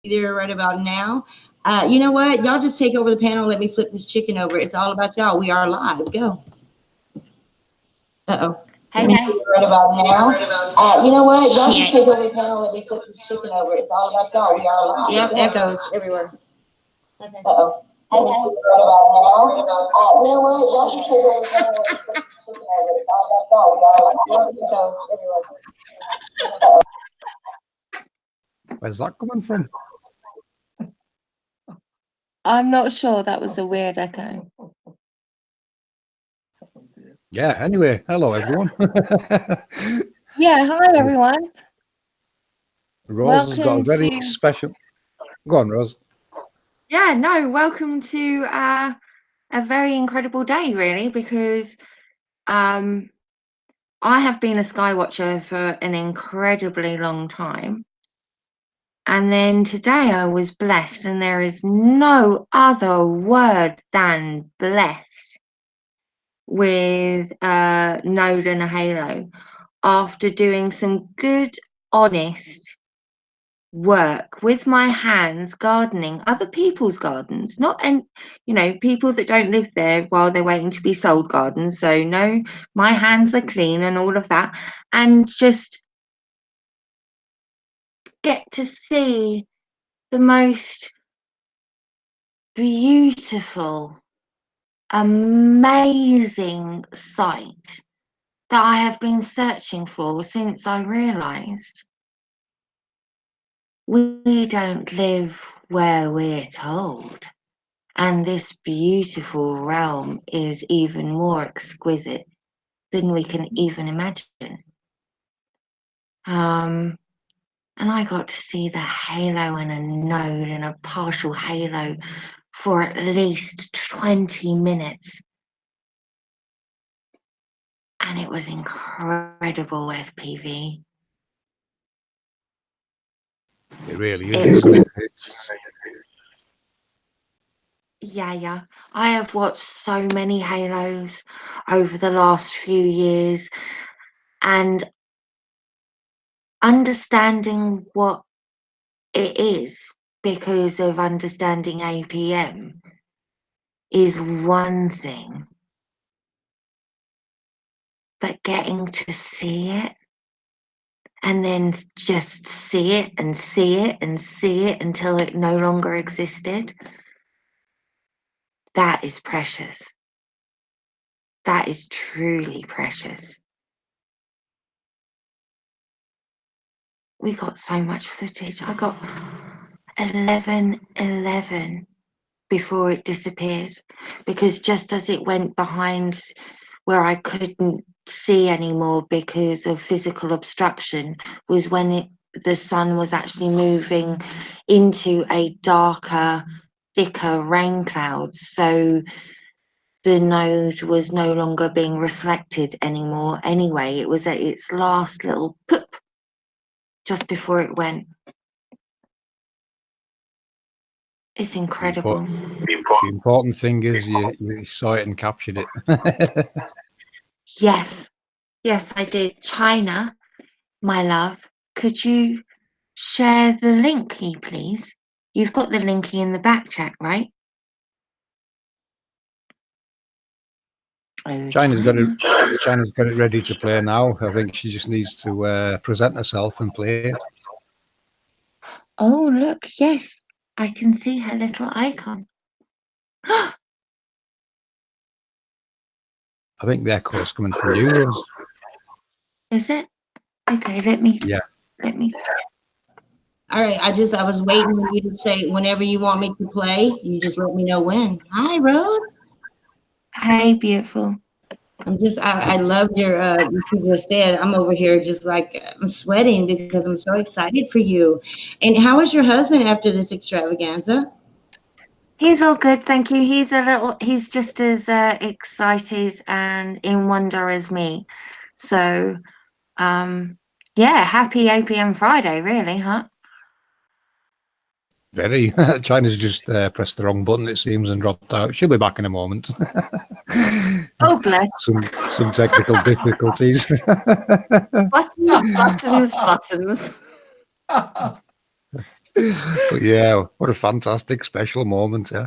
there right about now. You know what? Y'all just take over the panel. Let me flip this chicken over. It's all about y'all. We are live. Go. Uh-oh. Hey, Let me hey. see right about now. You know what? Y'all just take over the panel. Let me flip this chicken over. It's all about y'all. We are live. Yep, Go. echoes everywhere. Okay. Uh-oh. Hey, hey. Right about now. You know what? Y'all just take over the panel. Let me flip this chicken over. It's all about y'all. We are live. Yep, echoes everywhere. Where's that coming from? I'm not sure. That was a weird echo. Yeah, anyway, hello everyone. Yeah, hi everyone. Rose has got a Welcome very to. special. Go on, Rose. Yeah, no, welcome to a very incredible day, really, because I have been a Skywatcher for an incredibly long time. And then today I was blessed, and there is no other word than blessed with Node and a Halo after doing some good, honest work with my hands, gardening other people's gardens, not people that don't live there while they're waiting to be sold gardens. So no, my hands are clean and all of that, and just get to see the most beautiful, amazing sight that I have been searching for since I realized we don't live where we're told. And this beautiful realm is even more exquisite than we can even imagine. And I got to see the halo and a node and a partial halo for at least 20 minutes. And it was incredible, FPV. It really is, isn't it? Yeah. I have watched so many halos over the last few years, and understanding what it is because of understanding APM is one thing, but getting to see it and then just see it and see it and see it until it no longer existed, that is precious. That is truly precious. We got so much footage. I got 11 before it disappeared, because just as it went behind where I couldn't see anymore because of physical obstruction was when the sun was actually moving into a darker, thicker rain cloud. So the node was no longer being reflected anymore anyway. It was at its last little poop just before it went. It's incredible. The important thing is you saw it and captured it. Yes, I did. China, my love, could you share the linky, please? You've got the linky in the back chat, right? Oh, China's got it ready to play now. I think she just needs to present herself and play it. Oh, look, yes, I can see her little icon. I think the echo's coming from you, Rose. Is it? Okay, let me. Yeah. All right. I was waiting for you to say whenever you want me to play. You just let me know when. Hi, Rose. Hey, beautiful. I love what you just said. I'm over here just like I'm sweating because I'm so excited for you. And how is your husband after this extravaganza? He's all good, thank you. He's just as excited and in wonder as me. So, yeah, happy APM Friday, really, huh? Very. China's just pressed the wrong button, it seems, and dropped out. She'll be back in a moment. Oh, bless. Some technical difficulties. Buttons. But yeah, what a fantastic special moment. Yeah,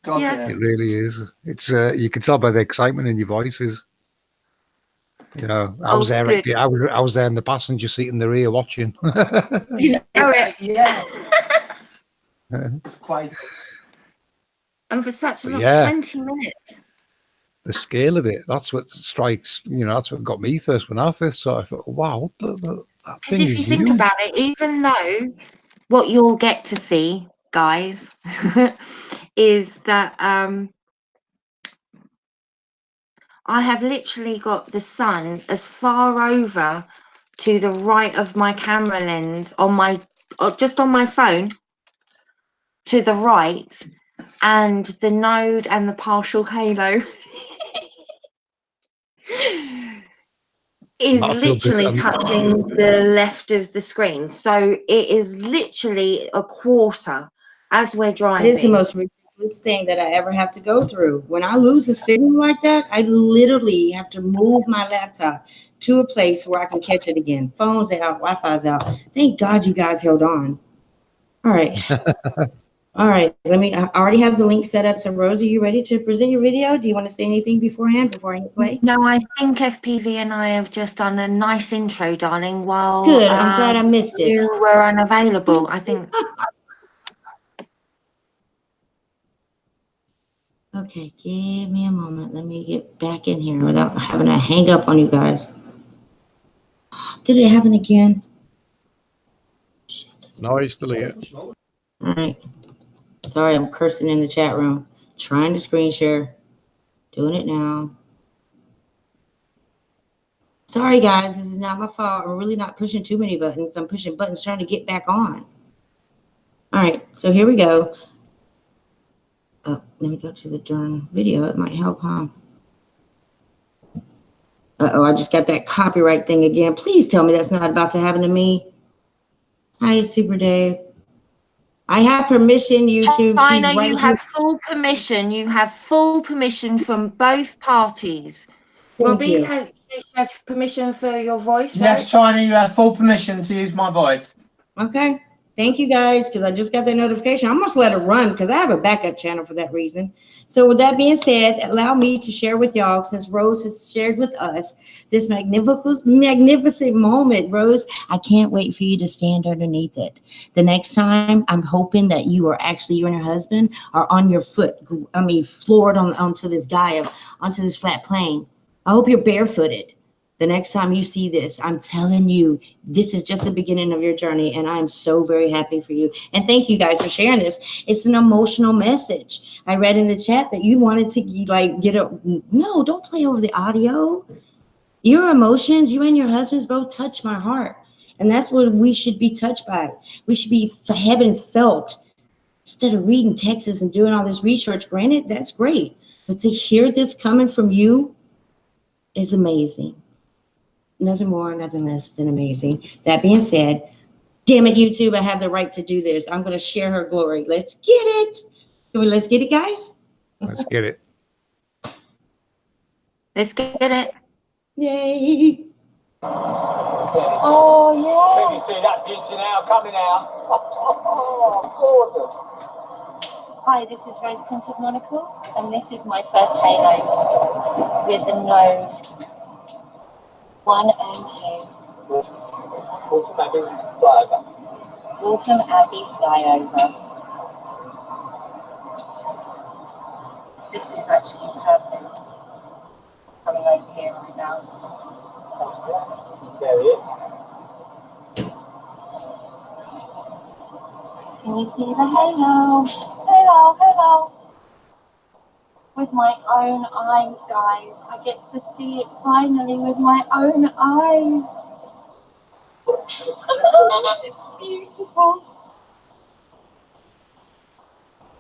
God, Yeah. yeah. it really is. It's you can tell by the excitement in your voices. You know, I Oh, was there. good. I was there in the passenger seat in the rear watching. Yeah, Oh, yeah. It's crazy. And for such a But long yeah, 20 minutes. the scale of it, that's what strikes, that's what got me first when I first saw it. I thought, wow, that Because thing if is you think huge. about it, even though what you'll get to see, guys, is that I have literally got the sun as far over to the right of my camera lens on my, just on my phone, to the right, and the node and the partial halo is I feel this. literally touching the left of the screen. So it is literally a quarter as we're driving. It is the most ridiculous thing that I ever have to go through. When I lose a signal like that, I literally have to move my laptop to a place where I can catch it again. Phone's out, Wi-Fi's out. Thank God you guys held on. All right. All right. I already have the link set up. So Rose, are you ready to present your video? Do you want to say anything beforehand before I hit play? No, I think FPV and I have just done a nice intro, darling, while Good. I'm glad I missed it. you were unavailable. I think. Okay, give me a moment. Let me get back in here without having to hang up on you guys. Did it happen again? No, he's still here. All right. Sorry, I'm cursing in the chat room. Trying to screen share. Doing it now. Sorry, guys. This is not my fault. I'm really not pushing too many buttons. I'm pushing buttons trying to get back on. All right. So here we go. Oh, let me go to the darn video. It might help, huh? Uh-oh, I just got that copyright thing again. Please tell me that's not about to happen to me. Hi, Super Dave. I have permission, YouTube. China, She's right you here. have full permission. You have full permission from both parties. Thank Robbie, you. has permission for your voice, Yes, right? China, you have full permission to use my voice. Okay. Thank you guys, because I just got that notification. I'm just let it run because I have a backup channel for that reason. So with that being said, allow me to share with y'all, since Rose has shared with us this magnificent moment. Rose, I can't wait for you to stand underneath it. The next time, I'm hoping that you and your husband are on your floored onto this onto this flat plane. I hope you're barefooted. The next time you see this, I'm telling you, this is just the beginning of your journey, and I'm so very happy for you. And thank you guys for sharing this. It's an emotional message. I read in the chat that you wanted to no, don't play over the audio. Your emotions, you and your husbands both touch my heart. And that's what we should be touched by. We should be heaven felt instead of reading texts and doing all this research. Granted, that's great. But to hear this coming from you is amazing. Nothing more, nothing less than amazing. That being said, damn it, YouTube, I have the right to do this. I'm going to share her glory. Let's get it. Let's get it, guys. Let's get it. Let's get it. Yay. Oh, yeah. Can you see that beauty now coming out? Oh, gorgeous. Hi, this is Rose Tinted Monocle, and this is my first halo with the node 1 and 2. Awesome Abbey flyover. Waltham Abbey flyover. This is actually perfect. Coming over here right now. So, there he is. Can you see the halo? Hello, hello. With my own eyes, guys. I get to see it finally with my own eyes. It's beautiful.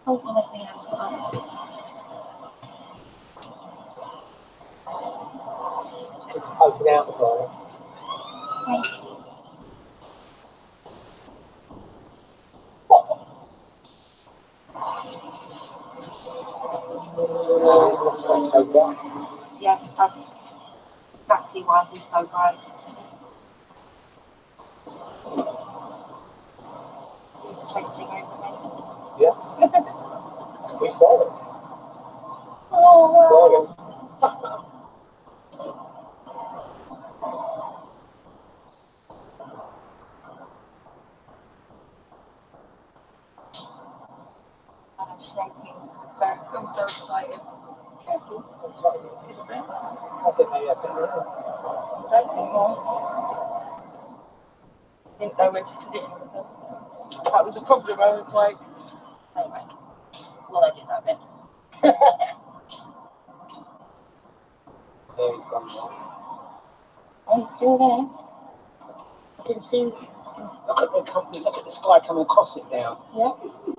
Ultimately, It's open out for us. thank you. So bright. Yeah, that's exactly why he's so bright. changing over me. We saw it. Oh, wow. Glorious. I'm shaking. I'm so excited. Careful. I'm sorry. Could have been something. I didn't know you had to do that. Don't anymore. Didn't know where to put it in the first place. That was the problem. I was like, anyway. Well, I did that bit. There he's gone. Oh, he's still there. I can see. Look at the company, look at the sky coming across it now. Yeah.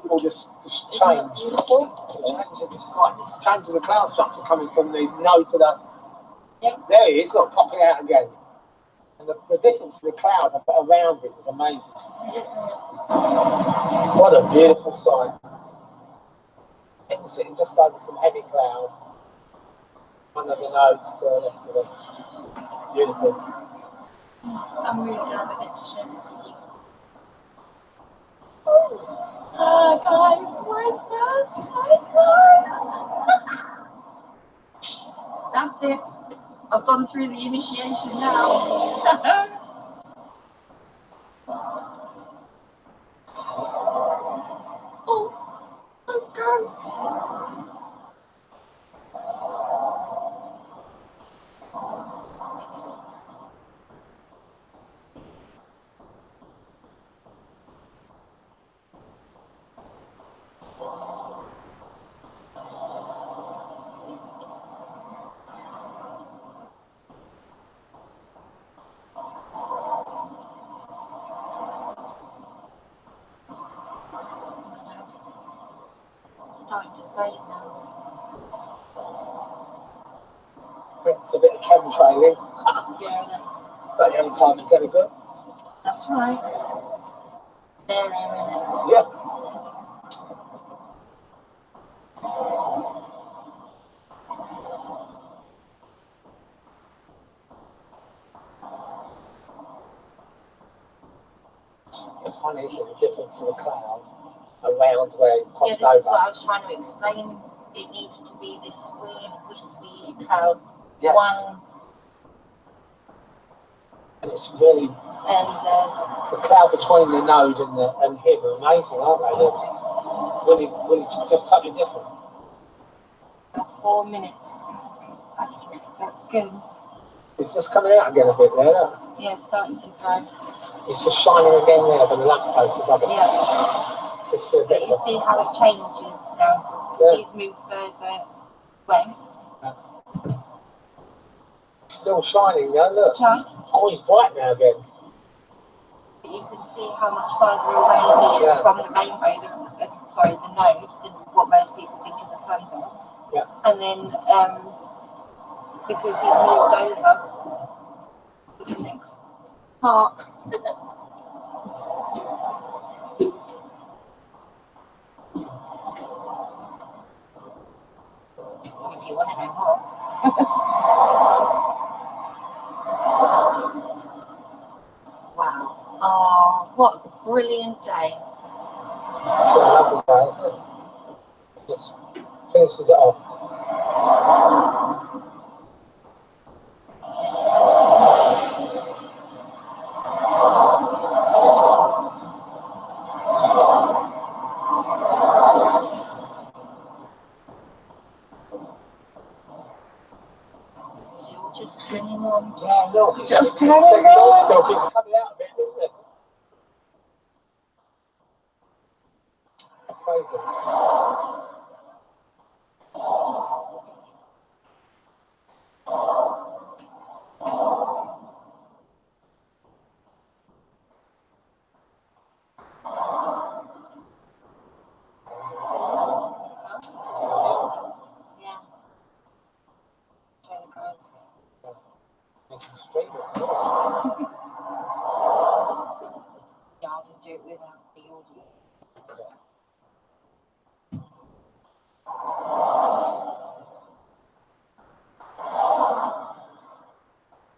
All this Isn't that change. beautiful? The change of the sky, the change of the cloud structure coming from these no to the. Yeah. There he is, look, popping out again. And the difference in the cloud around it is amazing. What a beautiful sight. It's sitting just over some heavy cloud. One of the nodes to the left of it. Beautiful. I'm really glad I get to share this with you. Guys, my first time. That's it. I've gone through the initiation now. Oh, okay. Starting to fade now. I think it's a bit of chemtrailing. Yeah, I know. It's about the only time it's ever good. That's right. There, innit? Yeah. It's funny, isn't it, the difference in the cloud around where it Yeah, crossed this is what over. I was trying to explain. It needs to be this weird, wispy cloud. Yes. One And it's really and the cloud between the node and him are amazing, aren't they? That's really just totally different. 4 minutes. That's good. It's just coming out again a bit there. Look. Yeah, starting to go. It's just shining again there, but the lamppost above it. Yeah. Just a But bit. you see how it changes now. Yeah. He's moved further west. Still shining now, look. Just. Oh, he's bright now again. But you can see how much further away he is Yeah. from the rainbow, the node, than what most people think of the sun are. Yeah. And then, because he's moved over to the next part. If you want to know more. Wow. Oh, what a brilliant day. It's a lovely day, isn't it? Just finishes it off. Still just hanging on. Yeah, look. Just the hanging section on. still keeps coming out a bit, doesn't it? That's crazy. Yeah. Okay, guys. You can stream it. Yeah, I'll just do it without the audio.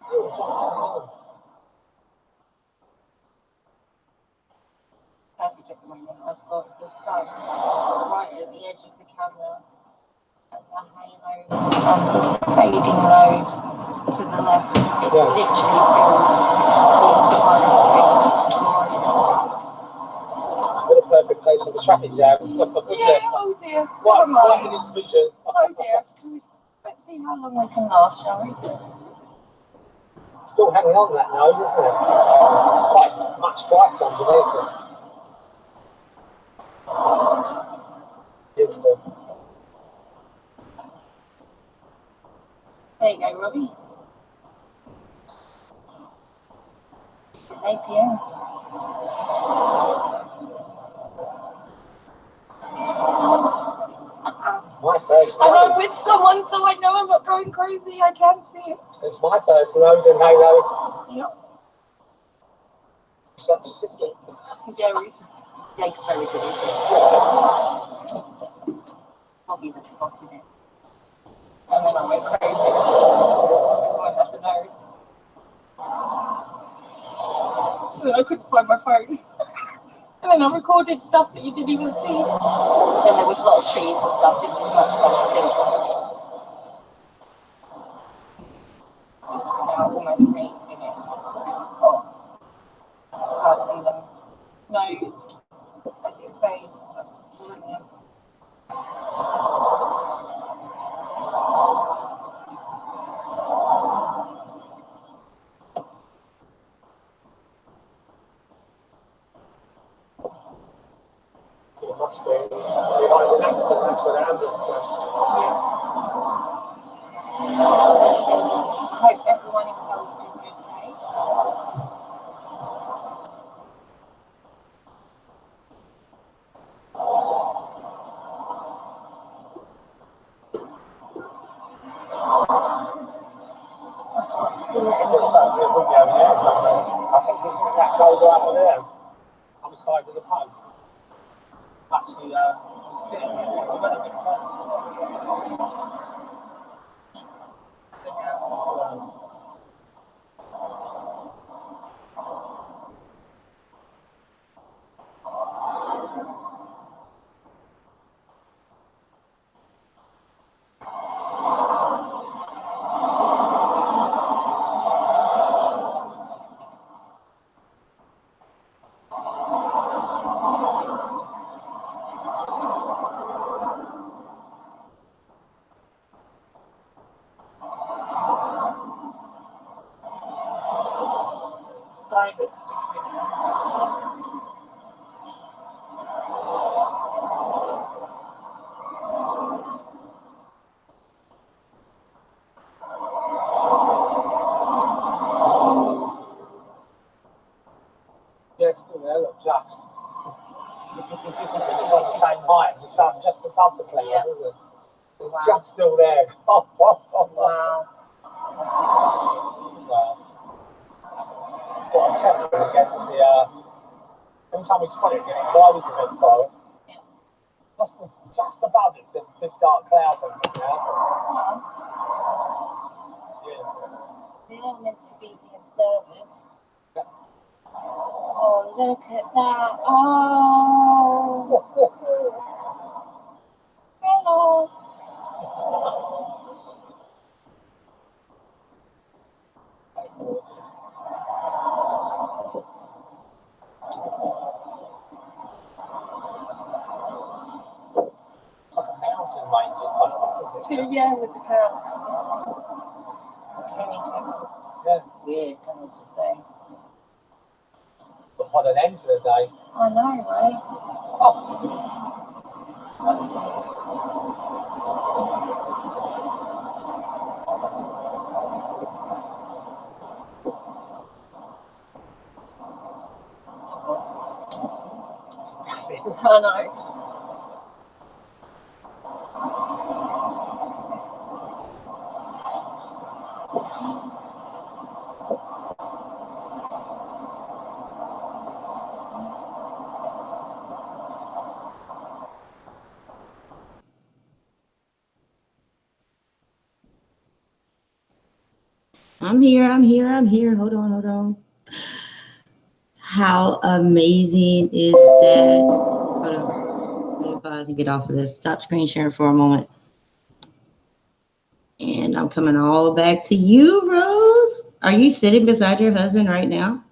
Still just hanging on. Perfect at the moment. I've the sun right at the edge of the camera. And the halo fading load to the left. It literally feels the entire screen. It's glorious. What a perfect place for the traffic jam. Yeah, oh dear. Right, Come on. right in its vision. Oh dear. Let's see how long we can last, shall we? Still hanging on that nose, isn't it? Quite much brighter underneath it. Beautiful. There you go, Robbie. It's 8 p.m. My first And I'm node. with someone, so I know I'm not going crazy. I can see it. It's my first node and halo. Yep. Such a system. Gary's. Yeah, very good. Bobby that spotted it. And then I went crazy. Oh, that's a node. And then I couldn't find my phone. And then I recorded stuff that you didn't even see. Then there was a lot of trees and stuff. This is much better, I think. This is now almost 8 minutes. Oh, it's fun and then node as it fades. That's brilliant. It must be behind an accident, that's where the ambulance went. I hope everyone involved is okay. I can't see It it. looks like it would be over there somewhere. I think isn't that gold right over there? On the side of the post. Actually, you can see it. You've got a bit Sky looks different now. Yeah, it's still there, look, just. It's on the same height as the sun, just above the clouds, Yeah. isn't it? It's Wow. just still there. Wow. Wow. What a setting against the, every time we spot it, it glows a bit forward. Yeah. Just above it, the big dark clouds and everything else. Yeah. They are meant to be the observers. Yeah. Oh, look at that. Oh. Hello. That's gorgeous. It's like a mountain range in front of us, isn't it? Yeah, with the clouds. Kenny clouds. Yeah. Weird clouds today. But what an end to the day. I know, right? I know. I'm here. Hold on. How amazing is that? Hold on. me pause and get off of this. Stop screen sharing for a moment. And I'm coming all back to you, Rose. Are you sitting beside your husband right now?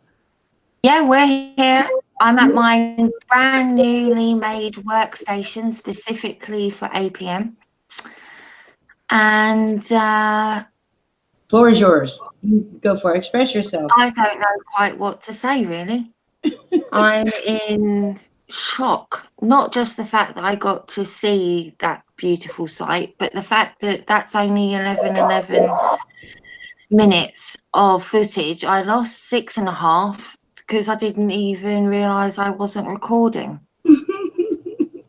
Yeah, we're here. I'm at my brand newly made workstation specifically for APM. And Floor is yours. You go for it. Express yourself. I don't know quite what to say, really. I'm in shock. Not just the fact that I got to see that beautiful sight, but the fact that that's only 11 minutes of footage. I lost 6.5 because I didn't even realise I wasn't recording.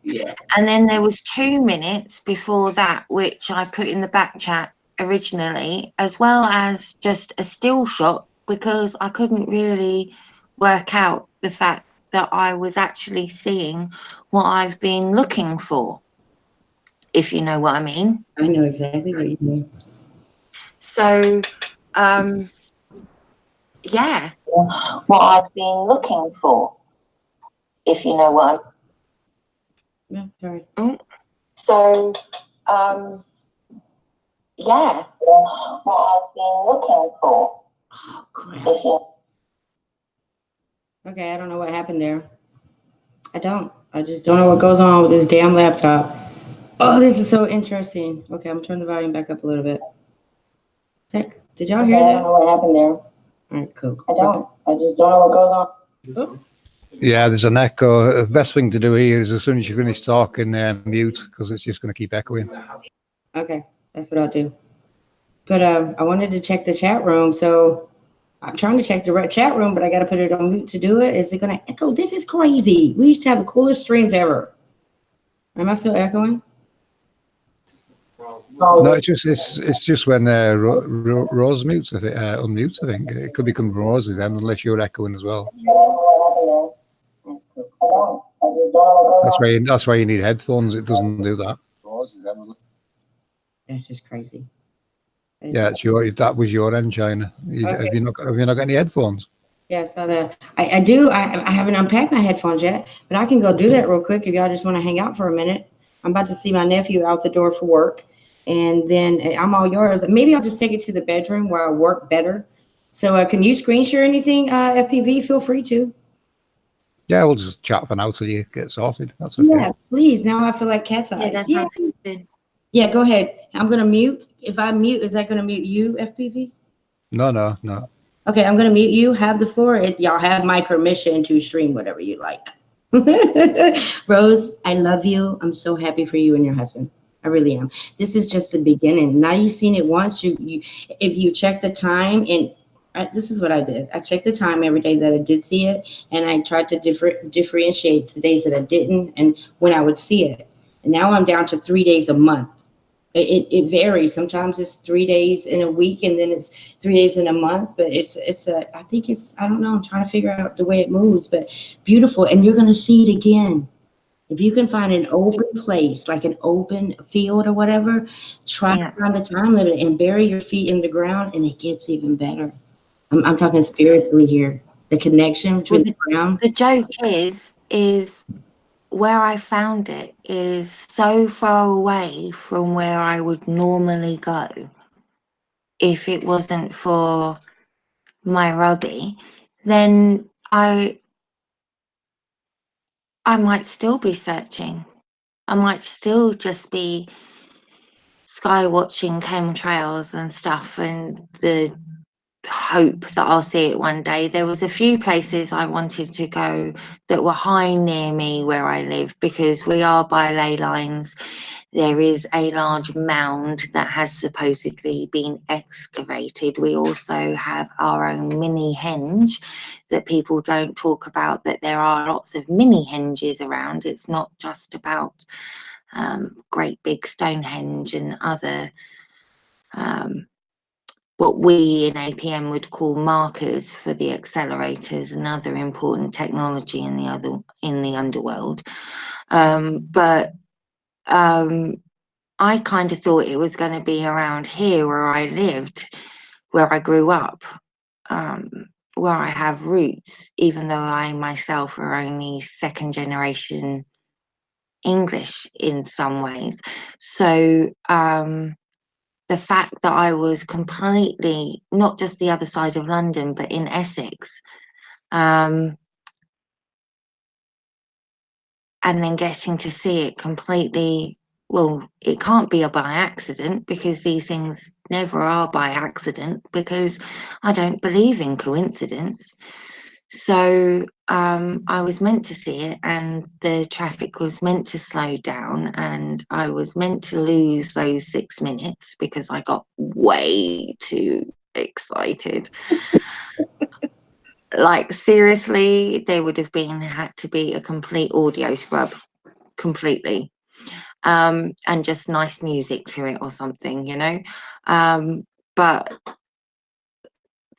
Yeah. And then there was 2 minutes before that, which I put in the back chat originally, as well as just a still shot, because I couldn't really work out the fact that I was actually seeing what I've been looking for, if you know what I mean. I know exactly what you mean. So, yeah, what I've been looking for, if you know what I mean. Yeah, sorry. So, yeah, what I've been looking for. Oh, crap. If you Okay, I don't know what happened there. I don't. I just don't know what goes on with this damn laptop. Oh, this is so interesting. Okay, I'm turning the volume back up a little bit. Heck, did y'all hear that? I don't know what happened there. All right, cool. I don't. I just don't know what goes on. Oh. Yeah, there's an echo. The best thing to do here is as soon as you finish talking, mute, because it's just going to keep echoing. Okay, that's what I'll do. But I wanted to check the chat room, so I'm trying to check the chat room, but I got to put it on mute to do it. Is it going to echo? This is crazy. We used to have the coolest streams ever. Am I still echoing? No, it's just when Rose mutes, I think, unmutes. I think it could become Rose's end unless you're echoing as well. That's why you need headphones. It doesn't do that. That's just crazy. Yeah, it's that was your end, China. Okay. Have you not got any headphones? Yeah, so I do. I haven't unpacked my headphones yet, but I can go do that real quick if y'all just want to hang out for a minute. I'm about to see my nephew out the door for work, and then I'm all yours. Maybe I'll just take it to the bedroom where I work better. So can you screen share anything, FPV? Feel free to. Yeah, we'll just chat for now till you get sorted. That's okay. Yeah, please. Now I feel like cat's eyes. Yeah, that Yeah. sounds good. Yeah, go ahead. I'm going to mute. If I mute, is that going to mute you, FPV? No. Okay, I'm going to mute you. Have the floor. Y'all have my permission to stream whatever you like. Rose, I love you. I'm so happy for you and your husband. I really am. This is just the beginning. Now you've seen it once. If you check the time, and this is what I did. I checked the time every day that I did see it, and I tried to differentiate the days that I didn't and when I would see it. And now I'm down to 3 days a month. It varies. Sometimes it's 3 days in a week, and then it's 3 days in a month. But I think I don't know. I'm trying to figure out the way it moves, but beautiful. And you're going to see it again. If you can find an open place, like an open field or whatever, try to find the time limit and bury your feet in the ground, and it gets even better. I'm talking spiritually here. The connection between the ground. The joke is where I found it is so far away from where I would normally go if it wasn't for my Robbie, then I might still be searching. I might still just be sky watching chemtrails and stuff, and the hope that I'll see it one day. There was a few places I wanted to go that were high near me where I live, because we are by ley lines. There is a large mound that has supposedly been excavated. We also have our own mini henge that people don't talk about, that there are lots of mini henges around. It's not just about great big Stonehenge and other what we in APM would call markers for the accelerators and other important technology in the underworld. But I kind of thought it was going to be around here where I lived, where I grew up, where I have roots, even though I myself are only second generation English in some ways. So the fact that I was completely, not just the other side of London, but in Essex, and then getting to see it completely, well, it can't be a by accident, because these things never are by accident, because I don't believe in coincidence. So I was meant to see it, and the traffic was meant to slow down, and I was meant to lose those 6 minutes because I got way too excited. Like, seriously, there would have had to be a complete audio scrub, completely, and just nice music to it or something, you know. But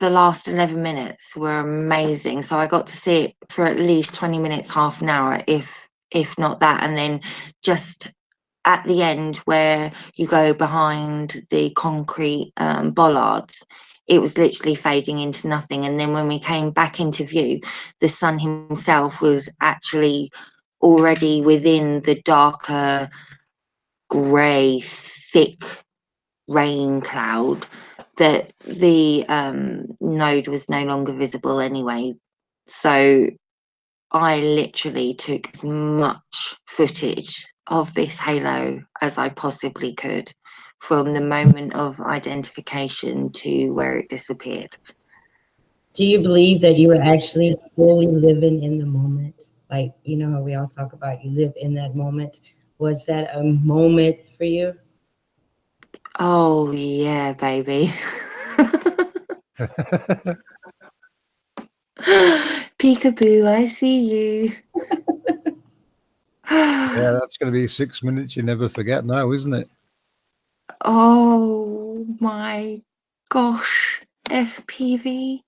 the last 11 minutes were amazing. So I got to see it for at least 20 minutes, half an hour, if not that. And then just at the end, where you go behind the concrete bollards, it was literally fading into nothing. And then when we came back into view, the sun himself was actually already within the darker, grey, thick rain cloud, that the node was no longer visible anyway. So I literally took as much footage of this halo as I possibly could, from the moment of identification to where it disappeared. Do you believe that you were actually fully living in the moment? Like, you know how we all talk about you live in that moment. Was that a moment for you? Oh yeah, baby. Peekaboo, I see you. Yeah, that's going to be 6 minutes you never forget now, isn't it? Oh my gosh, FPV.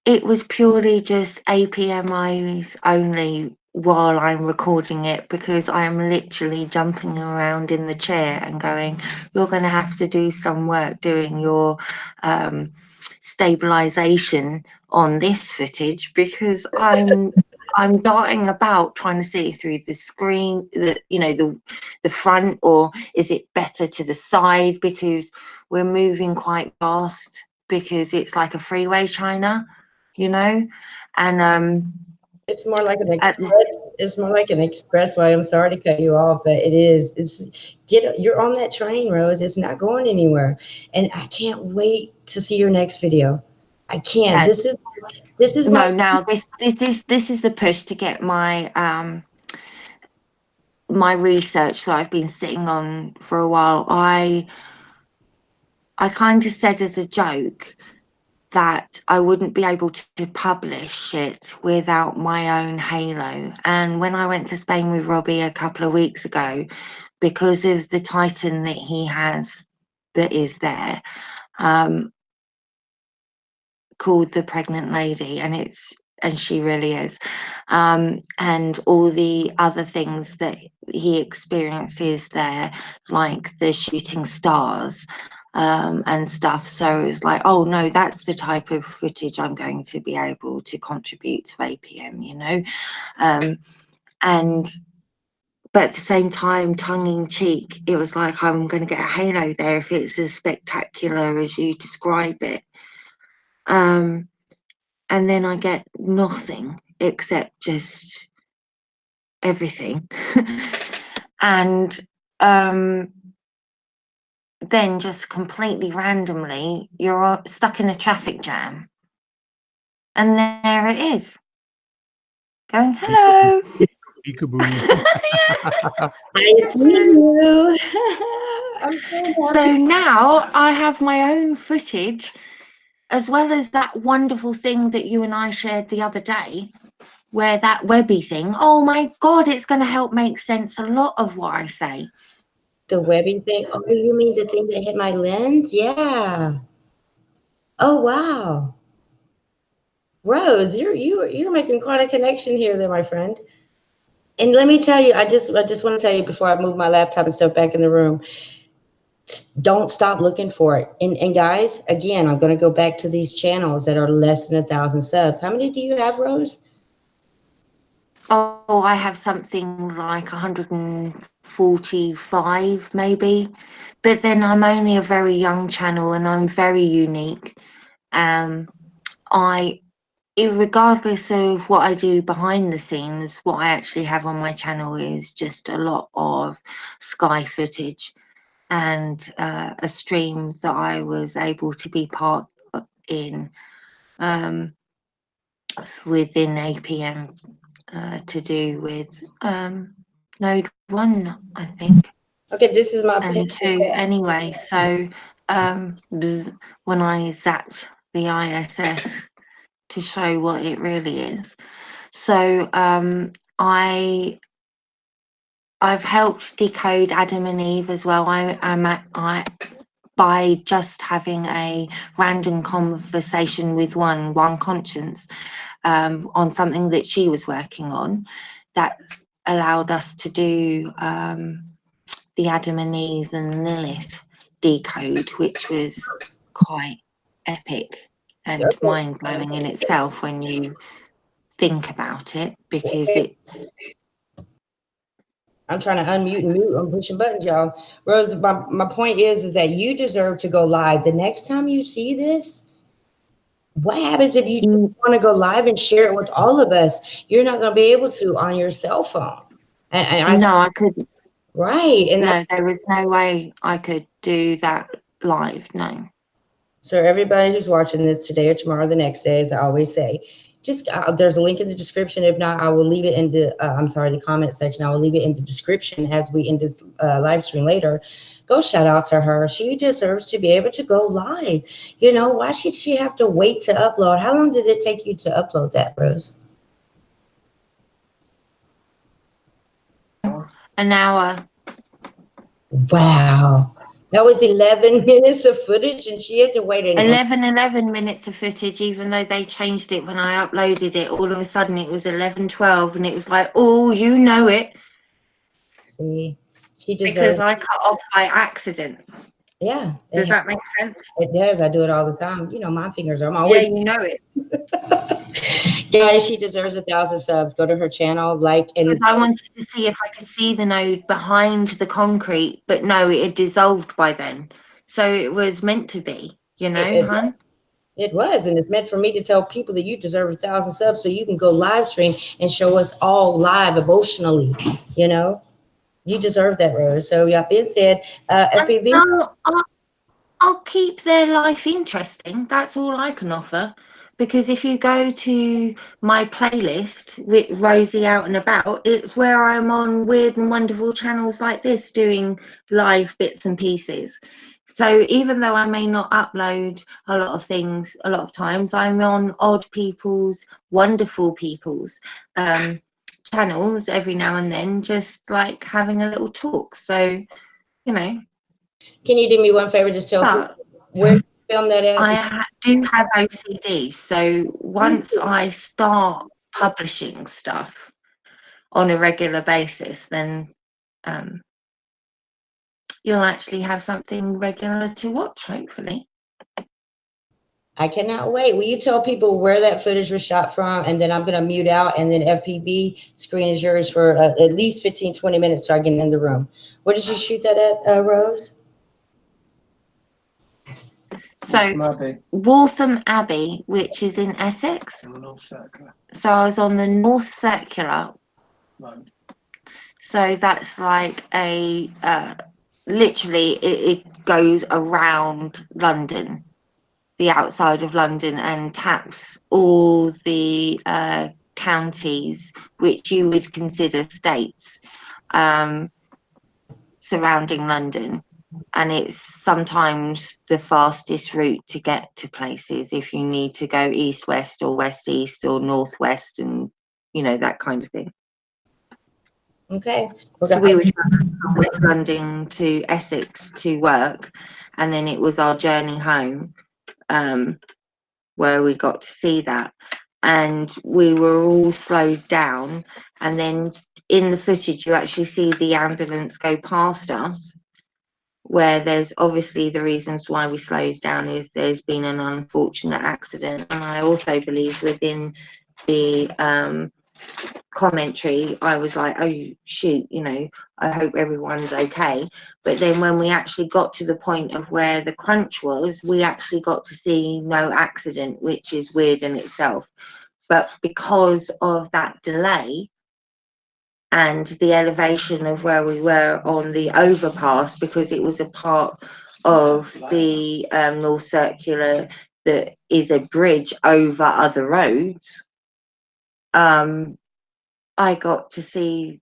It was purely just APM eyes only while I'm recording it, because I am literally jumping around in the chair and going, you're going to have to do some work doing your stabilization on this footage, because I'm darting about trying to see through the screen, the front, or is it better to the side, because we're moving quite fast, because it's like a freeway, China, you know. And It's more like an express. It's more like an expressway. I'm sorry to cut you off, but it is. You're on that train, Rose. It's not going anywhere, and I can't wait to see your next video. I can't. This is no. Now this is the push to get my my research that I've been sitting on for a while. I kind of said as a joke that I wouldn't be able to publish it without my own halo. And when I went to Spain with Robbie a couple of weeks ago, because of the Titan that he has that is there, called the Pregnant Lady, and she really is, and all the other things that he experiences there, like the shooting stars, and stuff. So it's like, oh no, that's the type of footage I'm going to be able to contribute to APM, you know. But at the same time, tongue in cheek, it was like, I'm going to get a halo there if it's as spectacular as you describe it. And then I get nothing except just everything. And then just completely randomly, you're stuck in a traffic jam. And there it is. Going, hello. Peekaboo. I see you. I'm so So happy. now I have my own footage, as well as that wonderful thing that you and I shared the other day, where that Webby thing, oh my God, it's going to help make sense a lot of what I say. The webbing thing. Oh, you mean the thing that hit my lens? Yeah. Oh wow. Rose, you're making quite a connection here there, my friend. And let me tell you, I just want to tell you before I move my laptop and stuff back in the room, don't stop looking for it. And guys, again, I'm going to go back to these channels that are less than 1,000 subs. How many do you have, Rose? Oh, I have something like 145 maybe, but then I'm only a very young channel and I'm very unique. Regardless of what I do behind the scenes, what I actually have on my channel is just a lot of sky footage and a stream that I was able to be part in within APM to do with Node 1, I think, Okay, this is my and 2 anyway. So when I zapped the ISS to show what it really is. So I've helped decode Adam and Eve as well. I by just having a random conversation with one conscience on something that she was working on, that allowed us to do the Adam and Eve and Lilith decode, which was quite epic and mind-blowing in itself when you think about it, because it's I'm trying to unmute and mute. I'm pushing buttons, y'all. Rose, my point is that you deserve to go live. The next time you see this, what happens if you want to go live and share it with all of us? You're not going to be able to on your cell phone. No, I couldn't. Right. And no, there was no way I could do that live. No. so everybody who's watching this today or tomorrow, the next day, as I always say, just there's a link in the description. If not, I will leave it in the the comment section. I will leave it in the description as we end this live stream later. Go shout out to her. She deserves to be able to go live. You know, why should she have to wait to upload? How long did it take you to upload that, Rose? An hour. Wow. That was 11 minutes of footage and she had to wait 11 minutes of footage, even though they changed it when I uploaded it. All of a sudden it was 11:12 and it was like, oh, you know it. See, she deserves, because I cut off by accident. Yeah. Does that make sense? It does. I do it all the time. You know, my fingers are always. Yeah, you know it. Guys, she deserves 1,000 subs. Go to her channel, like, and because I wanted to see if I could see the node behind the concrete, but no, it had dissolved by then. So it was meant to be, you know, hon? It was, and it's meant for me to tell people that you deserve 1,000 subs so you can go live stream and show us all live emotionally, you know? You deserve that, Rose. So, yeah, being said, FPV. I'll keep their life interesting. That's all I can offer. Because if you go to my playlist with Rosie Out and About, it's where I'm on weird and wonderful channels like this doing live bits and pieces. So even though I may not upload a lot of things, a lot of times I'm on odd people's, wonderful people's channels every now and then, just like having a little talk. So, you know. Can you do me one favor? Just tell people where to film that at? I do have OCD, so once I start publishing stuff on a regular basis, then you'll actually have something regular to watch, hopefully. I cannot wait. Will you tell people where that footage was shot from? And then I'm going to mute out, and then FPV screen is yours for at least 15, 20 minutes so I get in the room. Where did you shoot that at, Rose? So Waltham Abbey, which is in Essex. In the North Circular. So I was on the North Circular. Right. So that's like a literally it goes around London, the outside of London, and taps all the counties which you would consider states surrounding London. And it's sometimes the fastest route to get to places if you need to go east-west or west-east or north-west, and you know, that kind of thing. Okay. So we were traveling from West London to Essex to work, and then it was our journey home where we got to see that, and we were all slowed down, and then in the footage you actually see the ambulance go past us, where there's obviously the reasons why we slowed down is there's been an unfortunate accident. And I also believe within the commentary, I was like, oh shoot, you know, I hope everyone's okay. But then when we actually got to the point of where the crunch was, we actually got to see no accident, which is weird in itself. But because of that delay and the elevation of where we were on the overpass, because it was a part of the North Circular that is a bridge over other roads, I got to see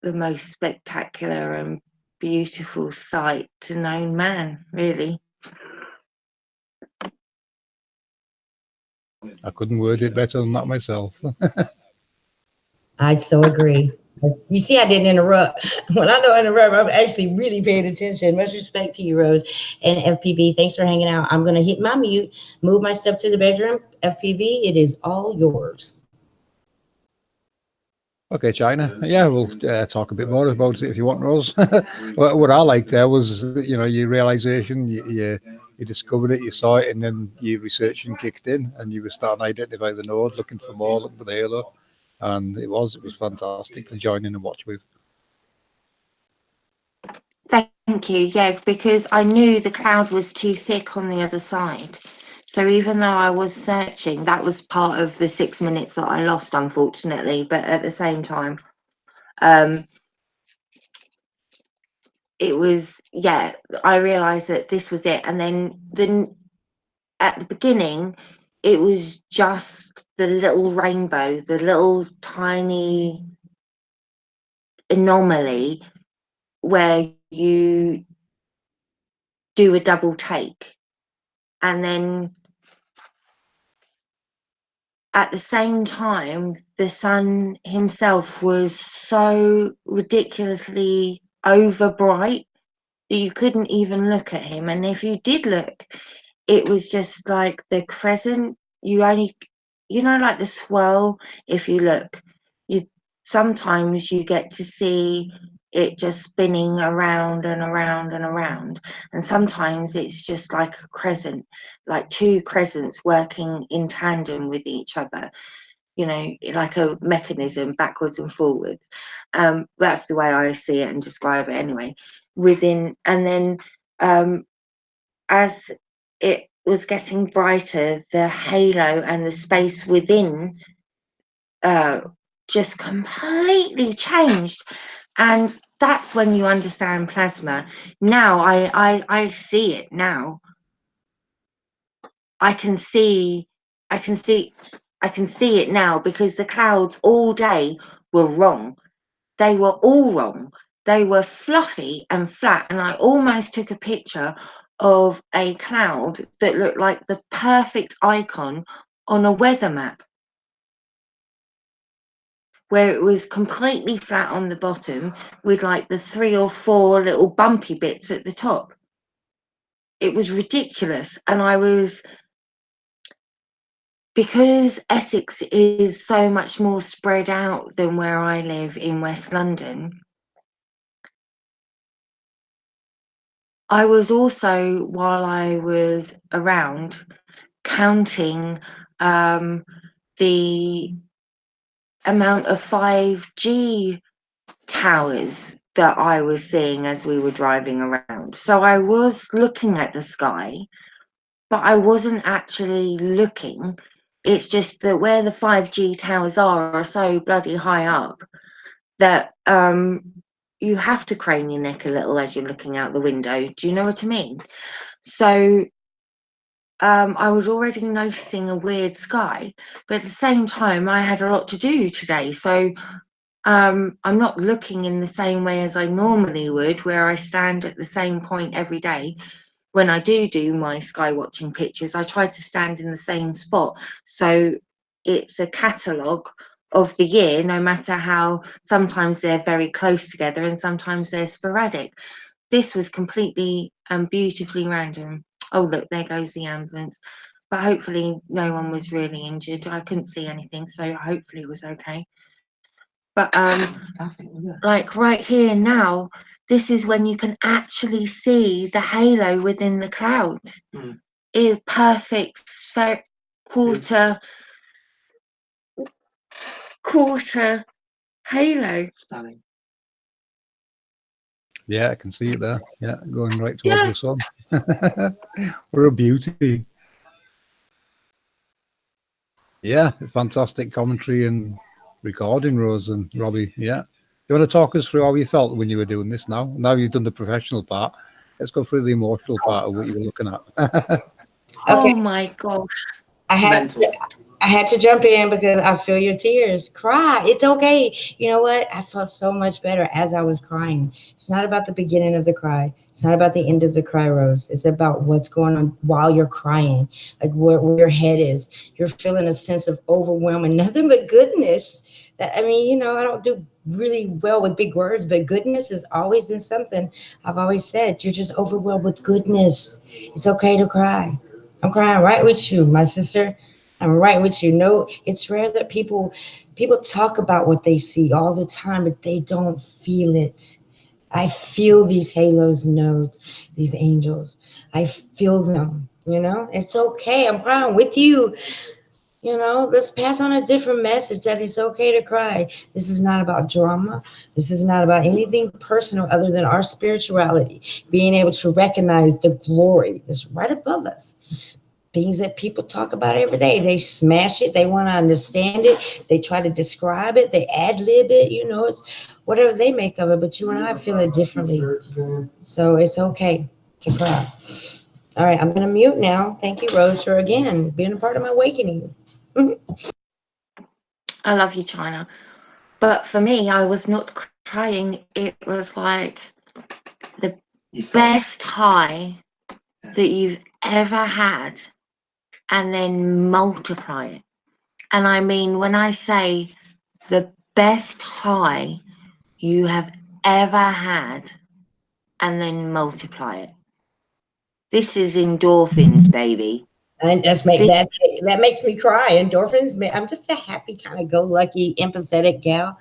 the most spectacular and beautiful sight to known man, really. I couldn't word it better than that myself. I so agree. You see, I didn't interrupt. When I don't interrupt, I'm actually really paying attention. Much respect to you, Rose. And FPV, thanks for hanging out. I'm going to hit my mute, move my stuff to the bedroom. FPV, it is all yours. Okay, China. Yeah, we'll talk a bit more about it if you want, Rose. What I liked there was, you know, your realization, you discovered it, you saw it, and then your researching kicked in, and you were starting to identify the node, looking for more, looking for the halo, and it was fantastic to join in and watch with. Thank you. Yeah, because I knew the cloud was too thick on the other side. So even though I was searching, that was part of the 6 minutes that I lost, unfortunately. But at the same time, it was, yeah, I realized that this was it. And then at the beginning, it was just the little rainbow, the little tiny anomaly where you do a double take. And then at the same time, the sun himself was so ridiculously over bright that you couldn't even look at him. And if you did look, it was just like the crescent. You only, you know, like the swirl. If you look, you sometimes you get to see it just spinning around and around and around, and sometimes it's just like a crescent, like two crescents working in tandem with each other, you know, like a mechanism backwards and forwards. That's the way I see it and describe it anyway. Within, and then as it was getting brighter, the halo and the space within just completely changed. And that's when you understand plasma. Now I see it now. I can see it now, because the clouds all day were wrong. They were all wrong. They were fluffy and flat, and I almost took a picture of a cloud that looked like the perfect icon on a weather map, where it was completely flat on the bottom with like the 3 or 4 little bumpy bits at the top. It was ridiculous. And I was, because Essex is so much more spread out than where I live in West London, I was also, while I was around, counting the amount of 5G towers that I was seeing as we were driving around. So I was looking at the sky, but I wasn't actually looking. It's just that where the 5G towers are so bloody high up that you have to crane your neck a little as you're looking out the window. Do you know what I mean? So I was already noticing a weird sky, but at the same time, I had a lot to do today. So I'm not looking in the same way as I normally would, where I stand at the same point every day. When I do my sky watching pictures, I try to stand in the same spot. So it's a catalogue of the year, no matter how sometimes they're very close together and sometimes they're sporadic. This was completely beautifully random. Oh, look, there goes the ambulance. But hopefully no one was really injured. I couldn't see anything, so hopefully it was okay. But like right here now, this is when you can actually see the halo within the clouds. It's perfect quarter quarter halo. Stunning. Yeah, I can see it there. Yeah, going right towards Yeah. the sun. What a beauty. Yeah, fantastic commentary and recording, Rose and Robbie. Yeah. You want to talk us through how you felt when you were doing this now? Now you've done the professional part. Let's go through the emotional part of what you were looking at. Oh my gosh. I had Mental. I had to jump in because I feel your tears. Cry. It's okay. You know what? I felt so much better as I was crying. It's not about the beginning of the cry. It's not about the end of the cry, Rose. It's about what's going on while you're crying, like where your head is. You're feeling a sense of overwhelm and nothing but goodness. That, I mean, you know, I don't do really well with big words, but goodness has always been something I've always said. You're just overwhelmed with goodness. It's okay to cry. I'm crying right with you, my sister. I'm right with you. No, it's rare that people talk about what they see all the time, but they don't feel it. I feel these halos, nodes, these angels. I feel them. You know, it's okay. I'm crying with you. You know, let's pass on a different message that it's okay to cry. This is not about drama. This is not about anything personal other than our spirituality, being able to recognize the glory that's right above us. Things that people talk about every day. They smash it. They want to understand it. They try to describe it. They ad-lib it. You know, it's whatever they make of it. But you and I feel it differently. So it's okay to cry. All right, I'm going to mute now. Thank you, Rose, for again being a part of my awakening. I love you, China. But for me, I was not crying. It was like the You felt best high that you've ever had, and then multiply it. And I mean, when I say the best high you have ever had, and then multiply it. This is endorphins, baby. And that makes me cry. Endorphins. I'm just a happy, kind of go-lucky, empathetic gal,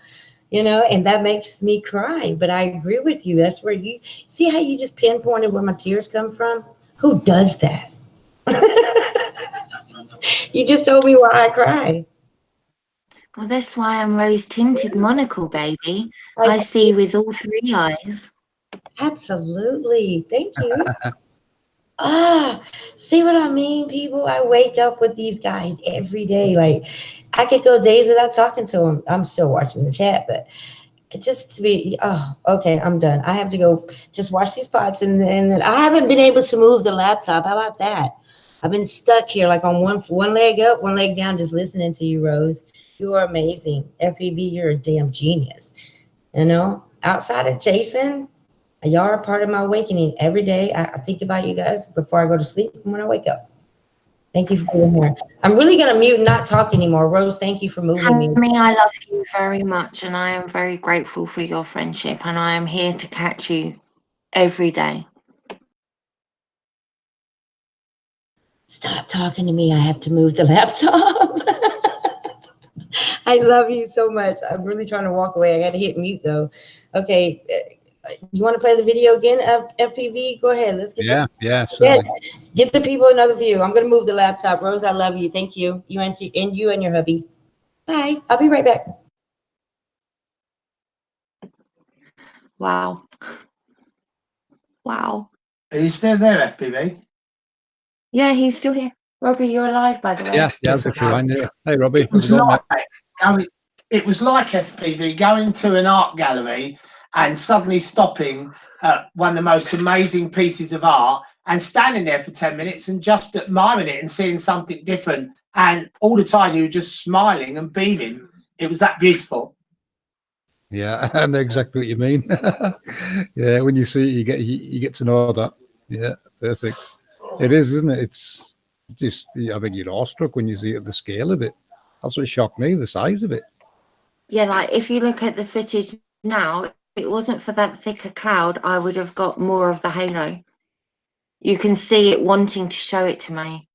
you know, and that makes me cry. But I agree with you. That's where you see how you just pinpointed where my tears come from. Who does that? You just told me why I cry. Well, that's why I'm rose-tinted monocle, baby. I see with all three eyes. Absolutely. Thank you. See what I mean, people? I wake up with these guys every day. Like, I could go days without talking to them. I'm still watching the chat, but just to be, okay, I'm done. I have to go just watch these pots, and then I haven't been able to move the laptop. How about that? I've been stuck here, like on one leg up, one leg down, just listening to you, Rose. You are amazing. FPV, you're a damn genius. You know, outside of Jason, y'all are part of my awakening. Every day I think about you guys before I go to sleep and when I wake up. Thank you for being here. I'm really going to mute and not talk anymore. Rose, thank you for moving me. Tammy, I love you very much, and I am very grateful for your friendship, and I am here to catch you every day. Stop talking to me. I have to move the laptop. I love you so much. I'm really trying to walk away. I got to hit mute though. Okay. You want to play the video again, FPV? Go ahead. Let's get get the people another view. I'm going to move the laptop. Rose, I love you. Thank you. You and your hubby. Bye. I'll be right back. Wow. Wow. Are you still there, FPV? Yeah, he's still here. Robbie, you're alive, by the way. Yeah, Hey, Robbie. It was like FPV going to an art gallery and suddenly stopping at one of the most amazing pieces of art and standing there for 10 minutes and just admiring it and seeing something different. And all the time you were just smiling and beaming. It was that beautiful. Yeah, I know exactly what you mean. Yeah, when you see it, you get to know that. Yeah, perfect. It is, isn't it? It's just, I think you're awestruck when you see it, the scale of it. That's what shocked me, the size of it. Yeah, like if you look at the footage now, if it wasn't for that thicker cloud, I would have got more of the halo. You can see it wanting to show it to me.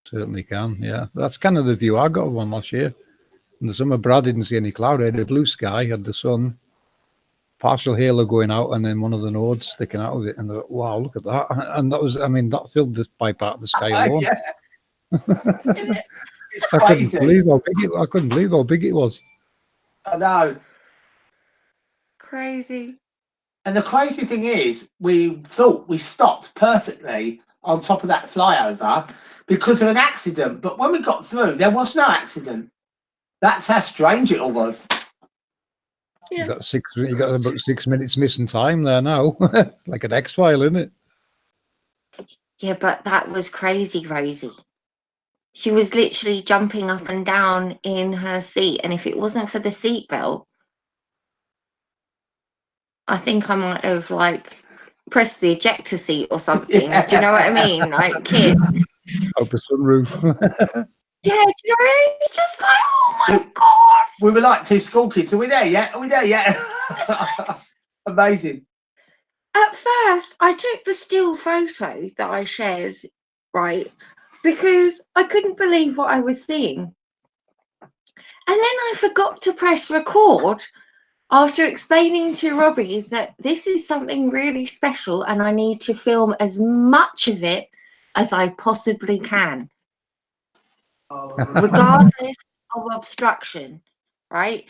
Certainly can, yeah. That's kind of the view I got of one last year. In the summer, Brad didn't see any cloud. I had a blue sky, had the sun, partial halo going out, and then one of the nodes sticking out of it. And I thought, wow, look at that. And that was, I mean, that filled this by part of the sky alone. Yeah. It's I couldn't crazy. believe how big it. I couldn't believe how big it was. I know. Crazy. And the crazy thing is, we thought we stopped perfectly on top of that flyover because of an accident. But when we got through, there was no accident. That's how strange it all was. You got six. You got about 6 minutes missing time there now. Like an X-File, isn't it? Yeah, but that was crazy, Rosie. She was literally jumping up and down in her seat, and if it wasn't for the seatbelt, I think I might have like pressed the ejector seat or something. Yeah. Do you know what I mean? Like, kid. Out the sunroof. Yeah, do you know? It's just like, oh my god. We were like two school kids. Are we there yet? Are we there yet? Amazing. At first, I took the still photo that I shared, right? Because I couldn't believe what I was seeing. And then I forgot to press record after explaining to Robbie that this is something really special and I need to film as much of it as I possibly can, regardless of obstruction, right?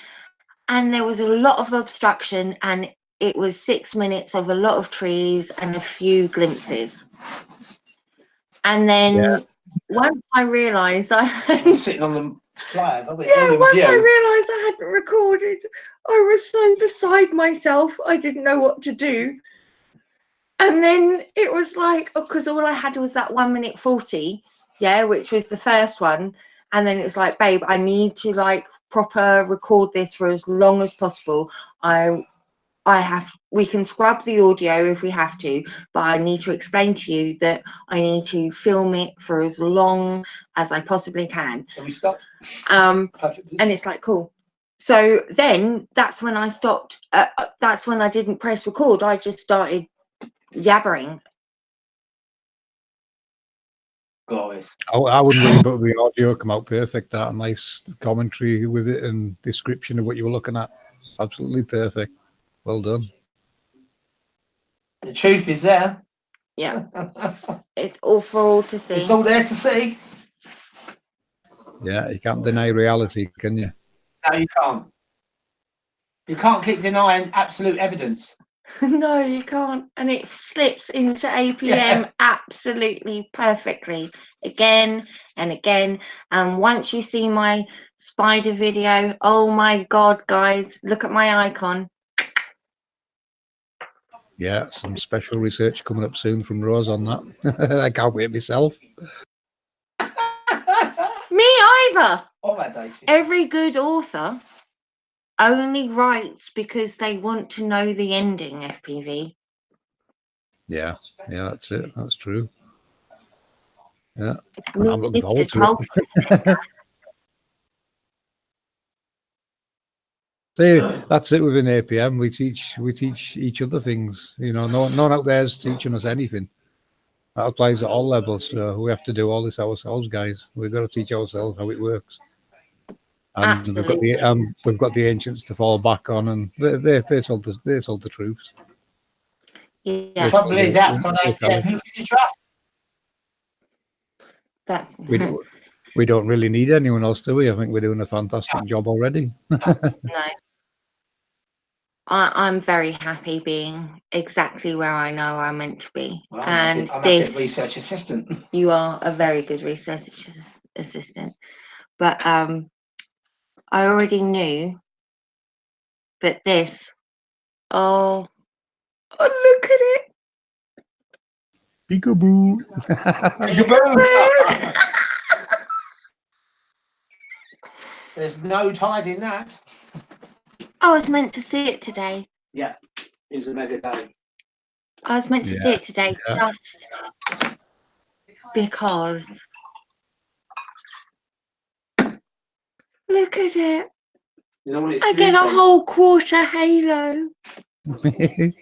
And there was a lot of obstruction, and it was 6 minutes of a lot of trees and a few glimpses. And then once I realised I hadn't, Sitting on the flyover. once I realised I hadn't recorded, I was so beside myself, I didn't know what to do. And then it was like, because all I had was that 1 minute 40, yeah, which was the first one. And then it was like, babe, I need to like proper record this for as long as possible. We can scrub the audio if we have to, but I need to explain to you that I need to film it for as long as I possibly can. Can we stop? Perfect. And it's like, cool. So then that's when I stopped. That's when I didn't press record. I just started yabbering. Glorious. I wouldn't worry about the audio. Come out perfect. That nice commentary with it and description of what you were looking at. Absolutely perfect. Well done. The truth is there. Yeah. It's all for all to see. It's all there to see. Yeah, you can't deny reality, can you? No, you can't. You can't keep denying absolute evidence. No, you can't. And it slips into APM absolutely perfectly again and again. And once you see my spider video, oh my God, guys, look at my icon. Yeah, some special research coming up soon from Rose on that. I can't wait myself. Me either. All right, Daisy. Every good author only writes because they want to know the ending, FPV. Yeah, that's it. That's true. Yeah, I'm looking forward Mr. to Tolkien. it. See, that's it within APM. We teach each other things. You know, no one out there is teaching us anything. That applies at all levels. So we have to do all this ourselves, guys. We've got to teach ourselves how it works. And Absolutely. we've got the ancients to fall back on, and they told the truths. Yeah. The trouble is, outside APM, who can you trust? That. We don't really need anyone else, do we? I think we're doing a fantastic job already. No. I'm very happy being exactly where I know I'm meant to be. Well, and I'm this, a research assistant. You are a very good research assistant. But I already knew that this, oh look at it. Peekaboo. Peekaboo. There's no hiding that. I was meant to see it today. Yeah, it's a mega day. I was meant to see it today just because. Look at it. You know what it's I get a whole quarter halo. And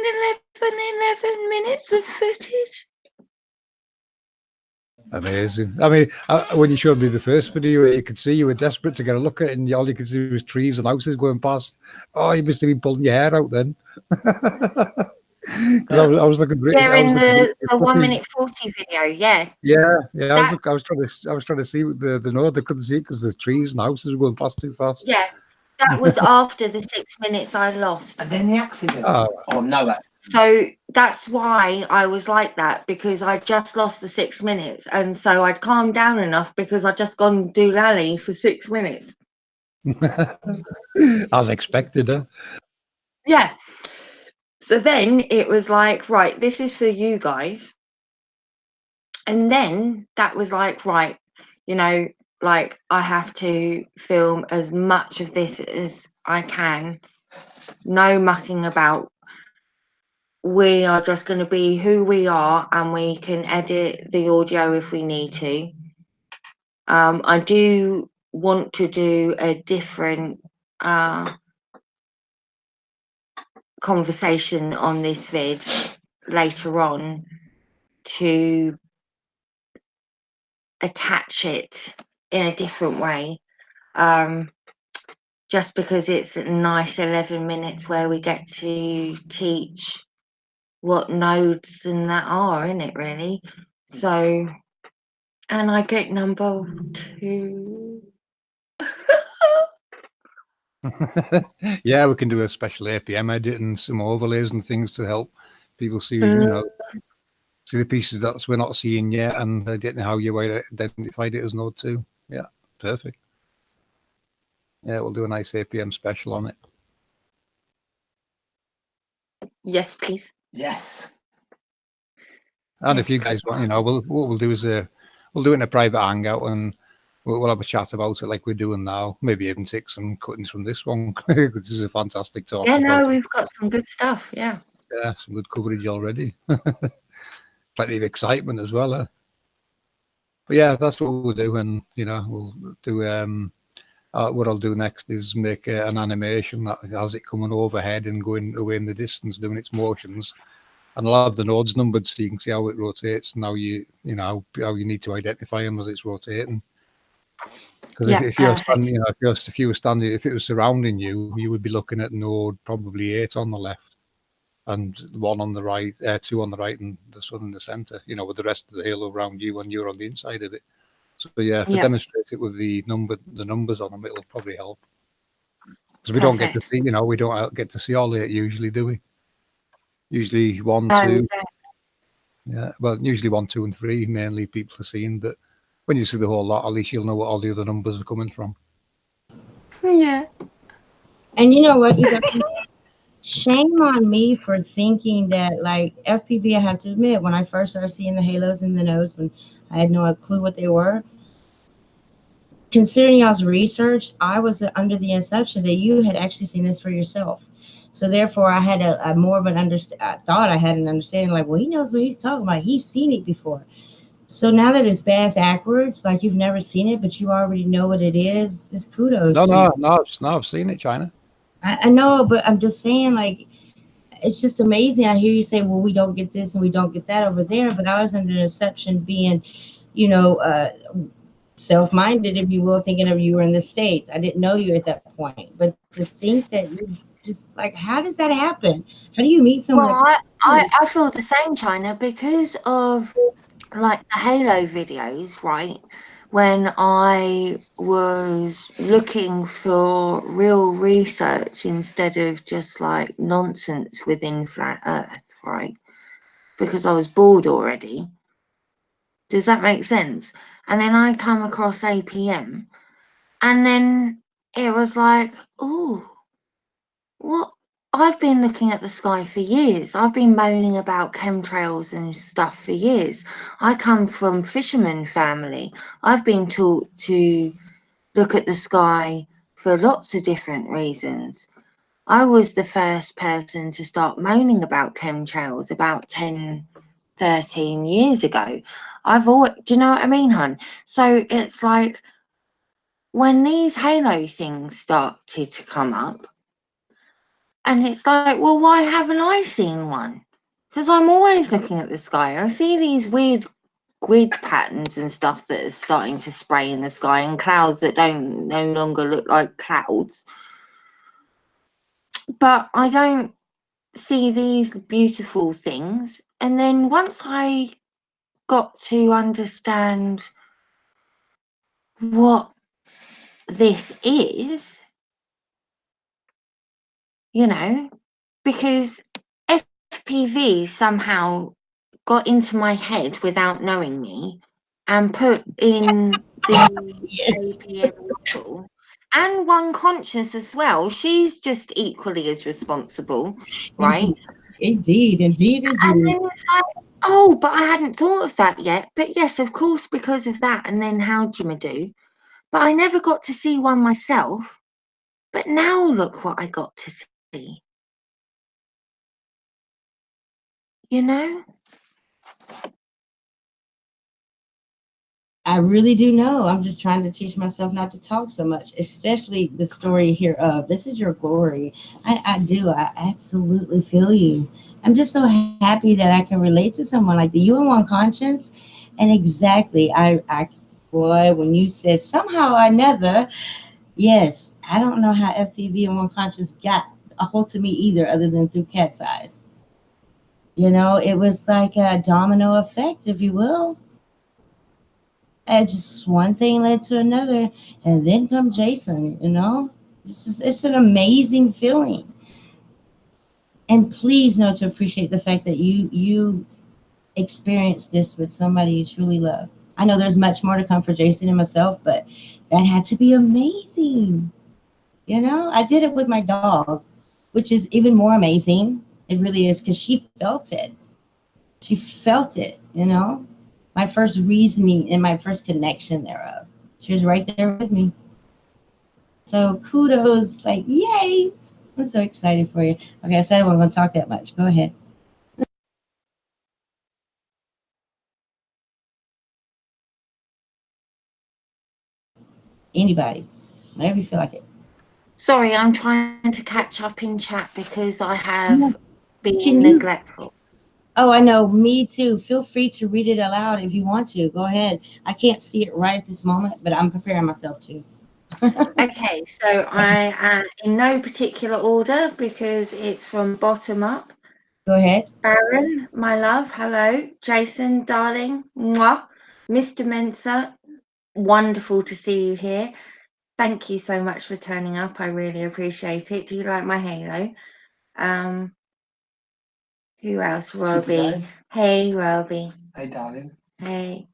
11 minutes of footage. Amazing. I mean, when you showed me the first video, you could see you were desperate to get a look at it, and all you could see was trees and houses going past. Oh, you must have been pulling your hair out then. Because I was looking great. Yeah, in the 1 minute 40 video, yeah. Yeah, I was That- I was trying to see the node. They couldn't see because the trees and houses were going past too fast. Yeah, that was after the 6 minutes I lost. And then the accident. Oh, Oh, no accident. So that's why I was like that, because I just lost the 6 minutes. And so I'd calmed down enough because I'd just gone doolally for 6 minutes. as expected, huh? Yeah. So then it was like, right, this is for you guys. And then that was like, right, you know, like I have to film as much of this as I can. No mucking about. We are just going to be who we are, and we can edit the audio if we need to. I do want to do a different conversation on this vid later on to attach it in a different way. Just because it's a nice 11 minutes where we get to teach what nodes and that are, isn't it, really? So, and I get number 2. Yeah, we can do a special APM edit and some overlays and things to help people see, see the pieces that we're not seeing yet, and identify how you identified it as node 2. Yeah, perfect. Yeah, we'll do a nice APM special on it. Yes, please. Yes. And Yes, if you guys want, what we'll do is we'll do it in a private hangout, and we'll have a chat about it like we're doing now. Maybe even take some cuttings from this one. This is a fantastic talk. Yeah, no, we've got some good stuff. Yeah. Yeah, some good coverage already. Plenty of excitement as well. But yeah, that's what we'll do, and we'll do. What I'll do next is make an animation that has it coming overhead and going away in the distance, doing its motions. And I'll have the nodes numbered so you can see how it rotates and how you need to identify them as it's rotating. Because if you're standing, if you were standing, if it was surrounding you, you would be looking at node probably 8 on the left, and 1 on the right, 2 on the right, and the sun in the center. With the rest of the halo around you, and you're on the inside of it. So yeah, if I demonstrate it with the numbers on them, it'll probably help. Because we don't get to see, we don't get to see all 8 usually, do we? Usually 1, 2. Yeah, well, usually 1, 2, and 3 mainly people are seeing, but when you see the whole lot, at least you'll know what all the other numbers are coming from. Yeah. And you know what, you guys, shame on me for thinking that, like, FPV, I have to admit, when I first started seeing the halos in the nose, when I had no clue what they were, considering y'all's research, I was under the assumption that you had actually seen this for yourself. So therefore, I had a more of an I thought I had an understanding, like, well, he knows what he's talking about. He's seen it before. So now that it's bass backwards, like you've never seen it, but you already know what it is, just kudos. No, I've seen it, China. I know, but I'm just saying, like, it's just amazing. I hear you say, well, we don't get this and we don't get that over there, but I was under the assumption being, self-minded, if you will, thinking of you were in the States. I didn't know you at that point, but to think that you just, like, how does that happen? How do you meet someone? Well, I feel the same, China, because of like the Halo videos, right? When I was looking for real research instead of just like nonsense within flat Earth, right? Because I was bored already. Does that make sense? And then I come across APM, and then it was like, oh, what? I've been looking at the sky for years. I've been moaning about chemtrails and stuff for years. I come from fisherman family. I've been taught to look at the sky for lots of different reasons. I was the first person to start moaning about chemtrails about 10, 13 years ago. Do you know what I mean, hon? So it's like when these halo things started to come up, and it's like, well, why haven't I seen one? Because I'm always looking at the sky. I see these weird grid patterns and stuff that are starting to spray in the sky, and clouds that no longer look like clouds. But I don't see these beautiful things, and then once I got to understand what this is, you know, because FPV somehow got into my head without knowing me and put in the Yes. APM model and one conscious as well. She's just equally as responsible, right? Indeed, indeed, And indeed. then it's like, oh, but I hadn't thought of that yet. But yes, of course, because of that, and then how do? But I never got to see one myself. But now look what I got to see. You know? I really do know. I'm just trying to teach myself not to talk so much, especially the story here of this is your glory. I do. I absolutely feel you. I'm just so happy that I can relate to someone like the you and one conscience. And exactly, boy, when you said somehow or another, yes, I don't know how FPV and one conscience got a hold to me either, other than through Cat's Eyes. You know, it was like a domino effect, if you will. And just one thing led to another, and then come Jason. You know, it's an amazing feeling. And please know to appreciate the fact that you experienced this with somebody you truly love. I know there's much more to come for Jason and myself, but that had to be amazing. You know, I did it with my dog, which is even more amazing. It really is, because she felt it. She felt it, you know, my first reasoning and my first connection thereof. She was right there with me. So kudos, like, yay. I'm so excited for you. Okay, I said I wasn't going to talk that much. Go ahead. Anybody, whenever you feel like it. Sorry, I'm trying to catch up in chat because I have been Can you- neglectful. Oh, I know. Me too. Feel free to read it aloud if you want to. Go ahead. I can't see it right at this moment, but I'm preparing myself to. Okay, so I am in no particular order because it's from bottom up. Go ahead. Baron, my love, hello. Jason, darling, mwah. Mr. Mensa, wonderful to see you here. Thank you so much for turning up. I really appreciate it. Do you like my halo? Who else? Roby. Dave. Hey, Roby. Hey, darling. Hey.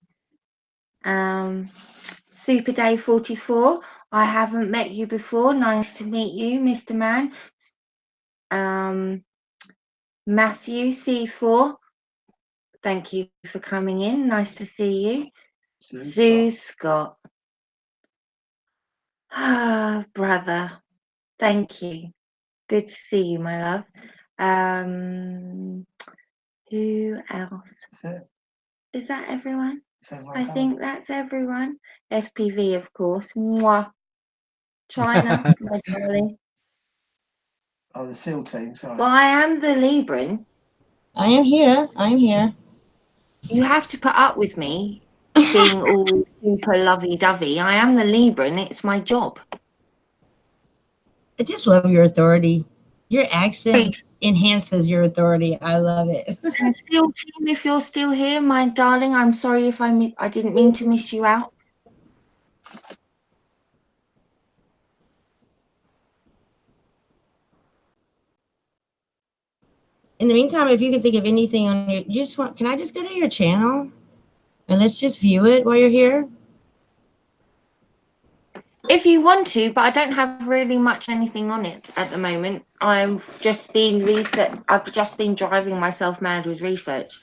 Super Day 44. I haven't met you before. Nice to meet you, Mr. Man. Matthew C4. Thank you for coming in. Nice to see you. Zoo Scott. Ah, brother. Thank you. Good to see you, my love. Who else? Is that everyone? I think that's everyone. FPV, of course. Mwah. China, my darling. Oh, the SEAL team, sorry. Well, I am the Libran. I am here. I am here. You have to put up with me being all super lovey-dovey. I am the Libran. It's my job. I just love your authority. Your accent Please. enhances your authority. I love it. And SEAL team, if you're still here, my darling, I'm sorry if I didn't mean to miss you out. In the meantime, if you can think of anything on your, you just want, can I just go to your channel and let's just view it while you're here? If you want to, but I don't have really much anything on it at the moment. I've just been driving myself mad with research.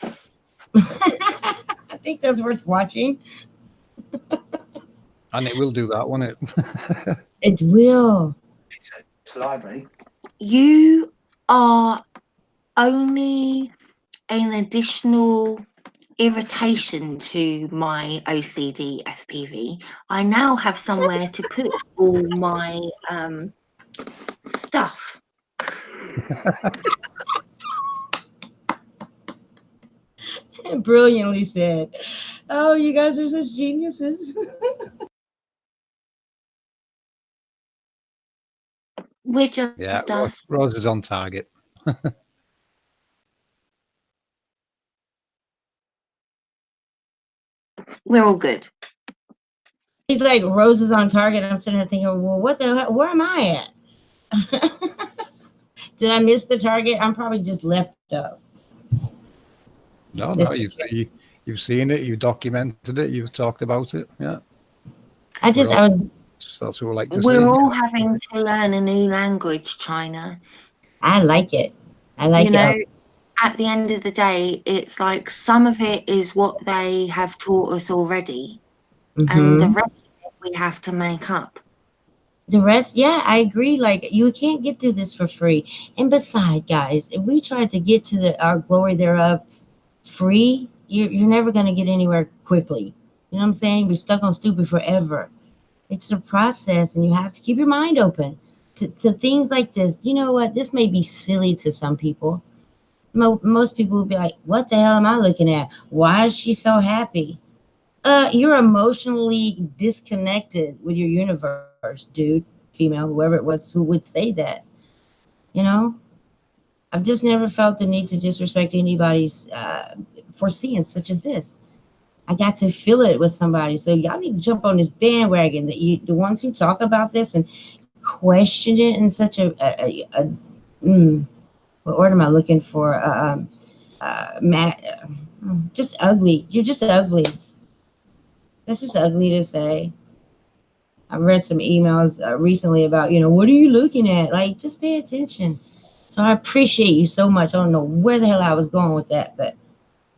I think that's worth watching. And it will do that, won't it? It will. It's library. You are only an additional irritation to my OCD FPV. I now have somewhere to put all my stuff. Brilliantly said. Oh, you guys are such geniuses. We're just Yeah, us. Rose is on target. we're all good. He's like, Rose is on target. I'm sitting here thinking, well, what the hell? Where am I at? Did I miss the target? I'm probably just left up. No, It's- you've seen it, you've documented it, you've talked about it. Yeah, I was that's what we like to see. We're all having to learn a new language, China. I like it. I like You know, it. at the end of the day, it's like some of it is what they have taught us already, and the Mhm. rest of it we have to make up. The rest, yeah, I agree. Like, you can't get through this for free. And beside, guys, if we try to get to our glory thereof free, you're never going to get anywhere quickly. You know what I'm saying? We're stuck on stupid forever. It's a process, and you have to keep your mind open to things like this. You know what? This may be silly to some people. Most people will be like, what the hell am I looking at? Why is she so happy? You're emotionally disconnected with your universe, dude, female, whoever it was who would say that. You know, I've just never felt the need to disrespect anybody's foreseeing such as this. I got to feel it with somebody. So y'all need to jump on this bandwagon. The ones who talk about this and question it in such what word am I looking for? Just ugly. You're just ugly. This is ugly to say. I've read some emails recently about, what are you looking at? Like, just pay attention. So I appreciate you so much. I don't know where the hell I was going with that, but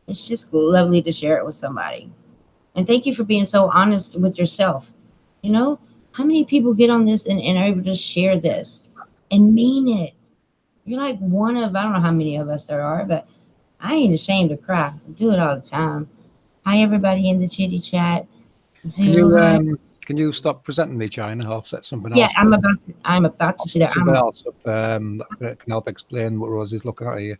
it's just lovely to share it with somebody. And thank you for being so honest with yourself. You know, how many people get on this and are able to share this and mean it? You're like one of, I don't know how many of us there are, but I ain't ashamed to cry. I do it all the time. Hi, everybody in the chitty chat. Hi. Can you stop presenting me, China? I'll set something Yeah, else. I'm about to do that. Something else up, that can help explain what Rose is looking at here.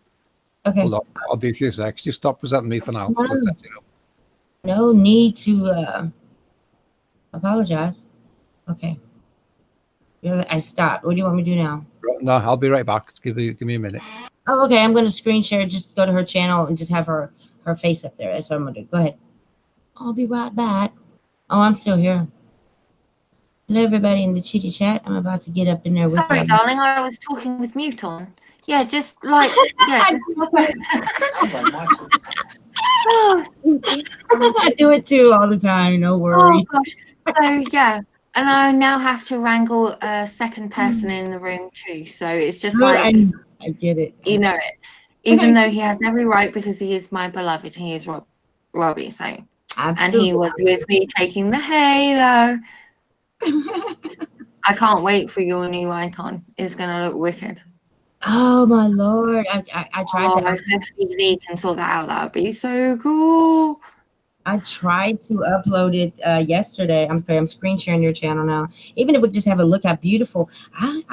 Okay. Hold on, I'll be a few seconds. Just stop presenting me for now. No. So I'll set it up. No need to apologize. Okay. I stopped. What do you want me to do now? No, I'll be right back. Give me a minute. Oh, okay. I'm going to screen share. Just go to her channel and just have her face up there. That's what I'm going to do. Go ahead. I'll be right back. Oh, I'm still here. Hello, everybody in the chitty chat. I'm about to get up in there with Sorry, you. darling, I was talking with mute on. Yeah, just like, yeah. Oh, I do it too all the time. No oh worries. gosh. So yeah, and I now have to wrangle a second person in the room too. So it's just like, I get it. you know it. Even though he has every right because he is my beloved, he is Robbie. So and he was with me taking the halo. I can't wait for your new icon. It's gonna look wicked. Oh my Lord. I tried Oh, to if FTV can sort that out, that would be so cool. I tried to upload it yesterday. I'm screen sharing your channel now. Even if we just have a look how beautiful. I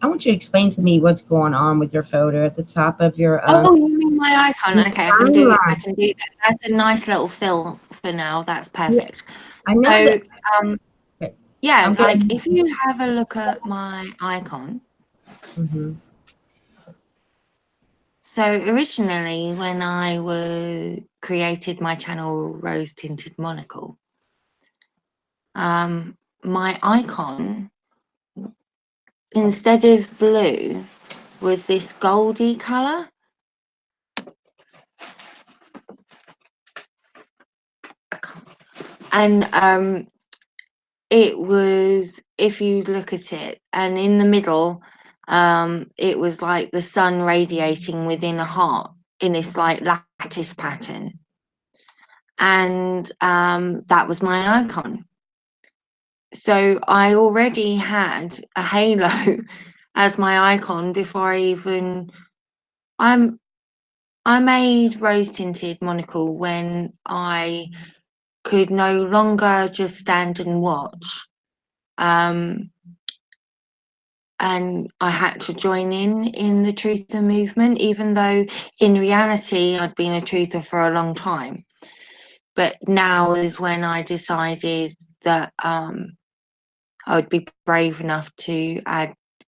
want you to explain to me what's going on with your photo at the top of your Oh, you mean my icon? Okay, I can do timeline. that. That's a nice little fill for now. That's perfect. I know So that. Okay. yeah, I'm like going- if you have a look at my icon. Mhm. So originally when I created my channel Rose Tinted Monocle, my icon instead of blue was this goldy color. And it was, if you look at it, and in the middle it was like the sun radiating within a heart in this like lattice pattern, and that was my icon. So I already had a halo as my icon before I made Rose Tinted Monocle when I could no longer just stand and watch, and I had to join in the truther movement, even though in reality I'd been a truther for a long time. But now is when I decided that I would be brave enough to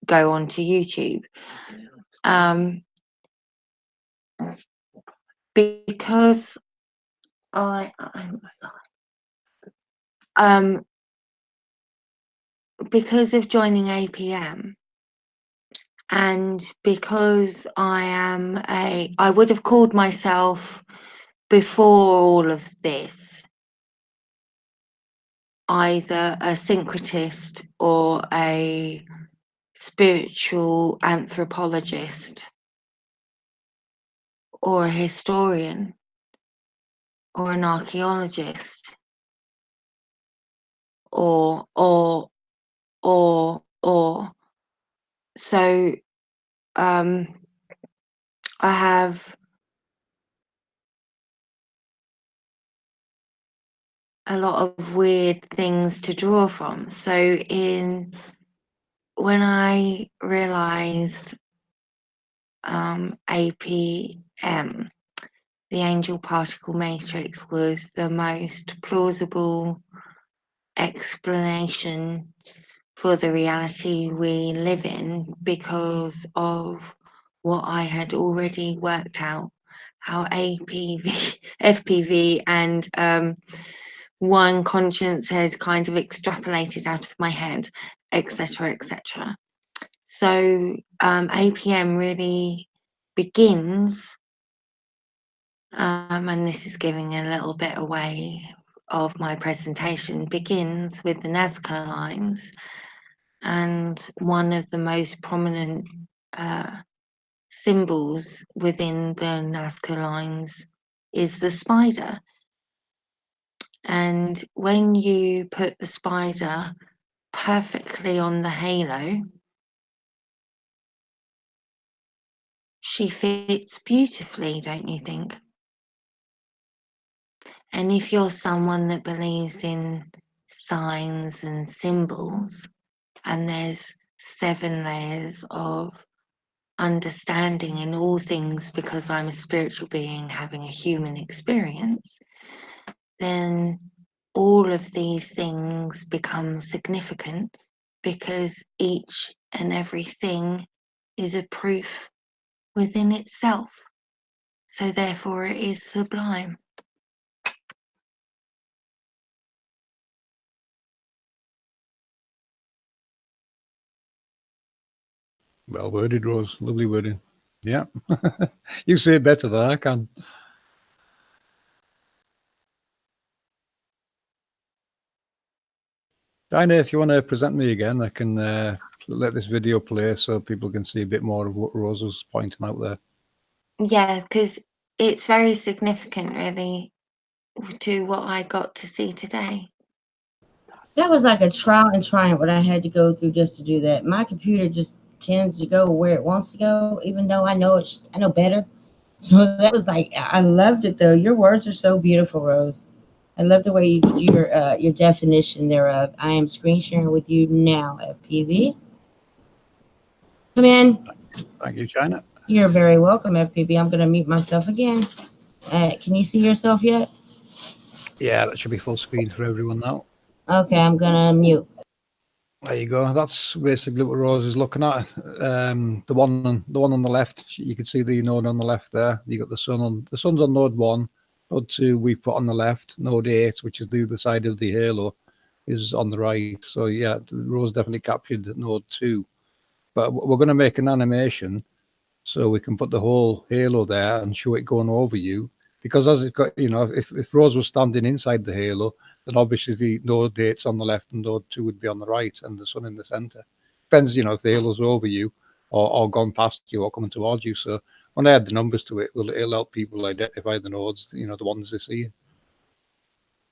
go onto YouTube, because because of joining APM, and because I would have called myself before all of this either a syncretist or a spiritual anthropologist or a historian or an archaeologist or so I have a lot of weird things to draw from. So when I realized APM, the angel particle matrix, was the most plausible explanation for the reality we live in, because of what I had already worked out, how FPV and one conscience had kind of extrapolated out of my head, etc., etc. So APM really begins, and this is giving a little bit away of my presentation, begins with the Nazca lines, and one of the most prominent symbols within the Nazca lines is the spider. And when you put the spider perfectly on the halo, she fits beautifully, don't you think? And if you're someone that believes in signs and symbols, and there's 7 layers of understanding in all things, because I'm a spiritual being having a human experience, then all of these things become significant, because each and everything is a proof within itself. So therefore it is sublime. Well worded, Rose. Lovely wording. Yeah. You say it better than I can. Dinah, if you want to present me again, I can let this video play so people can see a bit more of what Rose was pointing out there. Yeah, because it's very significant, really, to what I got to see today. That was like a trial and triumph what I had to go through just to do that. My computer just tends to go where it wants to go, even though I know I know better. So that was like, I loved it though. Your words are so beautiful, Rose. I love the way your definition thereof. I am screen sharing with you now, FPV. Come in. Thank you, China. You're very welcome, FPV. I'm going to mute myself again. Can you see yourself yet? Yeah, that should be full screen for everyone now. Okay, I'm going to mute. There you go. That's basically what Rose is looking at. The one on the left, you can see the node on the left there. You got the sun's on node 1. Node 2 we put on the left. Node 8, which is the other side of the halo, is on the right. So yeah, Rose definitely captured node 2. But we're going to make an animation so we can put the whole halo there and show it going over you. Because as it got, you know, if Rose was standing inside the halo, then obviously the node 8's on the left and node 2 would be on the right and the sun in the center. Depends, you know, if the halo's over you or gone past you or coming towards you. So when I add the numbers to it, it'll help people identify the nodes, you know, the ones they see.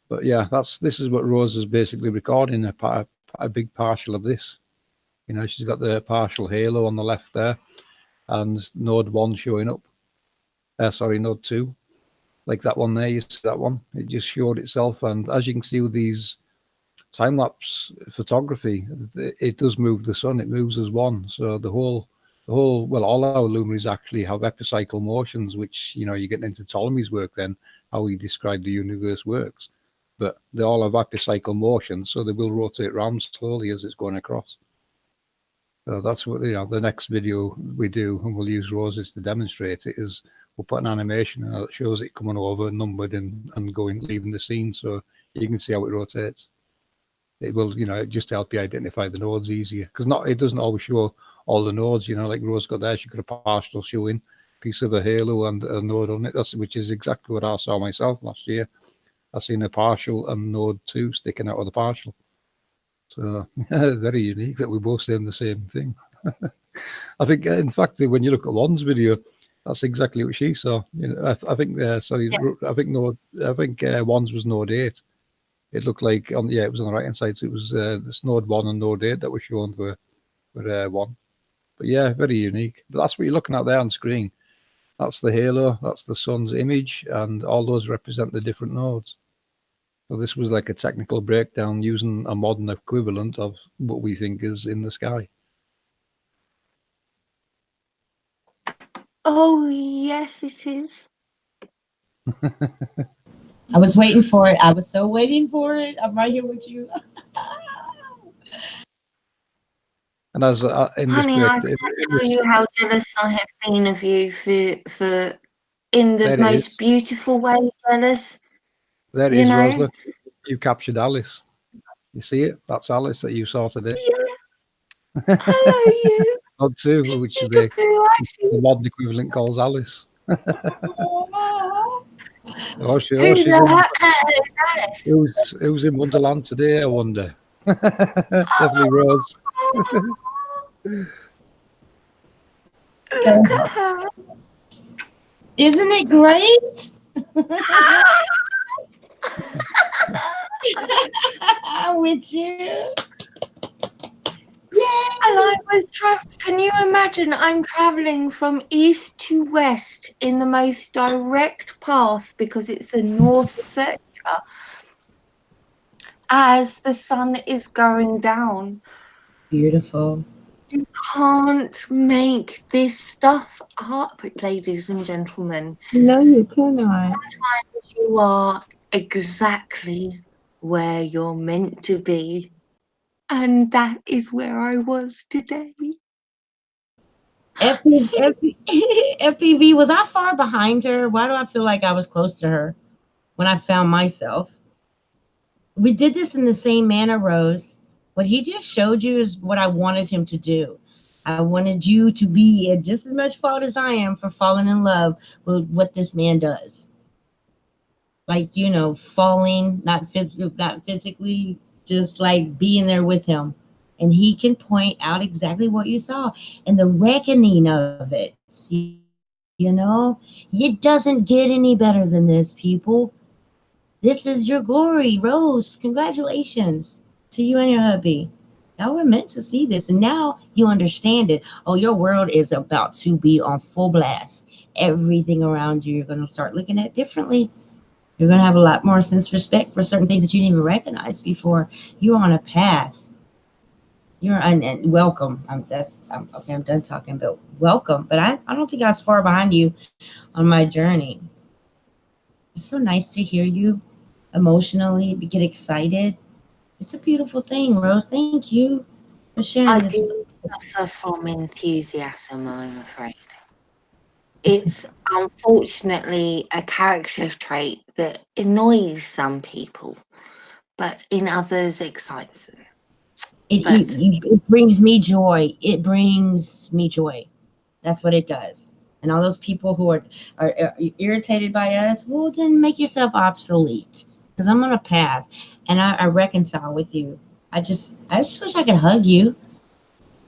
But yeah, this is what Rose is basically recording, a big partial of this. You know, she's got the partial halo on the left there and node 1 showing up. Sorry, node 2. Like that one there, you see that one? It just showed itself. And as you can see with these time-lapse photography, it does move the sun. It moves as one. So the whole, well, all our luminaries actually have epicycle motions, which, you know, you get into Ptolemy's work then, how he described the universe works. But they all have epicycle motions, so they will rotate around slowly as it's going across. So that's what, you know, the next video we do, and we'll use Roses to demonstrate it, is we'll put an animation that shows it coming over, numbered, and going, leaving the scene, so you can see how it rotates. it will, just help you identify the nodes easier, because it doesn't always show all the nodes. Like Rose got there, she got a partial showing piece of a halo and a node on it. Which is exactly what I saw myself last year. I seen a partial and node 2 sticking out of the partial. So very unique that we both saying the same thing. I think, in fact, when you look at Juan's video, that's exactly what she saw. I think Juan's was node 8. It looked like it was on the right hand side. So it was this node 1 and node 8 that was shown for 1. But yeah, very unique. But that's what you're looking at there on screen. That's the halo. That's the sun's image, and all those represent the different nodes. So this was like a technical breakdown using a modern equivalent of what we think is in the sky. Oh, yes, it is. I was waiting for it. I was so waiting for it. I'm right here with you. And as Honey, I can't tell you how jealous I have been of you for in the most beautiful way jealous. There it is, Rose. Look, you captured Alice. You see it? That's Alice that you saw today. Yes. Hello, you. Odd too, which the modern equivalent calls Alice. Who's in Wonderland today, I wonder? Definitely Rose. Look at her. Isn't it great? I'm with you. Yay! And I was can you imagine? I'm traveling from east to west in the most direct path because it's the north sector as the sun is going down. Beautiful. You can't make this stuff up, ladies and gentlemen. No, you cannot. Sometimes you are exactly where you're meant to be. And that is where I was today. FPV, was I far behind her? Why do I feel like I was close to her when I found myself? We did this in the same manner, Rose. What he just showed you is what I wanted him to do. I wanted you to be at just as much fault as I am for falling in love with what this man does. Like, falling, not physically, just like being there with him. And he can point out exactly what you saw and the reckoning of it. It doesn't get any better than this, people. This is your glory, Rose. Congratulations to you and your hubby. Y'all were meant to see this, and now you understand it. Oh, your world is about to be on full blast. Everything around you, you're going to start looking at differently. You're going to have a lot more sense of respect for certain things that you didn't even recognize before. You're on a path. You're welcome. I'm done talking, but welcome. But I don't think I was far behind you on my journey. It's so nice to hear you emotionally get excited. It's a beautiful thing, Rose. Thank you for sharing I this. do suffer from enthusiasm, I'm afraid. It's unfortunately a character trait that annoys some people, but in others excites them. It brings me joy. It brings me joy. That's what it does. And all those people who are irritated by us, well, then make yourself obsolete. Because I'm on a path, and I reconcile with you. I just wish I could hug you.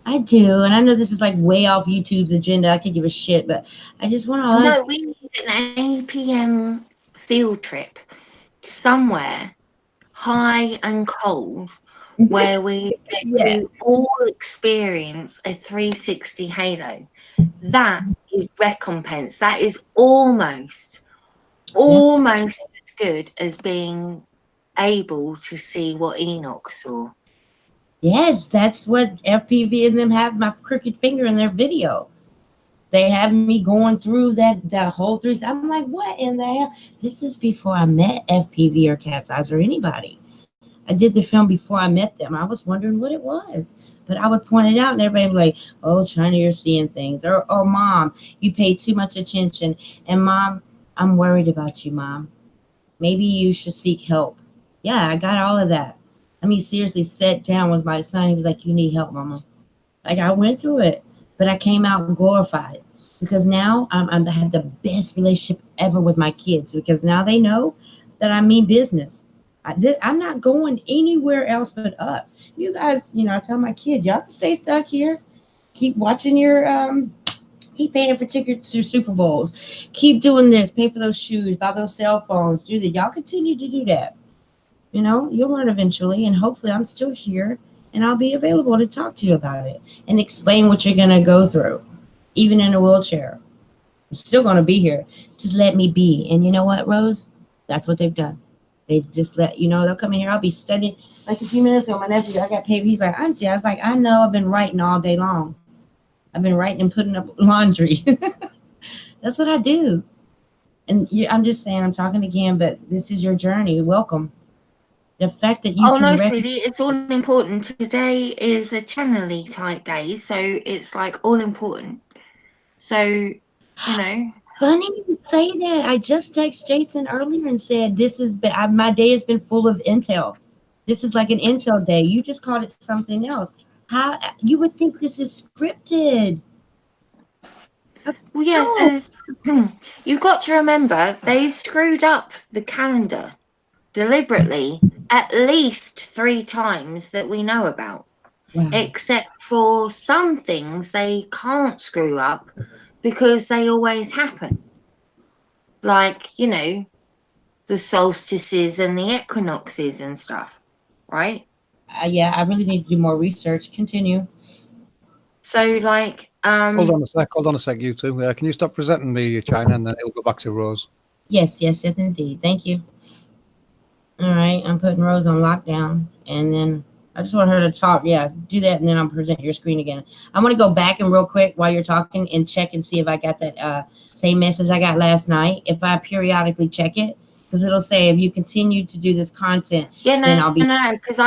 I do, and I know this is like way off YouTube's agenda. I could give a shit, but I just want to hug. No, we need an APM field trip somewhere high and cold where we get to all experience a 360 halo. That is recompense. That is almost as good as being able to see what Enoch saw. Yes, that's what FPV and them have my crooked finger in their video. They have me going through that whole 3. I'm like, what in the hell? This is before I met FPV or Cat's Eyes or anybody. I did the film before I met them. I was wondering what it was. But I would point it out and everybody would be like, oh, China, you're seeing things. Or Mom, you pay too much attention. And Mom, I'm worried about you, Mom. Maybe you should seek help. Yeah, I got all of that. I mean, seriously, sat down with my son. He was like, "You need help, mama." Like, I went through it, but I came out glorified because now I have the best relationship ever with my kids because now they know that I mean business. I'm not going anywhere else but up. You guys, I tell my kids, y'all can stay stuck here. Keep watching keep paying for tickets to Super Bowls. Keep doing this, pay for those shoes, buy those cell phones, do that. Y'all continue to do that. You'll learn eventually, and hopefully I'm still here and I'll be available to talk to you about it and explain what you're going to go through, even in a wheelchair. I'm still going to be here. Just let me be. And you know what, Rose? That's what they've done. They've just they'll come in here. I'll be studying. Like a few minutes ago, my nephew, I got paid. He's like, Auntie, I was like, I know, I've been writing all day long. I've been writing and putting up laundry. That's what I do. And I'm just saying, I'm talking again, but this is your journey. Welcome. The fact that you no, sweetie, it's all important. Today is a Channeling type day, so it's like all important. So, Funny you say that. I just texted Jason earlier and said my day has been full of intel. This is like an intel day. You just called it something else. How you would think this is scripted? Well, yes, you've got to remember they've screwed up the calendar deliberately at least 3 times that we know about. Wow. Except for some things they can't screw up because they always happen. Like, the solstices and the equinoxes and stuff, right? Yeah, I really need to do more research. Continue. So, like, Hold on a sec, you two. Can you stop presenting me, China, and then it'll go back to Rose? Yes, indeed. Thank you. All right, I'm putting Rose on lockdown, and then I just want her to talk. Yeah, do that, and then I'll present your screen again. I want to go back and real quick while you're talking and check and see if I got that same message I got last night. If I periodically check it, because it'll say if you continue to do this content, then I'll be. No, because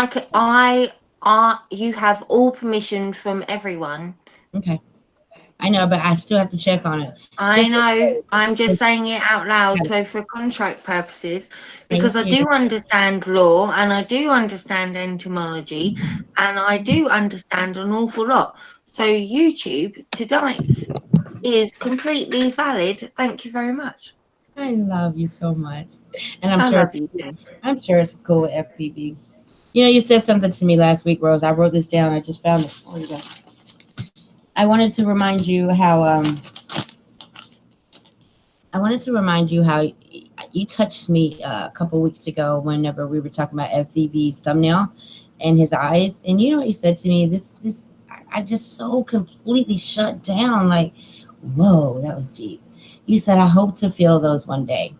you have all permission from everyone. Okay. I know, but I still have to check on it. I know. I'm just saying it out loud. So for contract purposes, because I do understand law and I do understand entomology and I do understand an awful lot. So YouTube tonight is completely valid. Thank you very much. I love you so much. And I love you too. I'm sure it's cool with FPV. You said something to me last week, Rose. I wrote this down. I just found it. Oh, you go. I wanted to remind you how you touched me a couple weeks ago whenever we were talking about FVV's thumbnail and his eyes. And you know what you said to me? I just so completely shut down. Like, whoa, that was deep. You said, I hope to feel those one day.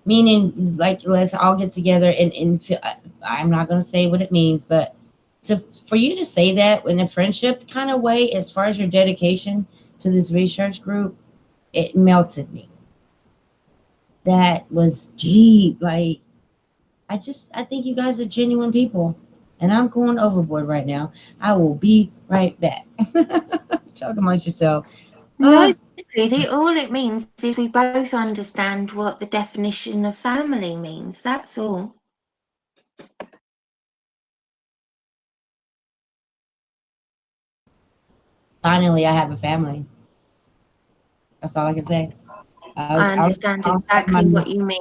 Meaning, like, let's all get together and feel, I'm not going to say what it means, but for you to say that in a friendship kind of way, as far as your dedication to this research group, it melted me. That was deep. Like, I think you guys are genuine people, and I'm going overboard right now. I will be right back. Talk amongst yourself. No, sweetie, all it means is we both understand what the definition of family means. That's all. Finally, I have a family. That's all I can say. I understand exactly what you mean.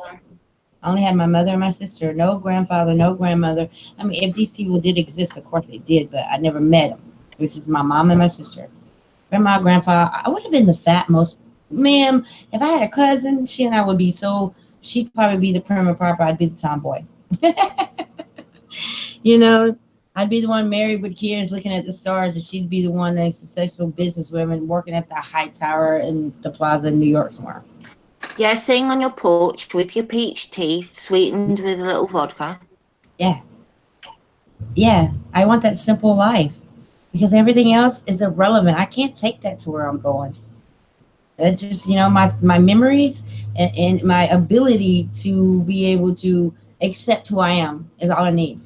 I only had my mother and my sister, no grandfather, no grandmother. I mean, if these people did exist, of course they did, but I never met them. It was just my mom and my sister. Grandma, grandfather, I would have been the fat most. Ma'am, if I had a cousin, she and I would be she'd probably be the prim and proper, I'd be the tomboy. I'd be the one married with kids looking at the stars, and she'd be the one that's a successful businesswoman working at the High Tower in the Plaza in New York somewhere. Yeah, sitting on your porch with your peach tea sweetened with a little vodka. Yeah. Yeah, I want that simple life because everything else is irrelevant. I can't take that to where I'm going. It just, my memories and my ability to be able to accept who I am is all I need.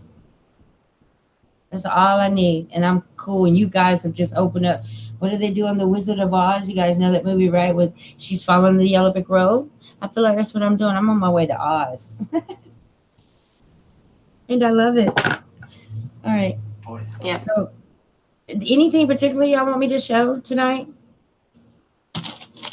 That's all I need. And I'm cool. And you guys have just opened up. What do they do on The Wizard of Oz? You guys know that movie, right? With she's following the Yellow Brick Road. I feel like that's what I'm doing. I'm on my way to Oz. And I love it. All right. Yeah. So, anything particularly y'all want me to show tonight?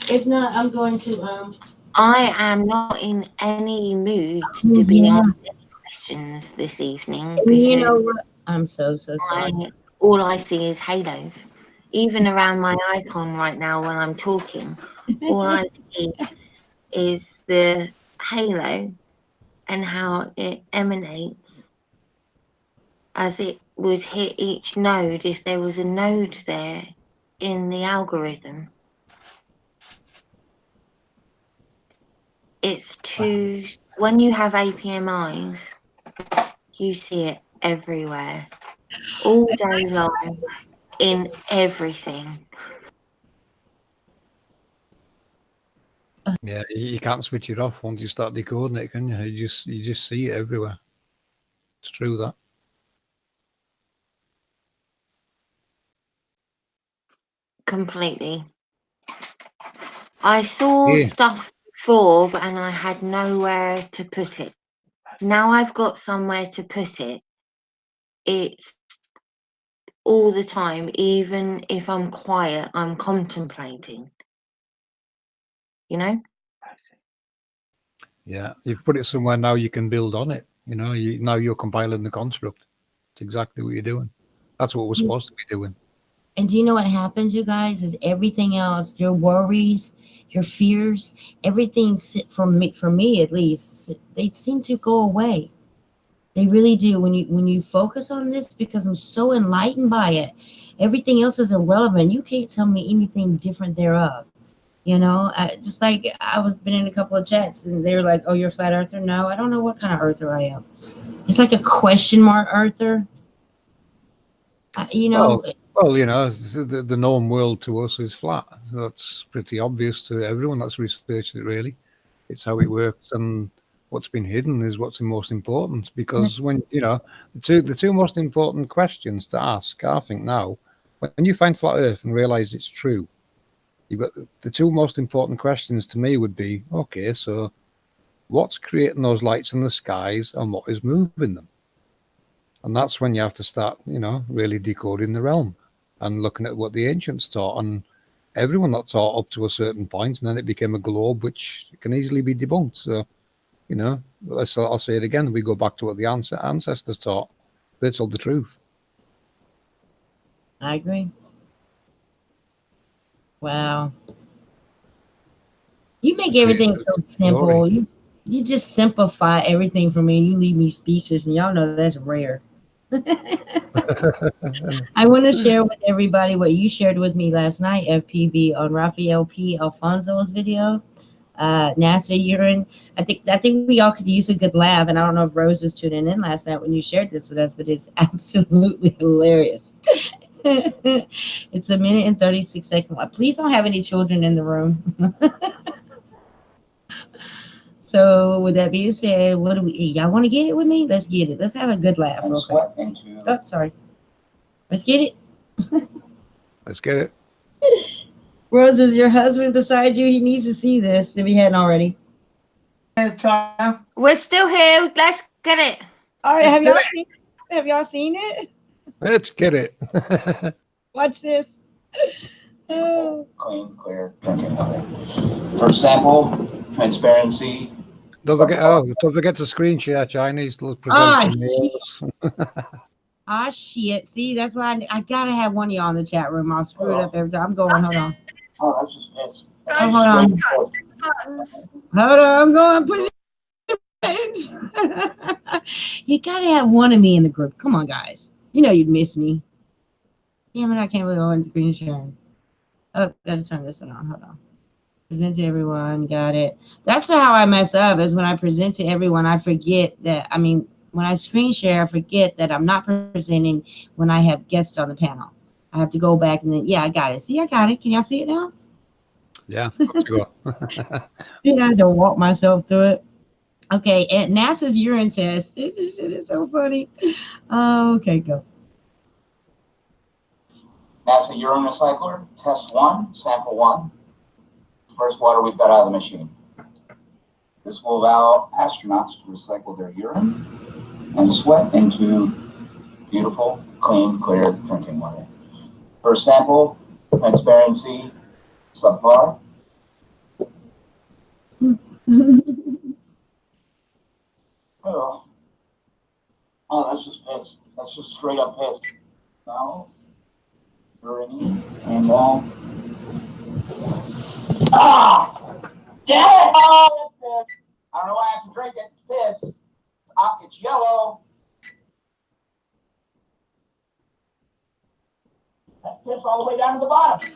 If not, I'm going to I am not in any mood Oh, to be yeah. asked any questions this evening And you because know what? I'm so sorry. all I see is halos. Even around my icon right now when I'm talking, all I see is the halo and how it emanates as it would hit each node if there was a node there in the algorithm. It's too, when you have APM eyes, you see it everywhere, all day long, in everything. Yeah, you can't switch it off once you start decoding it, can you? You just see it everywhere. It's true that. Completely. I saw Yeah. stuff before, and I had nowhere to put it. Now I've got somewhere to put it. It's all the time, even if I'm quiet, I'm contemplating. You know? Yeah, you've put it somewhere now you can build on it. You know, now you're compiling the construct. It's exactly what you're doing. That's what we're supposed to be doing. And do you know what happens, you guys? Is everything else, your worries, your fears, everything for me at least, they seem to go away. They really do. When you focus on this, because I'm so enlightened by it, everything else is irrelevant. You can't tell me anything different thereof. You know, just like I was been in a couple of chats and they're like, "Oh, you're a flat earther." No, I don't know what kind of earther I am. It's like a question mark earther. You know, Well, you know, the known world to us is flat. That's pretty obvious to everyone that's researched it, really. It's how it works, and what's been hidden is what's most important. Because when, you know, the two most important questions to ask, I think now, when you find flat Earth and realize it's true, you've got the two most important questions to me would be, okay, so what's creating those lights in the skies and what is moving them? And that's when you have to start, you know, really decoding the realm and looking at what the ancients taught, and everyone that taught up to a certain point, and then it became a globe which can easily be debunked. So, you know, I'll say it again, we go back to what the ancestors taught. They told the truth. I agree. Wow. You make everything so simple. You just simplify everything for me and you leave me speechless, and y'all know that's rare. I want to share with everybody what you shared with me last night, FPV, on Raphael P. Alfonso's video, NASA urine. I think we all could use a good laugh, and I don't know if Rose was tuning in last night when you shared this with us, but it's absolutely hilarious. It's a minute and 36 seconds. Please don't have any children in the room. So with that being said, what do we eat? Y'all want to get it with me? Let's get it. Let's have a good laugh. Real quick. Oh, sorry. Let's get it. Let's get it. Rose, is your husband beside you? He needs to see this if he hadn't already. We're still here. Let's get it. All right, have y'all seen it? Let's get it. Watch this. Oh. Clean, clear, drinking water. First sample, transparency. Don't forget to screen share, Chinese. Ah, shit. See, that's why I gotta have one of y'all in the chat room. I'll screw it up every time. I'm going, hold on. Oh, that's just this. Oh, hold on. Hold on, I'm going push buttons. You gotta have one of me in the group. Come on, guys. You know you'd miss me. Damn it, I can't believe I went screen sharing. Oh, gotta turn this one on. Hold on. Present to everyone. Got it. That's how I mess up, is when I present to everyone, I forget that, when I screen share, I forget that I'm not presenting when I have guests on the panel. I have to go back and then, yeah, I got it. See, I got it. Can y'all see it now? Yeah, let's go. Then I had to walk myself through it. Okay, at NASA's urine test. This shit is so funny. Okay, go. NASA urine recycler, test 1, sample 1. First water we've got out of the machine. This will allow astronauts to recycle their urine and sweat into beautiful, clean, clear drinking water. First sample, transparency, subpar. Oh, that's just piss. That's just straight up piss. Now, urine and get it! Oh, that's piss. I don't know why I have to drink it. It's piss. It's yellow. That's piss all the way down to the bottom.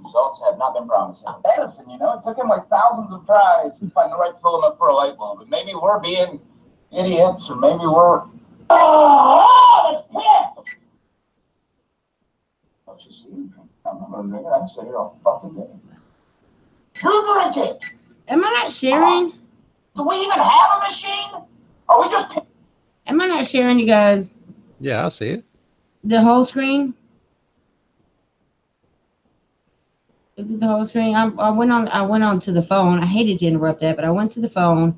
Results have not been promising. Edison, you know, it took him like thousands of tries to find the right filament for a light bulb. And maybe we're being idiots, or maybe we're. Oh, that's piss! Don't you see? I'm not gonna drink it. I can sit here all fucking day. You drink it! Am I not sharing? Do we even have a machine? Are we just. Am I not sharing, you guys, Yeah, I see it. the whole screen? Is it the whole screen? I went on to the phone. I hated to interrupt that, but I went to the phone.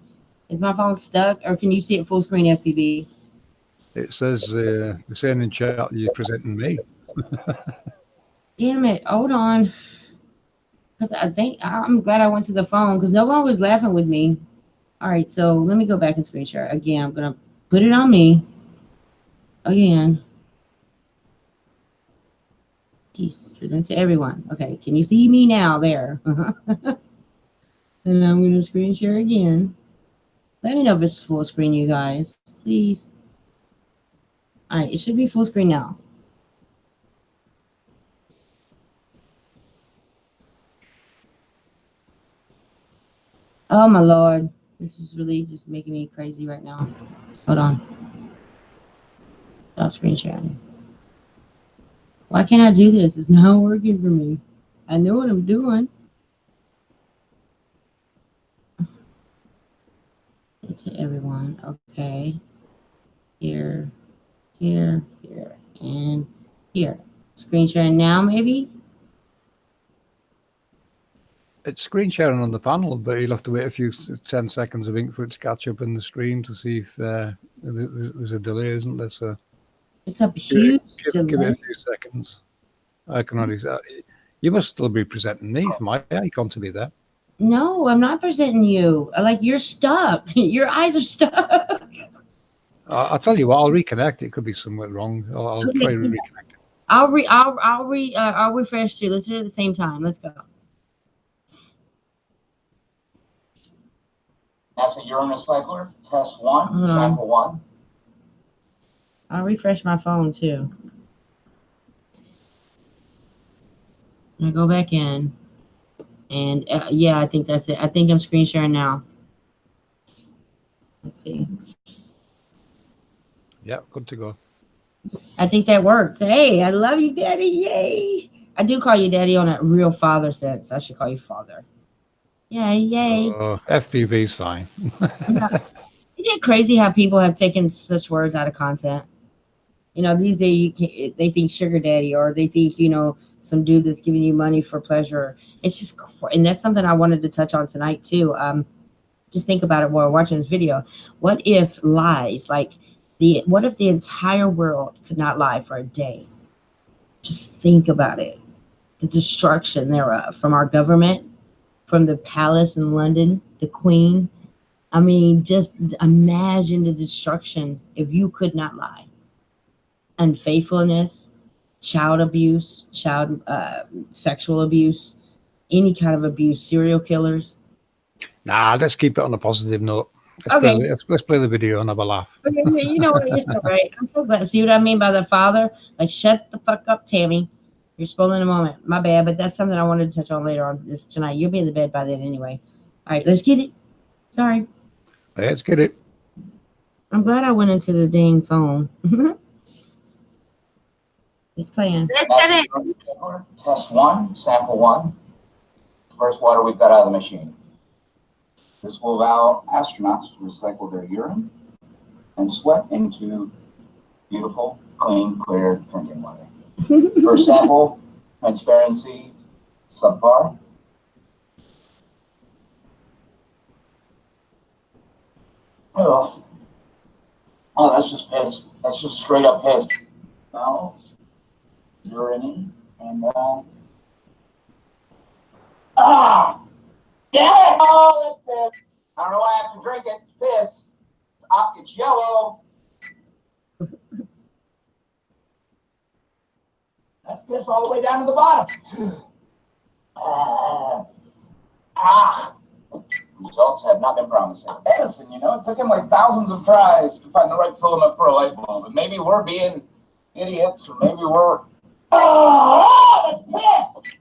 Is my phone stuck, or can you see it full screen FPV? It says the same in chat. You're presenting me. Damn it! Hold on, because I think I'm glad I went to the phone because no one was laughing with me. All right, so let me go back and screen share again. I'm gonna put it on me again. Peace. Present to everyone. Okay, can you see me now? There. And I'm gonna screen share again. Let me know if it's full screen, you guys, please. All right, it should be full screen now. Oh my Lord, this is really just making me crazy right now. Hold on. Stop screen sharing. Why can't I do this? It's not working for me. I know what I'm doing. To everyone, okay. Here, here, here, and here. Screen sharing now, maybe? It's screen sharing on the panel, but you'll have to wait a few 10 seconds, I think, for it to catch up in the stream to see if there's a delay, isn't there? So It's a huge give it a delay. few seconds. I can only say, you must still be presenting me for my icon to be there. No, I'm not presenting you. Like, you're stuck. Your eyes are stuck. I'll tell you what, I'll reconnect. It could be somewhat wrong. I'll try to reconnect. I'll refresh too. Let's do it at the same time. Let's go. NASA urine cycler, test 1, sample 1. I'll refresh my phone too. And I go back in. And yeah, I think that's it. I think I'm screen sharing now. Let's see. Yeah, good to go. I think that worked. Hey, I love you, Daddy. Yay. I do call you Daddy on a real father sense. I should call you Father. Yeah, yay. FPV's fine. Isn't it crazy how people have taken such words out of content? You know, these days they think sugar daddy, or they think, you know, some dude that's giving you money for pleasure. It's just, and that's something I wanted to touch on tonight too. Just think about it while watching this video. What if lies, like what if the entire world could not lie for a day? Just think about it. The destruction thereof from our government, from the palace in London, the Queen. I mean, just imagine the destruction if you could not lie. Unfaithfulness, child abuse, child sexual abuse, any kind of abuse, serial killers. Nah, let's keep it on a positive note. Okay. Let's play the video and have a laugh. Okay, you know what? You're so right. I'm so glad. See what I mean by the father? Like, shut the fuck up, Tammy. You're spoiling the moment. My bad, but that's something I wanted to touch on later on this tonight. You'll be in the bed by then anyway. All right, let's get it. Sorry. Let's get it. I'm glad I went into the dang phone. It's playing. Let's get it. Test 1, sample 1. First water we've got out of the machine. This will allow astronauts to recycle their urine and sweat into beautiful, clean, clear drinking water. First sample, transparency, subpar. Oh, that's just piss. That's just straight up piss. Now, urinating and damn it! Oh, that's piss. I don't know why I have to drink it. It's piss. It's yellow. That's piss all the way down to the bottom. Results have not been promising. Edison, you know, it took him like thousands of tries to find the right filament for a light bulb. And maybe we're being idiots, or maybe we're... Oh, that's piss!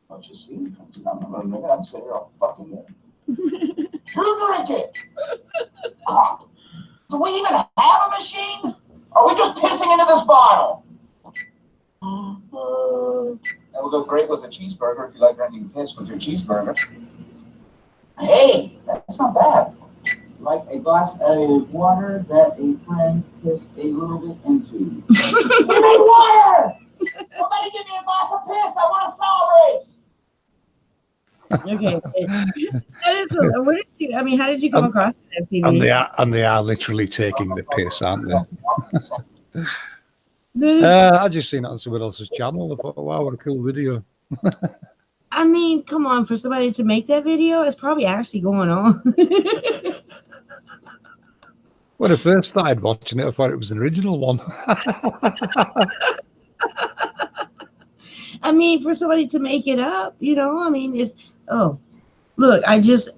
What you see comes down the road, maybe I'm sitting here all fucking good. You drink it! Do we even have a machine? Are we just pissing into this bottle? That would go great with a cheeseburger if you like drinking piss with your cheeseburger. Hey, that's not bad. Like a glass of water that a friend pissed a little bit into. Give me water! Somebody give me a glass of piss. I want to celebrate. Okay. That is what did you, I mean, how did you come across that, FPV? And they are literally taking the piss, aren't they? That is- I just seen it on someone else's channel. I thought, wow, what a cool video. I mean, come on, for somebody to make that video, it's probably actually going on. When I first started watching it, I thought it was an original one. I mean, for somebody to make it up, you know, I mean, it's, oh, look, I'm just,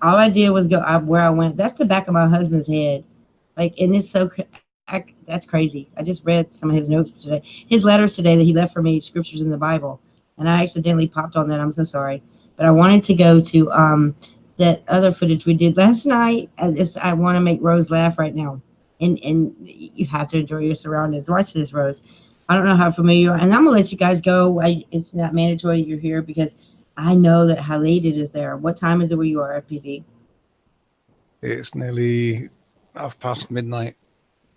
all I did was go where I went. That's the back of my husband's head. Like, and it's so, that's crazy. I just read some of his notes today, his letters today that he left for me, scriptures in the Bible. And I accidentally popped on that. I'm so sorry. But I wanted to go to that other footage we did last night. I want to make Rose laugh right now. And you have to enjoy your surroundings. Watch this, Rose. I don't know how familiar you are. And I'm going to let you guys go. It's not mandatory you're here because I know that how late it is there. What time is it where you are, FPV? It's nearly midnight.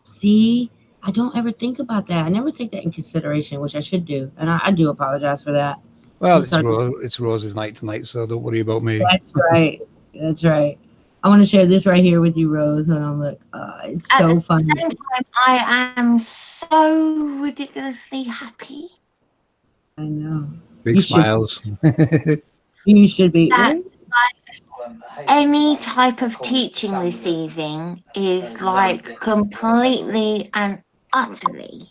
See? I don't ever think about that. I never take that in consideration, which I should do. And I do apologize for that. Well, I'm it's Rose's night tonight, so don't worry about me. That's right. That's right. I want to share this right here with you, Rose. Hold on, look. It's so funny. At the same time, I am so ridiculously happy. I know. Big You should- smiles. You should be. That right? any type of teaching this evening is like completely and utterly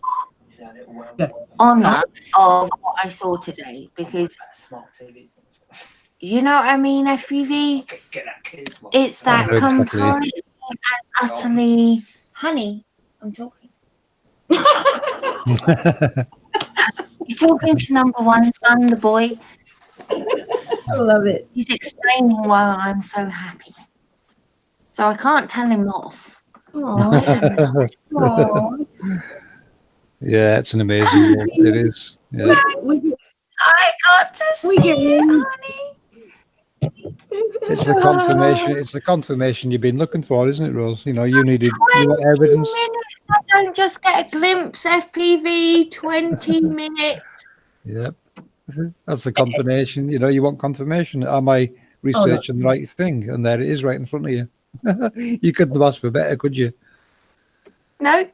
honor of what I saw today, because you know what I mean, FPV? It's that completely and utterly, honey, I'm talking. He's talking to number one son, the boy. I love it. He's explaining why I'm so happy. So I can't tell him off. Aw. Aw. Yeah, it's an amazing one. It is. Yeah. I got to see We get it, one. honey. It's the confirmation. It's the confirmation you've been looking for, isn't it, Rose? You know, you want evidence. 20 minutes. I don't just get a glimpse, FPV, 20 minutes. Yep. That's the confirmation. You know, you want confirmation. Am I researching the right thing? And there it is, right in front of you. You couldn't have asked for better, could you? No.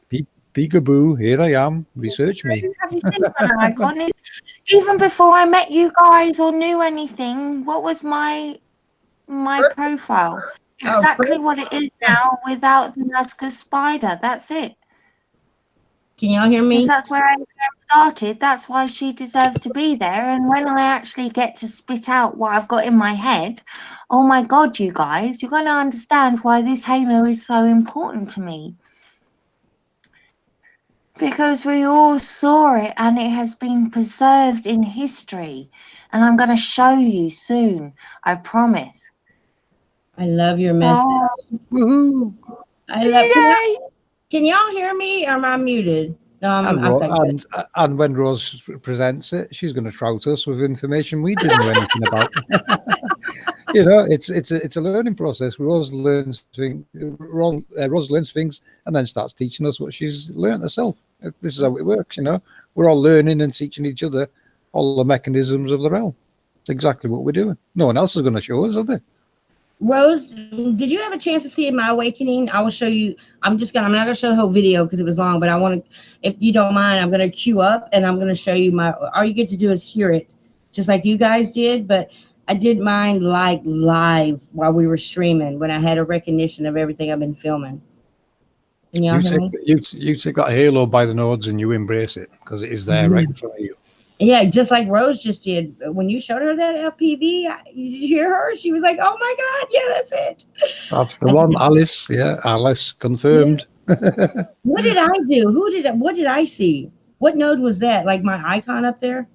Peekaboo, here I am. Research me. Have you seen my icon? Even before I met you guys or knew anything, what was my profile? Exactly what it is now without the Nazca spider. That's it. Can y'all hear me? Because that's where I started. That's why she deserves to be there. And when I actually get to spit out what I've got in my head, oh my God, you guys, you're going to understand why this halo is so important to me. Because we all saw it and it has been preserved in history. And I'm going to show you soon. I promise. I love your message. Woohoo! I love. Yay! Can y'all hear me? Or am I muted? Okay, good. And when Rose presents it, she's going to trout us with information we didn't know anything about. You know, it's a learning process. Rose learns things, Rose learns things, and then starts teaching us what she's learned herself. This is how it works. You know, we're all learning and teaching each other all the mechanisms of the realm. It's exactly what we're doing. No one else is going to show us, are they? Rose, did you have a chance to see My Awakening? I will show you. I'm not gonna show the whole video because it was long, but I want to, if you don't mind, I'm gonna queue up and I'm gonna show you all you get to do is hear it, just like you guys did. But I did mine like live while we were streaming when I had a recognition of everything I've been filming. Can y'all hear me? You take that halo by the nodes and you embrace it because it is there right in front of you. Yeah, just like Rose just did. When you showed her that FPV, did you hear her? She was like, "Oh my God, yeah, that's it." That's the one, Alice. Yeah, Alice confirmed. What did I do? What did I see? What node was that? Like my icon up there?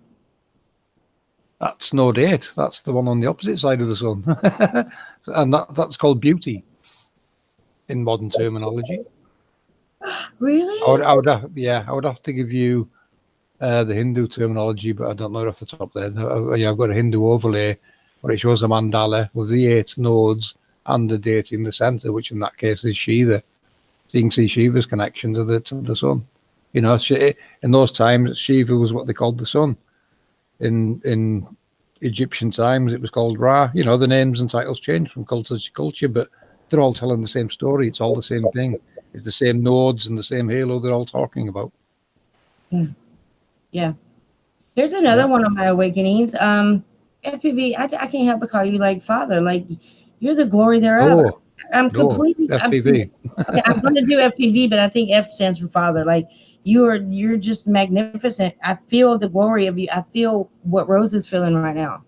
That's node 8. That's the one on the opposite side of the sun. And that's called beauty in modern terminology. Really? I would have to give you the Hindu terminology, but I don't know it off the top there. I've got a Hindu overlay where it shows a mandala with the 8 nodes and the deity in the center, which in that case is Shiva. So you can see Shiva's connection to the sun. You know, in those times, Shiva was what they called the sun. In Egyptian times, it was called Ra. You know, the names and titles change from culture to culture, but they're all telling the same story. It's all the same thing. It's the same nodes and the same halo they're all talking about. Yeah. Here's another one of My Awakenings. FPV, I can't help but call you like father. Like you're the glory thereof. Oh, I'm completely FPV. I'm going to do FPV, but I think F stands for father. Like you're just magnificent. I feel the glory of you. I feel what Rose is feeling right now.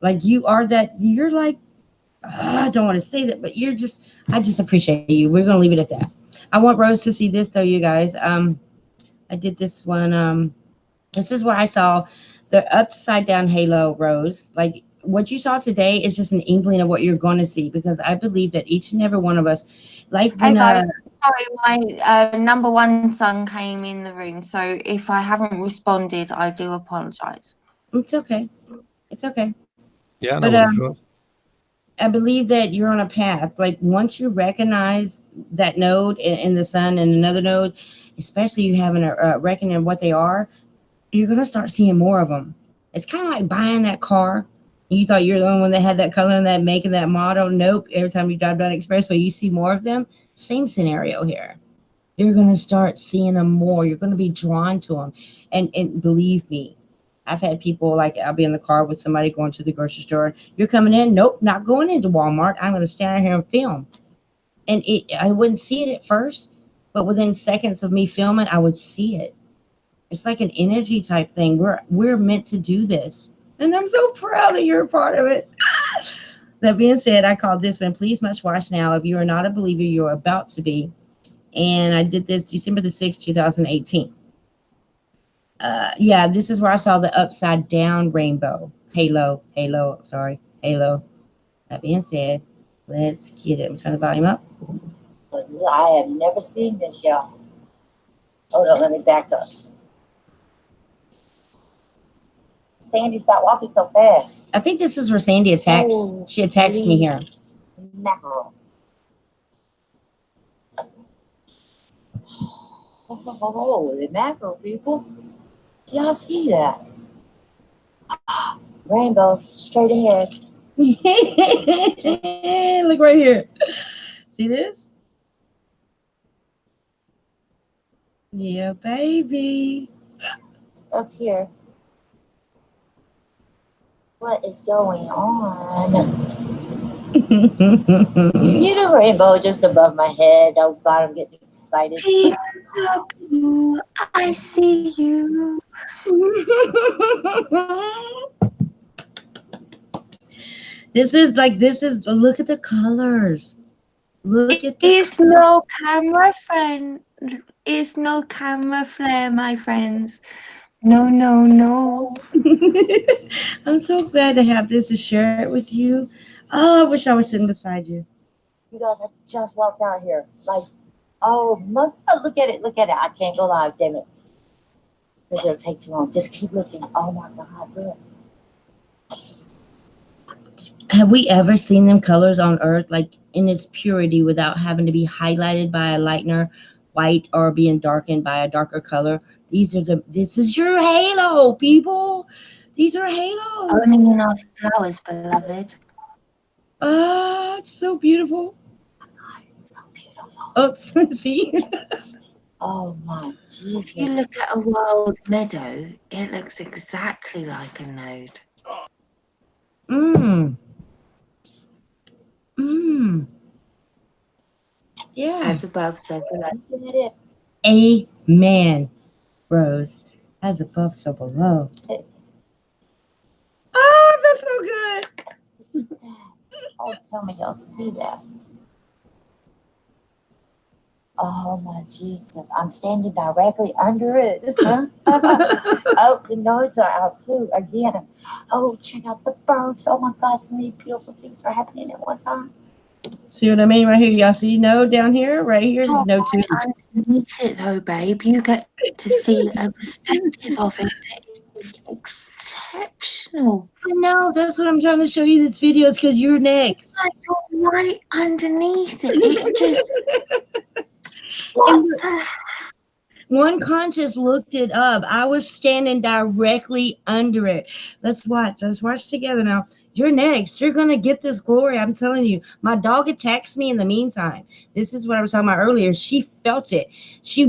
Like you are that. You're like, I don't want to say that, but I just appreciate you. We're going to leave it at that. I want Rose to see this though, you guys. I did this one. This is where I saw the upside down halo, Rose. Like what you saw today is just an inkling of what you're going to see, because I believe that each and every one of us, like when, Sorry, my number one son came in the room, so if I haven't responded, I do apologize. it's okay. It's okay. Yeah, But, no, I believe that you're on a path. Like once you recognize that node in the sun and another node, especially you having a reckoning of what they are, you're going to start seeing more of them. It's kind of like buying that car. You thought you're the only one that had that color and that make and that model. Nope. Every time you drive down the expressway, you see more of them. Same scenario here. You're going to start seeing them more. You're going to be drawn to them. And believe me, I've had people like I'll be in the car with somebody going to the grocery store. You're coming in? Nope, not going into Walmart. I'm going to stand out here and film. And I wouldn't see it at first, but within seconds of me filming, I would see it. It's like an energy type thing. We're meant to do this. And I'm so proud that you're a part of it. That being said, I called this one, Please Must Watch Now. If you are not a believer, you're about to be. And I did this December the 6th, 2018. Yeah, this is where I saw the upside down rainbow. Halo. That being said, let's get it. I'm turn the volume up. I have never seen this, y'all. Hold on, let me back up. Sandy, stop walking so fast. I think this is where Sandy attacks. Oh, She attacks me here. Mackerel. Oh, the mackerel, people. Y'all see that? Rainbow, straight ahead. Look right here. See this? Yeah, baby. It's up here. What is going on? You see the rainbow just above my head? Oh God, I'm getting excited. I see you. This is look at the colors. Look at the It's no camera friend. It's no camera flare, my friends. No. I'm so glad to have this to share it with you. Oh, I wish I was sitting beside you. You guys, I just walked out here. Like, oh my God, look at it. I can't go live, damn it. Because it'll take too long. Just keep looking. Oh my God, look. Have we ever seen them colors on Earth, like in its purity, without having to be highlighted by a lightener, white, or being darkened by a darker color? This is your halo, people. These are halos. Owning enough flowers, beloved. Oh, beautiful? God, it's so beautiful. Oops, see? Oh my Jesus. If you look at a wild meadow, it looks exactly like a node. Mmm. Mmm. Yeah. As above, so below. Look at it. Amen, Rose. As above, so below. It's Oh, that's so good. look at that. Oh, tell me y'all see that. Oh my Jesus. I'm standing directly under it. Huh? Oh, the nodes are out too again. Oh, check out the birds. Oh my God, so many beautiful things are happening at one time. See what I mean right here? Y'all see node down here? Right here? There's no two. Underneath it though, babe, you get to see a perspective of it that is exceptional. I know. That's what I'm trying to show you this video is because you're next. Like you're right underneath it. It just And what the one conscious looked it up. I was standing directly under it. Let's watch. Let's watch together now. You're next. You're gonna get this glory. I'm telling you. My dog attacks me in the meantime. This is what I was talking about earlier. She felt it. She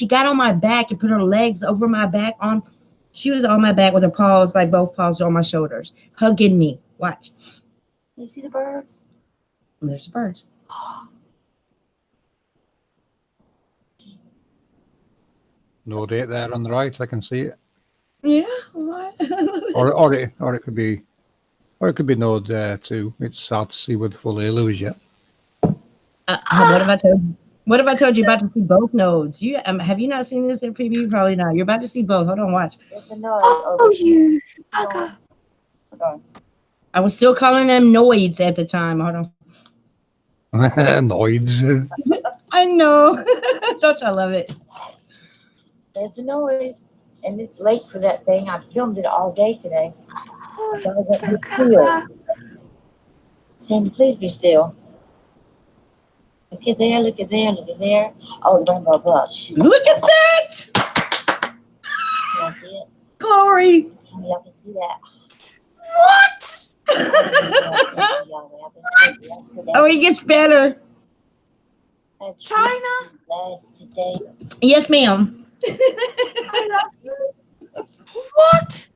got on my back and put her legs over my back on. She was on my back with her paws, like both paws on my shoulders, hugging me. Watch. You see the birds? And there's the birds. Jesus. No date there on the right. I can see it. Yeah. What? Or it could be, node there too. It's hard to see with the full halo as yet. What have I told you? What have I told you about to see both nodes? You have you not seen this in preview? Probably not. You're about to see both. Hold on, watch. There's a node oh over you Hold bugger. on. Hold on. I was still calling them noids at the time. Hold on. Noids. I know. Don't y'all love it? There's the node. And it's late for that thing. I filmed it all day today. Oh, So I was at look the at still. that. Sandy, please be still. Look at there, look at there, look at there. Oh, the rainbow above. Shoot. Look at that! Can I see it? Glory! Tell me y'all can see that. What? Oh, it gets better. China? Last today. Yes, ma'am. I love you. What?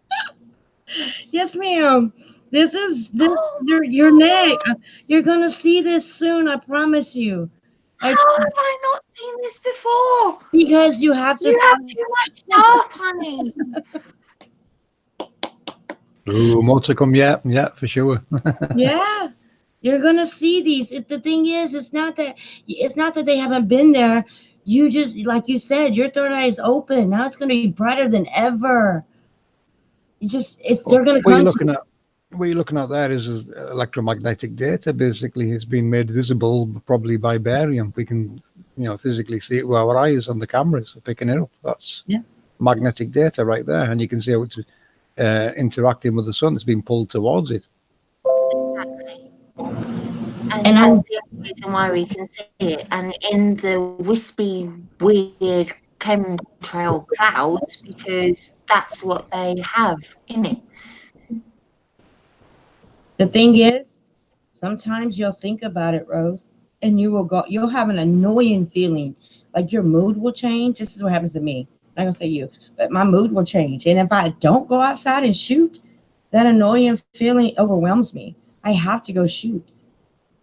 Yes, ma'am. This your neck. You're gonna see this soon. I promise you. How have I not seen this before? Because you have to. You have too much stuff, honey. Ooh, more to come yet. Yeah, for sure. Yeah, you're gonna see these. The thing is, it's not that they haven't been there. You just, like you said, your third eye is open. Now it's gonna be brighter than ever. They're gonna come. What you're looking at there is electromagnetic data. Basically, it's been made visible probably by barium. We can, physically see it with our eyes on the cameras picking it up. That's magnetic data right there, and you can see how it's interacting with the sun. It's being pulled towards it. And that's the only reason why we can see it. And in the wispy, weird chemtrail clouds, because that's what they have in it. The thing is, sometimes you'll think about it, Rose, and you'll have an annoying feeling, like your mood will change. This is what happens to me. I'm not gonna say you, but my mood will change. And if I don't go outside and shoot, that annoying feeling overwhelms me. I have to go shoot.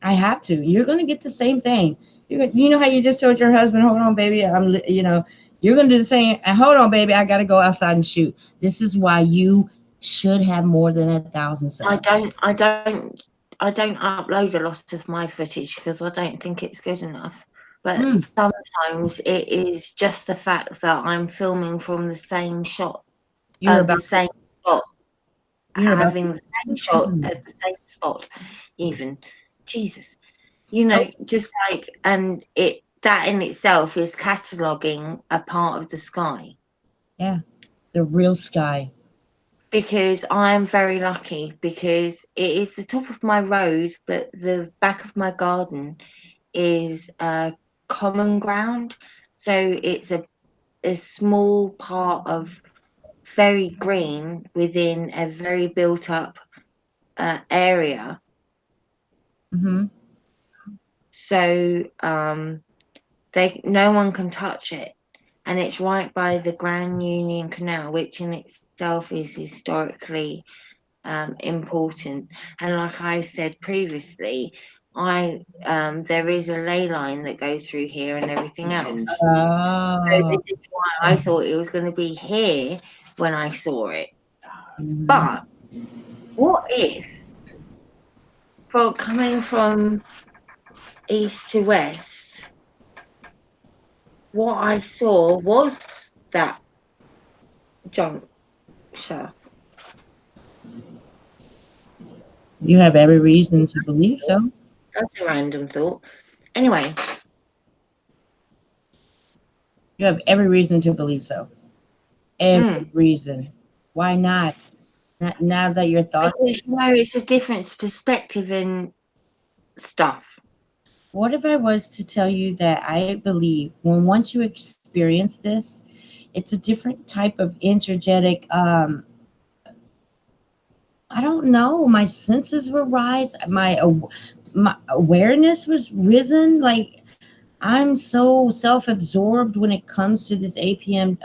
I have to. You're gonna get the same thing. You know how you just told your husband, "Hold on, baby, you're gonna do the same. And hold on, baby, I gotta go outside and shoot." This is why you should have more than 1,000 subs. I don't upload a lot of my footage because I don't think it's good enough. But sometimes it is just the fact that I'm filming from the same shot, the same spot, having the same shot at the same spot, even. Jesus, just like, and that in itself is cataloging a part of the sky. Yeah, the real sky. Because I'm very lucky because it is the top of my road, but the back of my garden is common ground. So it's a small part of very green within a very built up area. Mm-hmm. So no one can touch it, and it's right by the Grand Union Canal, which in itself is historically important. And like I said previously, there is a ley line that goes through here and everything else. So Oh. this is why I thought it was going to be here when I saw it. Mhm. But what if, coming from east to west, what I saw was that juncture? You have every reason to believe so. That's a random thought. Anyway, You have every reason to believe so. Every reason. Why not? Now that your thoughts. because it's a different perspective and stuff. What if I was to tell you that I believe once you experience this, it's a different type of energetic, I don't know, my senses were rise, my awareness was risen. Like, I'm so self-absorbed when it comes to this APM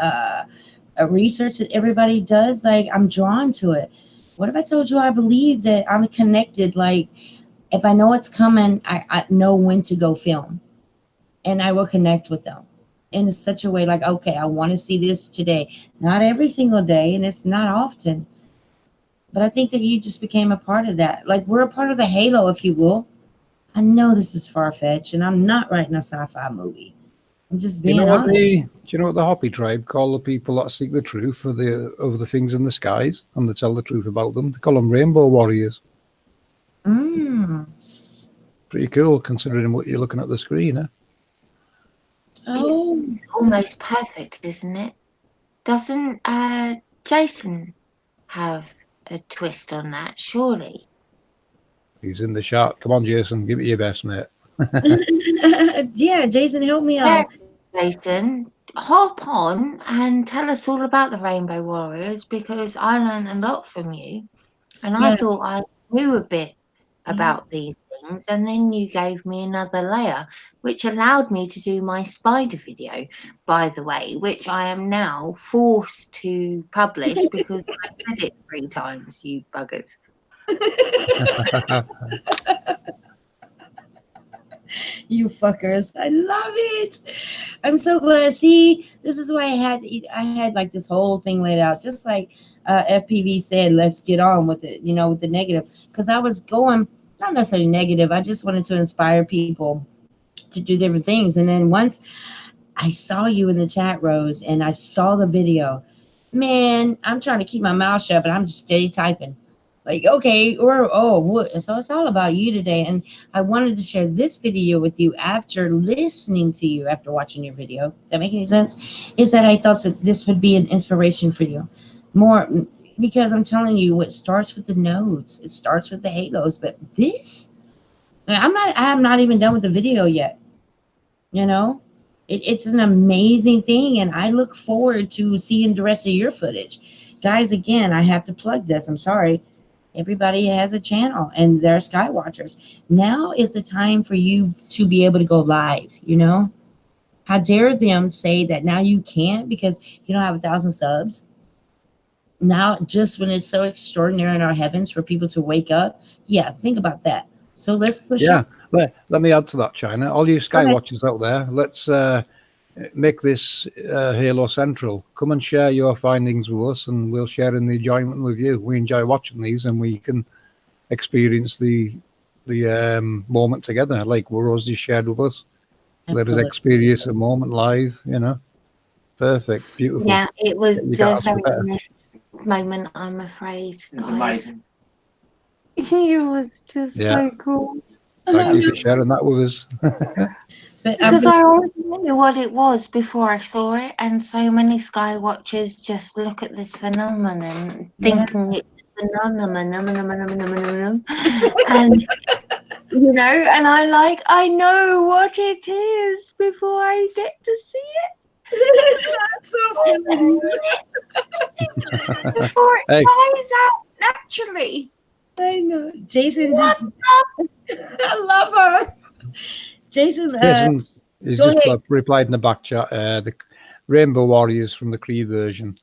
research that everybody does. Like, I'm drawn to it. What if I told you I believe that I'm connected? Like, if I know it's coming, I know when to go film, and I will connect with them in such a way like, okay, I want to see this today. Not every single day, and it's not often. But I think that you just became a part of that. Like, we're a part of the halo, if you will. I know this is far-fetched, and I'm not writing a sci-fi movie. I'm just being honest. Do you know what the Hopi tribe call the people that seek the truth over the things in the skies and they tell the truth about them? They call them rainbow warriors. Pretty cool considering what you're looking at the screen, eh? Oh, It's almost perfect, isn't it? Doesn't Jason have a twist on that, surely? He's in the shot. Come on, Jason, give it your best, mate. yeah, Jason, help me out. Jason, hop on and tell us all about the Rainbow Warriors, because I learned a lot from you, and I Yeah. thought I knew a bit about these things, and then you gave me another layer, which allowed me to do my spider video, by the way, which I am now forced to publish because I said it 3 times, you buggers. You fuckers. I love it. I'm so glad. See, this is why I had like this whole thing laid out, just like FPV said, let's get on with it, with the negative. Because I was going, not necessarily negative. I just wanted to inspire people to do different things. And then once I saw you in the chat, Rose, and I saw the video, man, I'm trying to keep my mouth shut, but I'm just steady typing. Like, okay, what? So it's all about you today. And I wanted to share this video with you after listening to you, after watching your video. Does that make any sense? Is that I thought that this would be an inspiration for you more, because I'm telling you, what starts with the nodes, it starts with the halos. But this, I'm not even done with the video yet. It's an amazing thing. And I look forward to seeing the rest of your footage. Guys, again, I have to plug this. I'm sorry. Everybody has a channel and they're Skywatchers. Now is the time for you to be able to go live, How dare them say that now you can't because you don't have 1,000 subs? Now, just when it's so extraordinary in our heavens for people to wake up. Yeah, think about that. So let's push. Yeah, let me add to that, China. All you Skywatchers out there, let's make this Halo Central. Come and share your findings with us, and we'll share in the enjoyment with you. We enjoy watching these, and we can experience the moment together, like what Rose just shared with us. Absolutely. Let us experience the moment live. Perfect, beautiful. Yeah, it was You the can't ask for very better. best moment, I'm afraid. It was guys. amazing. It was just Yeah. so cool. Thank you for sharing that with us. But Because I already knew what it was before I saw it, and so many Skywatchers just look at this phenomenon thinking it's a phenomenon, and and I know what it is before I get to see it. That's so funny. Before it Hey. plays out naturally. I know. Jason, What I love her. Jason, Jason, he's go just ahead. replied in the back chat. The Rainbow Warriors from the Cree version.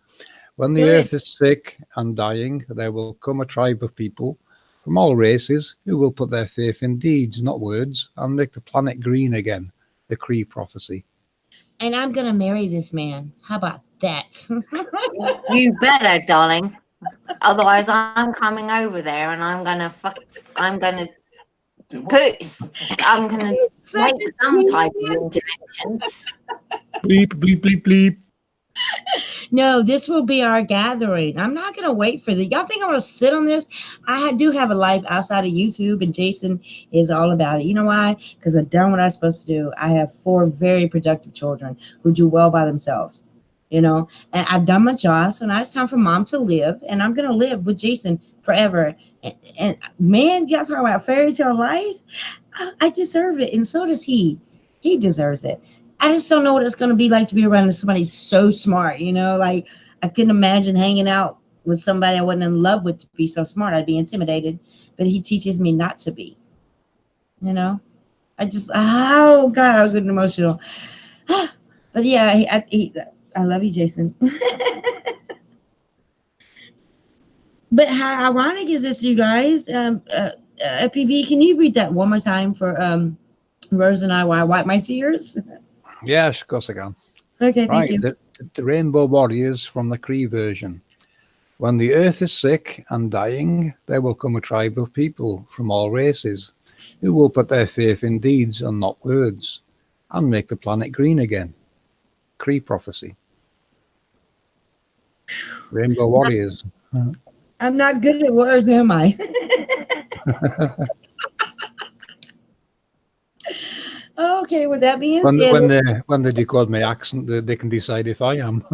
When the Go ahead. earth is sick and dying, there will come a tribe of people from all races who will put their faith in deeds, not words, and make the planet green again. The Cree prophecy. And I'm gonna marry this man. How about that? You better, darling. Otherwise, I'm coming over there and I'm gonna I'm gonna make Such a some cute type of man. intervention. Bleep, bleep, bleep, bleep. No, this will be our gathering. I'm not gonna wait for the. Y'all think I'm gonna sit on this? Do have a life outside of YouTube, and Jason is all about it. You know why? Because I've done what I'm supposed to do. I have 4 very productive children who do well by themselves. You know, and I've done my job, so now it's time for mom to live, and I'm gonna live with Jason forever. And man, y'all talking about fairy tale life? I deserve it, and so does he. He deserves it. I just don't know what it's going to be like to be around somebody so smart, you know, like I couldn't imagine hanging out with somebody I wasn't in love with to be so smart. I'd be intimidated, but he teaches me not to be, you know, oh God, I was getting emotional. But yeah, I love you, Jason. But how ironic is this, you guys? PV, can you read that one more time for Rose and I while I wipe my tears? Yes, of course I can. Okay, thank Right, you. the Rainbow Warriors from the Cree version. When the earth is sick and dying, there will come a tribe of people from all races who will put their faith in deeds and not words, and make the planet green again. Cree prophecy. Rainbow Warriors. I'm not good at words, am I? Okay, with that being said, When they decode my accent, they can decide if I am.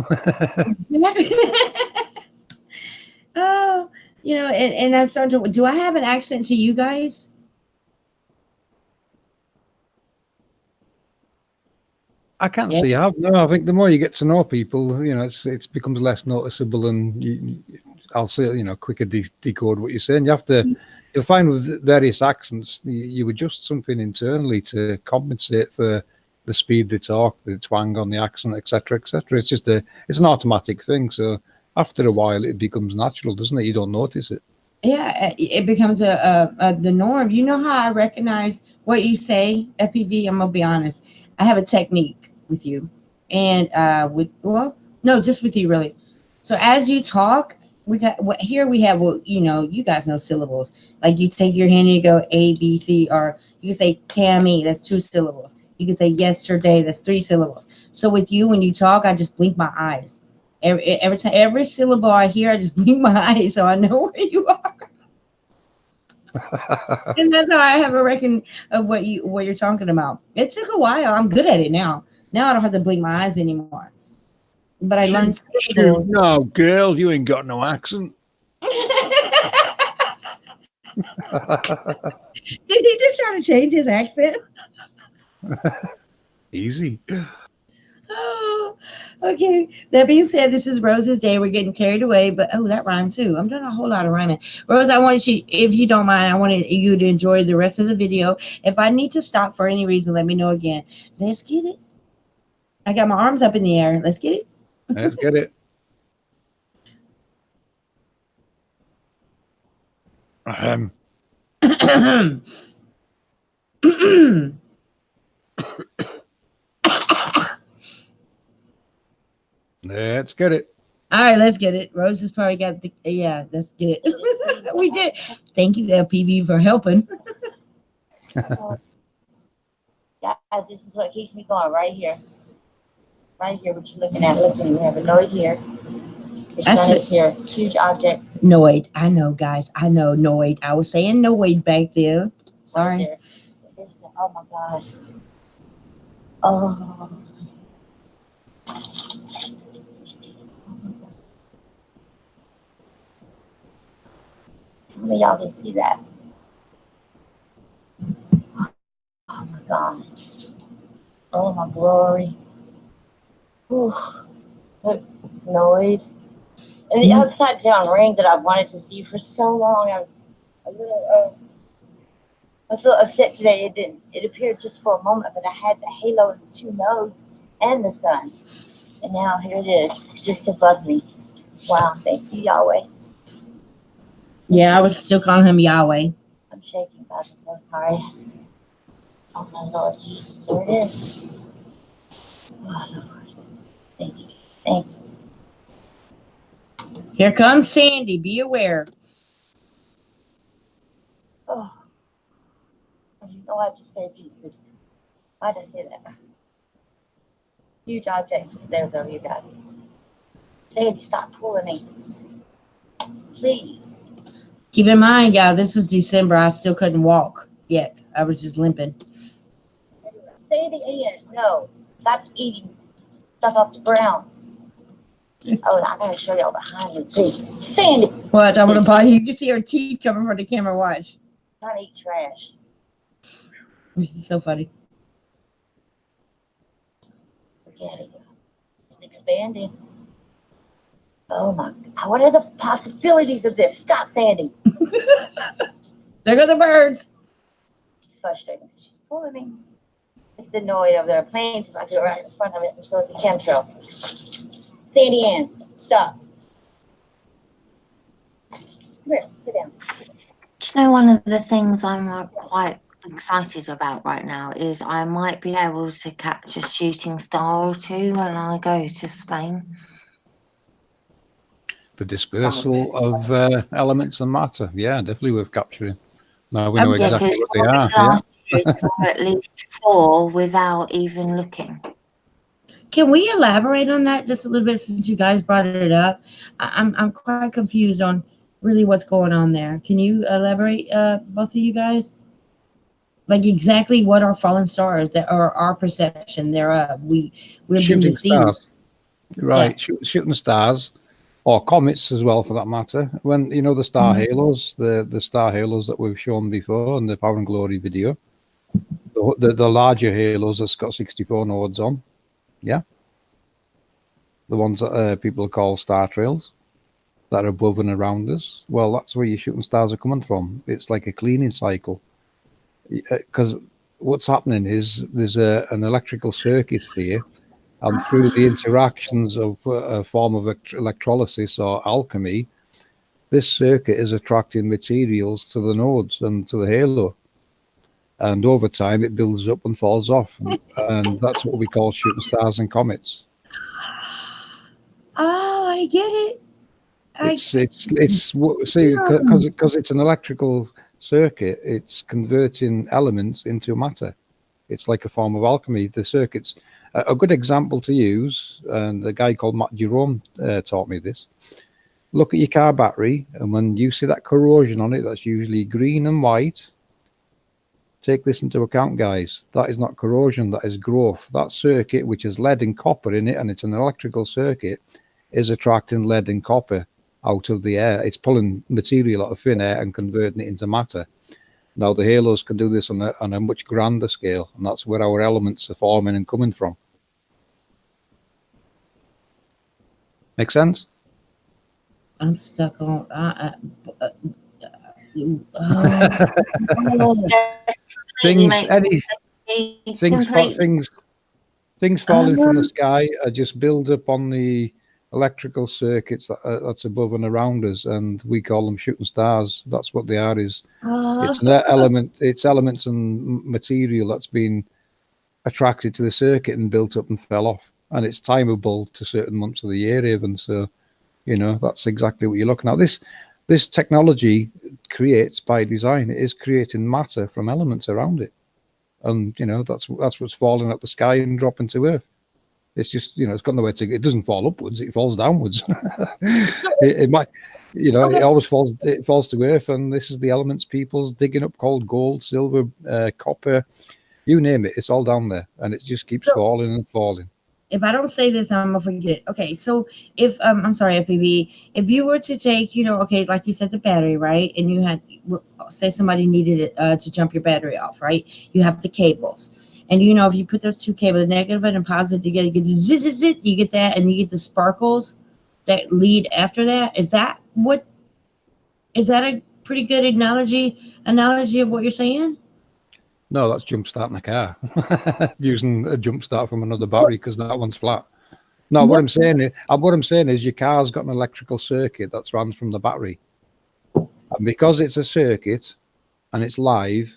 oh, you know, and I'm starting to. Do I have an accent to you guys? I can't say you have. No, I think the more you get to know people, you know, it becomes less noticeable, and I'll say, you know, quicker decode what you're saying. You'll find with various accents, you adjust something internally to compensate for the speed they talk, the twang on the accent, etc., etc. It's just it's an automatic thing. So after a while, it becomes natural, doesn't it? You don't notice it. Yeah, it becomes the norm. You know how I recognize what you say, FPV? I'm gonna be honest. I have a technique with you, and just with you, really. So as you talk, we have, you know, you guys know syllables. Like you take your hand and you go A, B, C, or you can say Tammy, that's 2 syllables. You can say yesterday, that's 3 syllables. So with you, when you talk, I just blink my eyes. Every time, every syllable I hear, I just blink my eyes so I know where you are. And that's how I have a reckon of what you're talking about. It took a while. I'm good at it now. Now I don't have to blink my eyes anymore. But I learned Shoot, no, girl, you ain't got no accent. Did he just try to change his accent? Easy. Oh, okay. That being said, this is Rose's day. We're getting carried away, but that rhymed too. I'm doing a whole lot of rhyming. Rose, I wanted you, if you don't mind, I wanted you to enjoy the rest of the video. If I need to stop for any reason, let me know again. Let's get it. I got my arms up in the air. Let's get it. Let's get it. Let's get it. All right, let's get it. Rose has probably got let's get it. We did. Thank you, LPV, for helping. Guys, this is what keeps me going right here. Right here, what you're looking at. Look, we have a Noid here. The sun is here. Huge object. Noid. I know, guys. I know Noid. I was saying Noid back there. Sorry. Right there. Oh my God. Oh. Some of y'all can see that. Oh my God. Oh my glory. Ooh. Look, Noid. And the upside down ring that I wanted to see for so long. I was a little I was so upset today. It didn't. It appeared just for a moment, but I had the halo of the 2 nodes and the sun, and now here it is, just above me. Wow! Thank you, Yahweh. Yeah, I was still calling him Yahweh. I'm shaking, God. I'm so sorry. Oh my Lord Jesus, there it is. Oh Lord, thank you, thank you. Here comes Sandy. Be aware. Oh, you know I just said Jesus. Why did I say that? Huge object just there, though, you guys. Sandy, stop pulling me, please. Keep in mind, y'all, this was December. I still couldn't walk yet. I was just limping. Sandy, Ian, no, stop eating stuff off the ground. Oh, I gotta show y'all behind me too. Sandy, What? I want to buy you. You can see her teeth coming from the camera. Watch. trying to eat trash. This is so funny. Forget it. It's expanding. Oh my God. What are the possibilities of this? Stop, Sandy. There go the birds. She's frustrating. She's pulling me. It's the noise of their planes about to go right in front of it, and so it's a chemtrail. Sandy Ann, stop. Come here, sit down. Do you know, one of the things I'm quite excited about right now is I might be able to catch a shooting star or two when I go to Spain. The dispersal of elements and matter. Yeah, definitely worth capturing. Now we know exactly what they are. Yeah. Last year saw at least 4 without even looking. Can we elaborate on that just a little bit since you guys brought it up? I'm quite confused on really what's going on there. Can you elaborate, both of you guys? Like exactly what are fallen stars that are our perception thereof? We've been Shooting deceived. stars. Right, shooting stars, or comets as well for that matter. When you know the star halos, the star halos that we've shown before in the Power and Glory video, the larger halos that's got 64 nodes on, yeah, the ones that people call star trails that are above and around us. Well, that's where your shooting stars are coming from. It's like a cleaning cycle, because what's happening is there's an electrical circuit here. And through the interactions of a form of electrolysis or alchemy, this circuit is attracting materials to the nodes and to the halo. And over time, it builds up and falls off. And that's what we call shooting stars and comets. Oh, I get it. See, because it's an electrical circuit, it's converting elements into matter. It's like a form of alchemy. The circuits. A good example to use, and a guy called Matt Jerome taught me this. Look at your car battery, and when you see that corrosion on it, that's usually green and white. Take this into account, guys. That is not corrosion, that is growth. That circuit, which has lead and copper in it, and it's an electrical circuit, is attracting lead and copper out of the air. It's pulling material out of thin air and converting it into matter. Now, the halos can do this on a much grander scale, and that's where our elements are forming and coming from. Make sense? I'm stuck on. Things falling from the sky are just build up on the electrical circuits that's above and around us, and we call them shooting stars. That's what they are. It's an element. It's elements and material that's been attracted to the circuit and built up and fell off, and it's timeable to certain months of the year even. So, you know, that's exactly what you're looking at. This technology creates by design. It is creating matter from elements around it, and you know that's what's falling out the sky and dropping to earth. It's just, you know, it's got nowhere to go. It doesn't fall upwards; it falls downwards. it might, you know, it always falls. It falls to earth, and this is the elements people's digging up called gold, silver, copper, you name it. It's all down there, and it just keeps falling and falling. If I don't say this, I'm gonna forget it. Okay, so if I'm sorry, FPV, if you were to take, you know, okay, like you said, the battery, right, and you had, say somebody needed it to jump your battery off, right? You have the cables. And you know, if you put those two cables, the negative and positive together, you get zit, you get that, and you get the sparkles that lead after that. Is that a pretty good analogy of what you're saying? No, that's jump starting a car using a jump start from another battery because that one's flat. No, what I'm saying is your car's got an electrical circuit that's run from the battery, and because it's a circuit and it's live,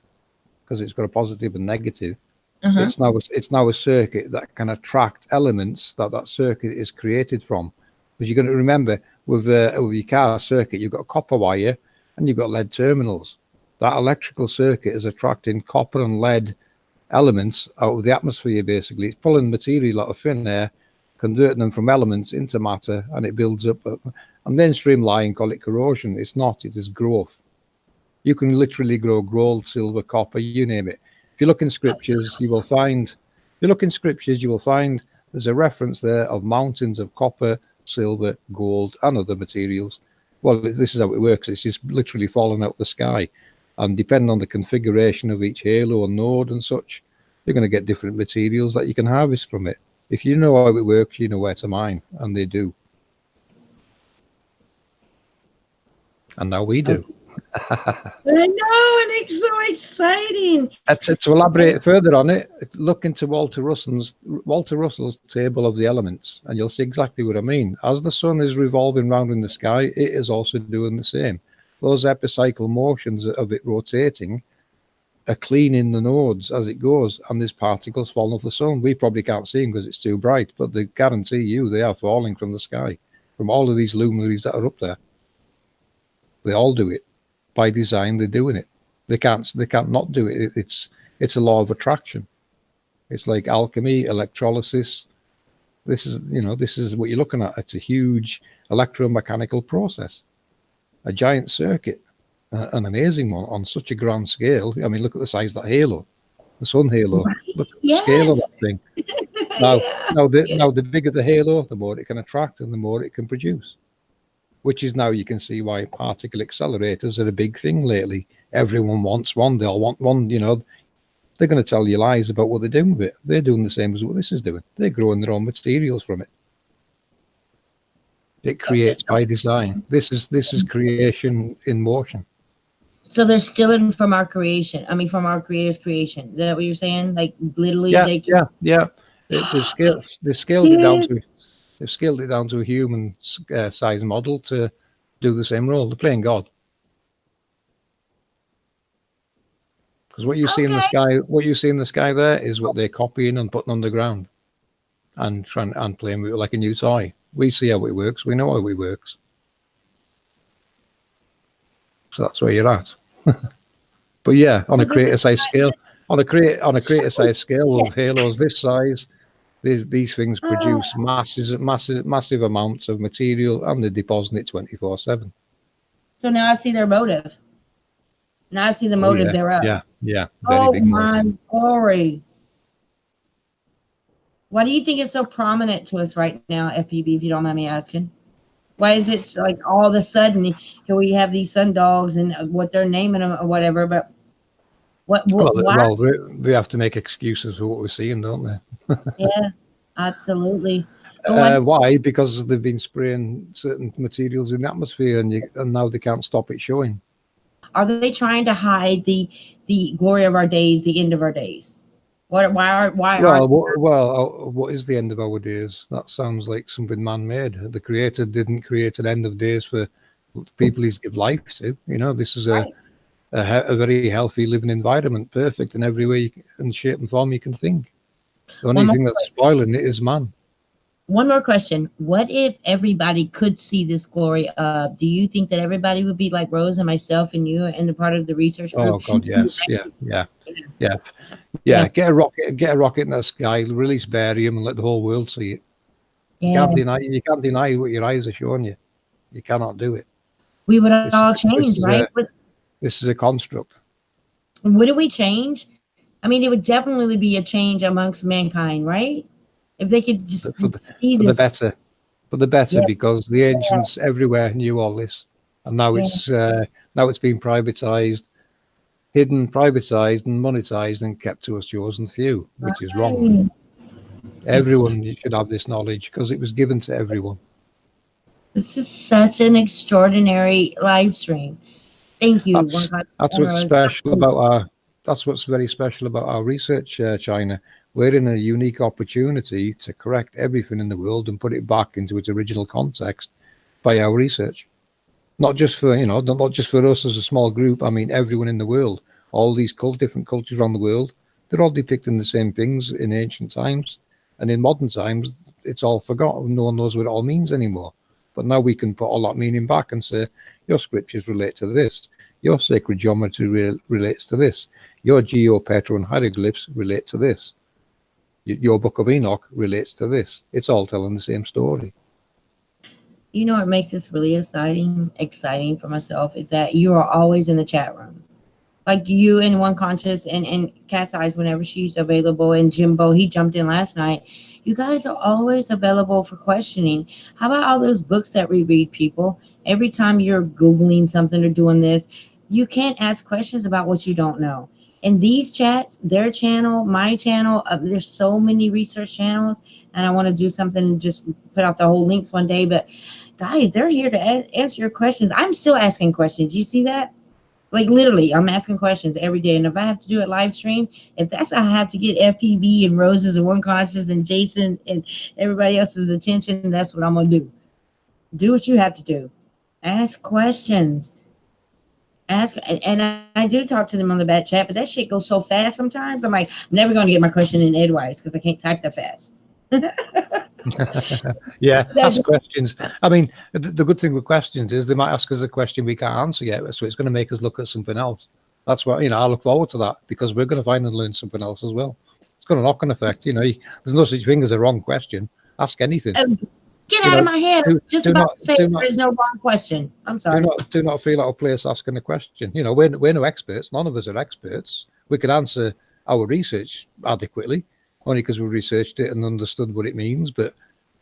because it's got a positive and negative, it's now a circuit that can attract elements that circuit is created from. Because you're going to remember with your car circuit, you've got a copper wire and you've got lead terminals. That electrical circuit is attracting copper and lead elements out of the atmosphere. Basically, it's pulling material out of thin air, converting them from elements into matter, and it builds up. And mainstream lying call it corrosion. It's not. It is growth. You can literally grow gold, silver, copper, you name it. If you look in scriptures, you will find. If you look in scriptures, you will find there's a reference there of mountains of copper, silver, gold, and other materials. Well, this is how it works. It's just literally falling out of the sky. And depending on the configuration of each halo and node and such, you're going to get different materials that you can harvest from it. If you know how it works, you know where to mine, and they do. And now we do. I know, and it's so exciting. To elaborate further on it, look into Walter Russell's table of the elements, and you'll see exactly what I mean. As the sun is revolving round in the sky, it is also doing the same. Those epicycle motions of it rotating are cleaning the nodes as it goes, and there's particles falling off the sun. We probably can't see them because it's too bright, but they guarantee you they are falling from the sky, from all of these luminaries that are up there. They all do it. By design, they're doing it. They can't not do it. It's a law of attraction. It's like alchemy, electrolysis. This is what you're looking at. It's a huge electromechanical process. A giant circuit, an amazing one on such a grand scale. I mean, look at the size of that halo, the sun halo. Right. Look at the scale of that thing. Now, the bigger the halo, the more it can attract and the more it can produce. Which is now you can see why particle accelerators are a big thing lately. Everyone wants one. They all want one. They're going to tell you lies about what they're doing with it. They're doing the same as what this is doing. They're growing their own materials from it. It creates by design. This is creation in motion. So they're stealing from our creation. I mean, from our creator's creation. Is that what you're saying? Like literally? Yeah. They've scaled it down to. They've scaled it down to a human size model to do the same role. They're playing God. Because what you see in the sky, there is what they're copying and putting on the ground, and playing with it like a new toy. We see how it works. We know how it works. So that's where you're at. But yeah, on a creator size scale, on a creator size scale with halos this size, these things produce massive amounts of material, and they deposit it 24/7. So now I see their motive. Now I see the motive thereof. Yeah. Oh my glory! Why do you think it's so prominent to us right now, FPB? If you don't mind me asking, why is it like all of a sudden here we have these sun dogs and what they're naming them or whatever? But why? They have to make excuses for what we're seeing, don't they? Yeah, absolutely. Why? Because they've been spraying certain materials in the atmosphere, and now they can't stop it showing. Are they trying to hide the glory of our days, the end of our days? What is the end of our days? That sounds like something man-made. The Creator didn't create an end of days for people He's give life to. This is a very healthy living environment, perfect in every way and shape and form you can think. The only thing that's spoiling it is man. One more question. What if everybody could see this glory of? Do you think that everybody would be like Rose and myself and you and the part of the research group? Oh God, yes, yeah. Get a rocket in the sky, release barium, and let the whole world see it. Yeah. You can't deny what your eyes are showing you. You cannot do it. We would all change, right? This is a construct. Would we change? I mean, it would definitely be a change amongst mankind, right? If they could just see this. For the better, because the ancients everywhere knew all this, and now it's been privatized, hidden, privatized, and monetized, and kept to a chosen few, which is wrong. Everyone should have this knowledge because it was given to everyone. This is such an extraordinary live stream. Thank you. That's what's special about that's what's very special about our research, China. We're in a unique opportunity to correct everything in the world and put it back into its original context by our research. Not just for, not just for us as a small group. I mean, everyone in the world, all these different cultures around the world, they're all depicting the same things in ancient times. And in modern times, it's all forgotten. No one knows what it all means anymore. But now we can put all that meaning back and say, your scriptures relate to this. Your sacred geometry relates to this. Your Geo-Petro and hieroglyphs relate to this. Your Book of Enoch relates to this. It's all telling the same story. You know what makes this really exciting for myself is that you are always in the chat room. Like you and One Conscious and Cat's Eyes whenever she's available, and Jimbo, he jumped in last night. You guys are always available for questioning. How about all those books that we read, people? Every time you're Googling something or doing this, you can't ask questions about what you don't know. In these chats, their channel, my channel, there's so many research channels, and I want to do something, just put out the whole links one day. But guys, they're here to answer your questions. I'm still asking questions. You see that? Like literally, I'm asking questions every day. And if I have to do it live stream, if that's how I have to get FPV and Roses and One Conscious and Jason and everybody else's attention, that's what I'm going to do. Do what you have to do. Ask questions. Ask, and I do talk to them on the back chat, but that shit goes so fast sometimes. I'm like, I'm never going to get my question in edgewise because I can't type that fast. Yeah, ask questions. I mean, the good thing with questions is they might ask us a question we can't answer yet, so it's going to make us look at something else. That's what, I look forward to that, because we're going to find and learn something else as well. It's got a knock-on effect. There's no such thing as a wrong question. Ask anything. Get out of my head. Just about to say there's no wrong question. I'm sorry. Do not feel out of place asking a question. We're no experts. None of us are experts. We could answer our research adequately, only because we researched it and understood what it means. But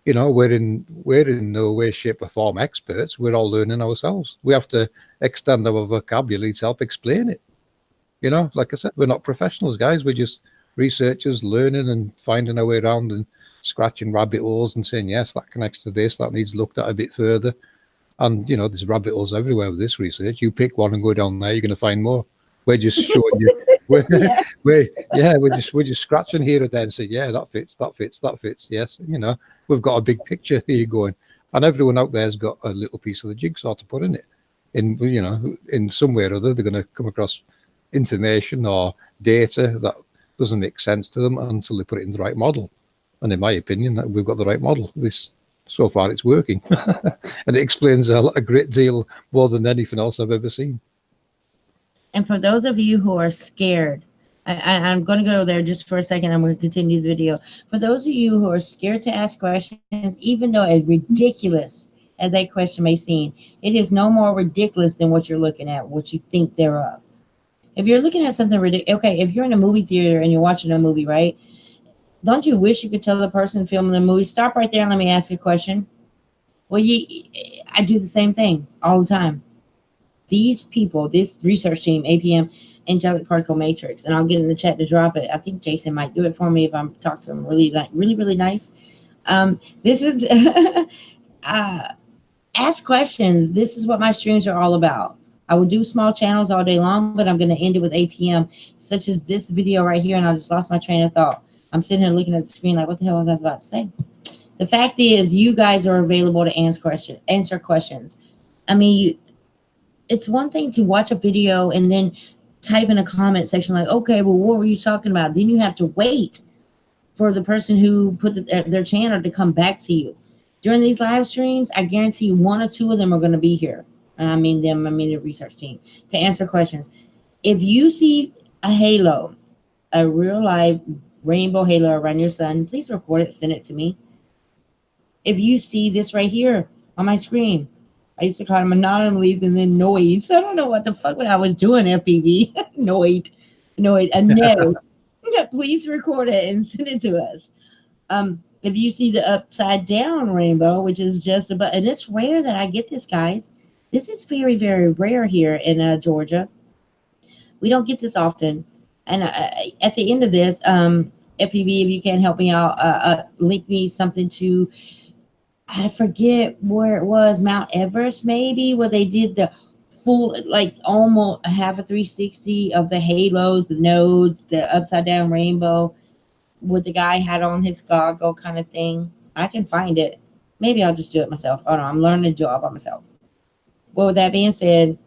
we're in no way, shape, or form experts. We're all learning ourselves. We have to extend our vocabulary to help explain it. Like I said, we're not professionals, guys. We're just researchers learning and finding our way around and scratching rabbit holes and saying, yes, that connects to this, that needs looked at a bit further. And there's rabbit holes everywhere with this research. You pick one and go down there, you're going to find more. We're just showing you. We're just scratching here and there and saying, yeah, that fits. Yes, we've got a big picture here going, and everyone out there's got a little piece of the jigsaw to put in it. In some way or other, they're going to come across information or data that doesn't make sense to them until they put it in the right model. And in my opinion, that we've got the right model. So far, it's working, and it explains a great deal more than anything else I've ever seen. And for those of you who are scared, I'm going to go there just for a second. I'm going to continue the video. For those of you who are scared to ask questions, even though as ridiculous as that question may seem, it is no more ridiculous than what you're looking at, what you think thereof. If you're looking at something ridiculous, okay, if you're in a movie theater and you're watching a movie, right? Don't you wish you could tell the person filming the movie, stop right there and let me ask you a question? Well, I do the same thing all the time. These people, this research team, APM, Angelic Particle Matrix, and I'll get in the chat to drop it. I think Jason might do it for me if I'm talking to him really nice. This is ask questions. This is what my streams are all about. I will do small channels all day long, but I'm going to end it with APM, such as this video right here, and I just lost my train of thought. I'm sitting here looking at the screen like, what the hell was I about to say? The fact is, you guys are available to answer questions. I mean, it's one thing to watch a video and then type in a comment section like, okay, well, what were you talking about? Then you have to wait for the person who put their channel to come back to you. During these live streams, I guarantee one or two of them are going to be here. And I mean the research team, to answer questions. If you see a halo, a real live rainbow halo around your sun, please record it, send it to me. If you see this right here on my screen, I used to call them anomalies and then noids. I don't know what the fuck I was doing, FPV. Noid, a no. Please record it and send it to us. If you see the upside down rainbow, which is just about, and it's rare that I get this, guys. This is very, very rare here in Georgia. We don't get this often. And at the end of this, FPV, if you can help me out, link me something to, I forget where it was, Mount Everest maybe, where they did the full, like almost a half a 360 of the halos, the nodes, the upside down rainbow with the guy had on his goggle kind of thing. I can find it. Maybe I'll just do it myself. Oh no, I'm learning to do it all by myself. Well, with that being said,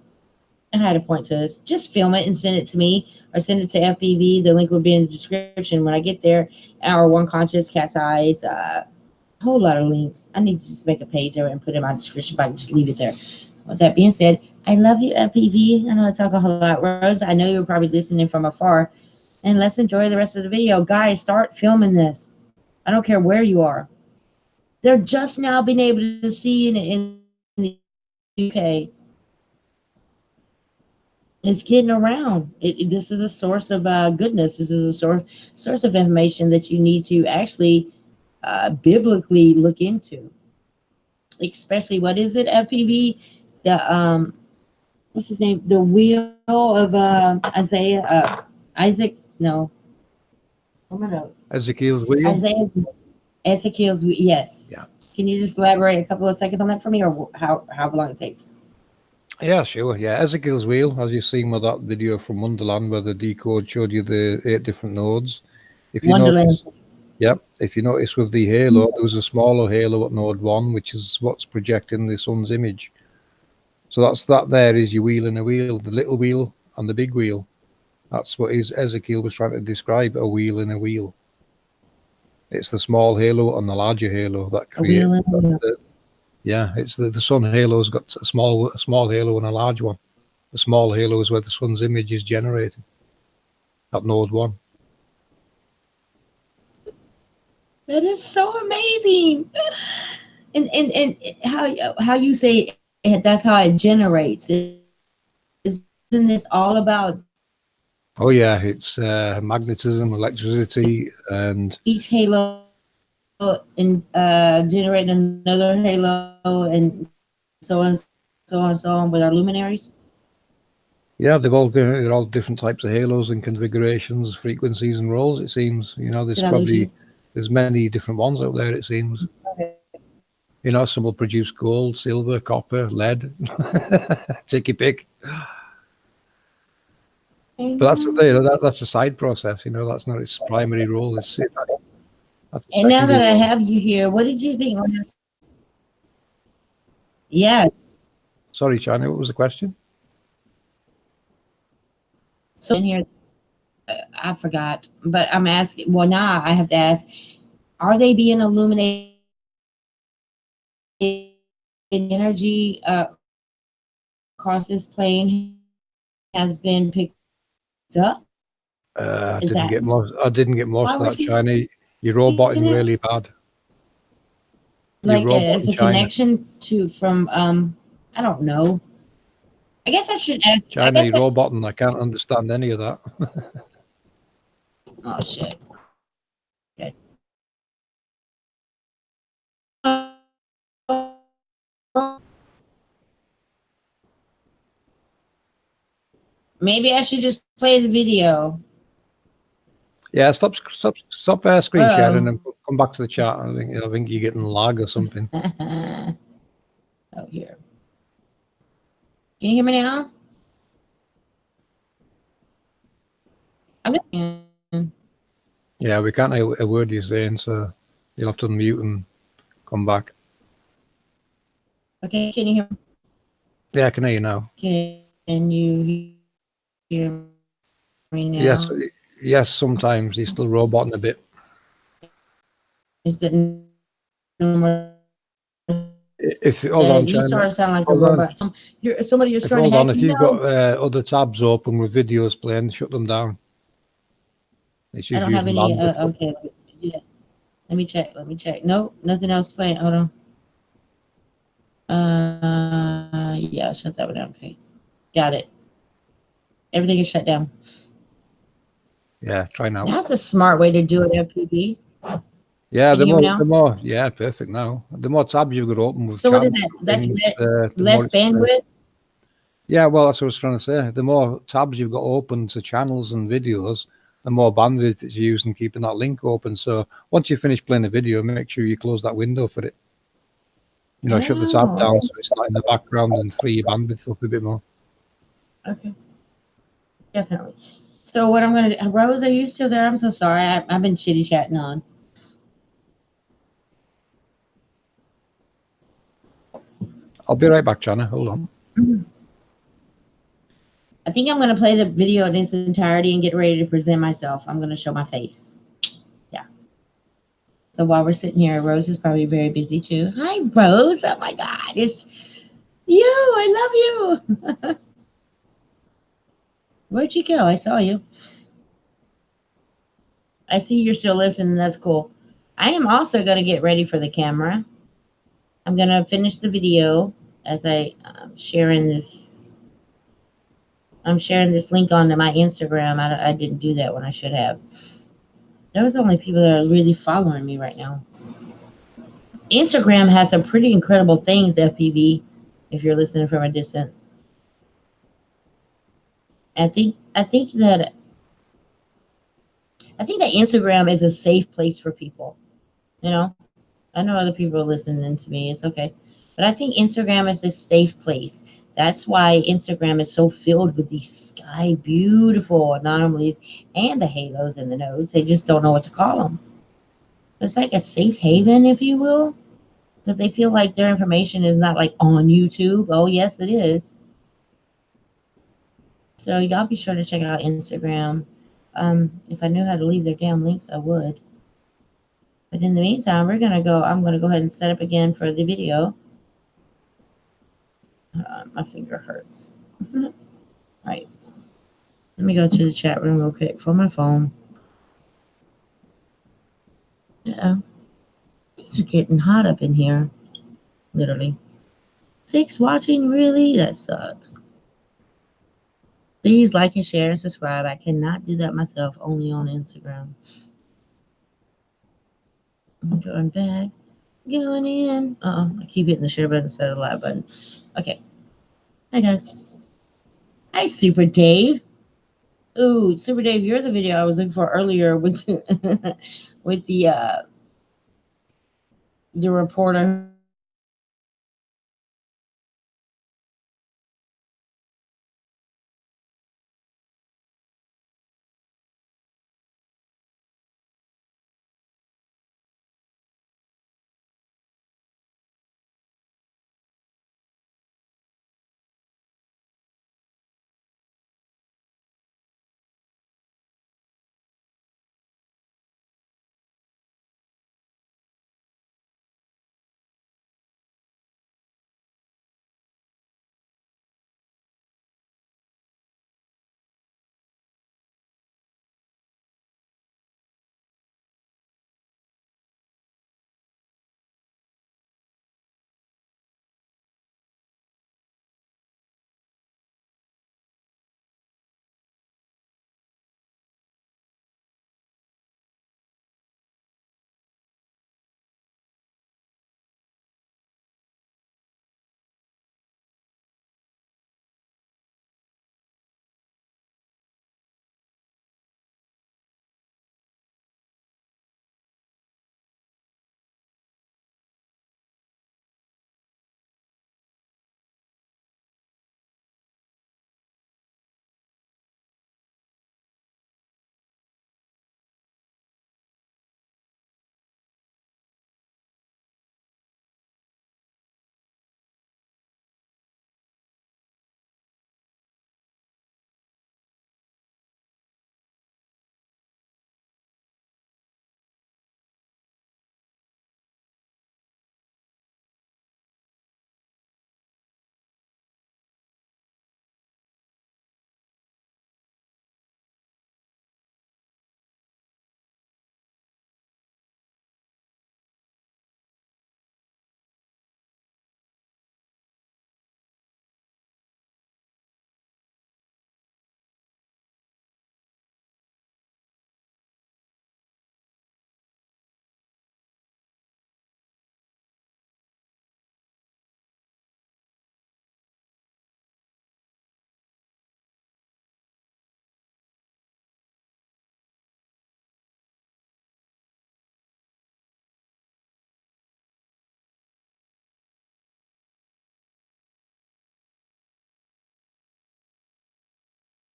I had a point to this. Just film it and send it to me or send it to FPV. The link will be in the description when I get there. Our One Conscious, Cat's Eyes, a whole lot of links. I need to just make a page of it and put it in my description, but I can just leave it there. With that being said, I love you, FPV. I know I talk a whole lot. Rose, I know you're probably listening from afar. And let's enjoy the rest of the video. Guys, start filming this. I don't care where you are. They're just now being able to see it in the UK. It's getting around. This is a source of goodness. This is a source of information that you need to actually biblically look into. Especially, what is it, FPV? The what's his name? The wheel of Isaac's, no. Ezekiel's wheel. Ezekiel's, yes. Yeah. Can you just elaborate a couple of seconds on that for me, or how long it takes? Yeah, sure. Yeah, Ezekiel's wheel, as you've seen with that video from Wonderland, where the decode showed you the 8 different nodes. If you Wonderland. notice, if you notice with the halo, there was a smaller halo at node 1, which is what's projecting the sun's image. So that there is your wheel in a wheel, the little wheel and the big wheel. That's what Ezekiel was trying to describe, a wheel in a wheel. It's the small halo and the larger halo that create. Yeah, it's the sun halo's got a small halo and a large one. The small halo is where the sun's image is generated at node 1. That is so amazing. And how you say that's how it generates. Isn't this all about? Oh yeah, it's magnetism, electricity, and Each halo and generate another halo, and so on with our luminaries. yeah, they're all different types of halos and configurations, frequencies and roles. It seems, there's many different ones out there. It seems, Okay. some will produce gold, silver, copper, lead. Take your pick. But that's a side process. That's not its primary role. And now that I have you here, what did you think on this? Yeah. Sorry, China, what was the question? So in here, I forgot, but I'm asking. Well, now I have to ask: are they being illuminated? Energy across this plane has been picked up. I didn't get most of that, China. You're roboting really bad. Like as a connection from I don't know. I guess I should ask China, you're roboting. I can't understand any of that. Oh shit. Okay. Maybe I should just play the video. Yeah, stop screen sharing and come back to the chat. I think you're getting lag or something. Oh, here. Can you hear me now? Yeah, we can't hear a word you're saying, so you'll have to unmute and come back. Okay, can you hear me? Yeah, I can hear you now. Can you hear me now? Yes, sometimes you're still roboting a bit. Is it no? If hold on, you China. sort of sound like a robot. Somebody is trying to hack. Hold on, if you've got other tabs open with videos playing, shut them down. I don't have any. Okay, yeah. Let me check. No, nothing else playing. Hold on. Yeah, shut that one down. Okay, got it. Everything is shut down. Yeah, try now. That's a smart way to do it, FPV. Yeah, the more, yeah, perfect now. The more tabs you've got open with. So what is that? That's less bandwidth? Yeah, well, that's what I was trying to say. The more tabs you've got open to channels and videos, the more bandwidth it's using keeping that link open. So once you finish playing the video, make sure you close that window for it. Shut the tab down so it's not in the background and free your bandwidth up a bit more. Okay. Definitely. So what I'm gonna do, Rose, are you still there? I'm so sorry. I've been chitty chatting on. I'll be right back, Jana. Hold on. I think I'm gonna play the video in its entirety and get ready to present myself. I'm gonna show my face. Yeah. So while we're sitting here, Rose is probably very busy too. Hi, Rose. Oh my God, it's you. I love you. Where'd you go? I saw you. I see you're still listening. That's cool. I am also gonna get ready for the camera. I'm gonna finish the video as I'm sharing this. I'm sharing this link onto my Instagram. I didn't do that when I should have. There's only people that are really following me right now. Instagram has some pretty incredible things, FPV, if you're listening from a distance. I think that Instagram is a safe place for people. You know, I know other people are listening to me. It's okay. But I think Instagram is a safe place. That's why Instagram is so filled with these sky beautiful anomalies and the halos in the nose. They just don't know what to call them. It's like a safe haven, if you will, because they feel like their information is not like on YouTube. Oh, yes, it is. So y'all be sure to check out Instagram. If I knew how to leave their damn links, I would. But in the meantime, I'm gonna go ahead and set up again for the video. My finger hurts. Right. Let me go to the chat room real quick for my phone. Uh-oh. Things are getting hot up in here. Literally. 6 watching? Really? That sucks. Please like and share and subscribe. I cannot do that myself, only on Instagram. I'm going back. Going in. I keep hitting the share button instead of the live button. Okay. Hi, guys. Hi, Super Dave. Ooh, Super Dave, you're the video I was looking for earlier with with the reporter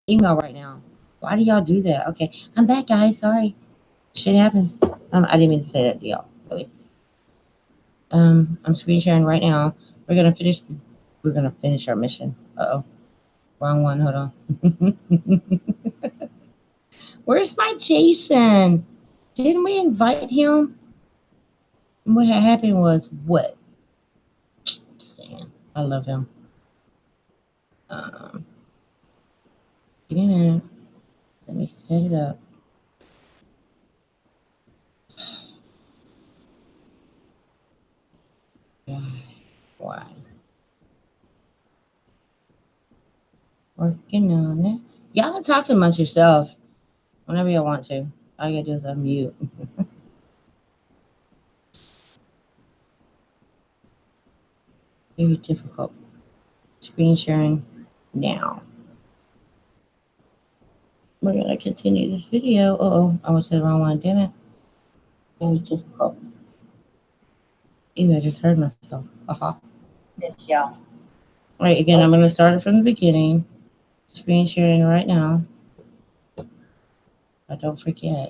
email right now. Why do y'all do that? Okay, I'm back, guys. Sorry, shit happens. I didn't mean to say that to y'all. Really. I'm screen sharing right now. We're gonna finish our mission. Uh-oh. Wrong one. Hold on. Where's my Jason? Didn't we invite him? What had happened was what? Just saying. I love him. Give me a minute. Let me set it up. Why? Working on it. Y'all can talk amongst yourself whenever you want to. All you gotta do is unmute. Very difficult. Screen sharing now. We're gonna continue this video. Uh-oh, I went to the wrong one, damn it. Very difficult. Ew, I just heard myself. Yes, y'all. All right, again, I'm gonna start it from the beginning. Screen sharing right now. But don't forget.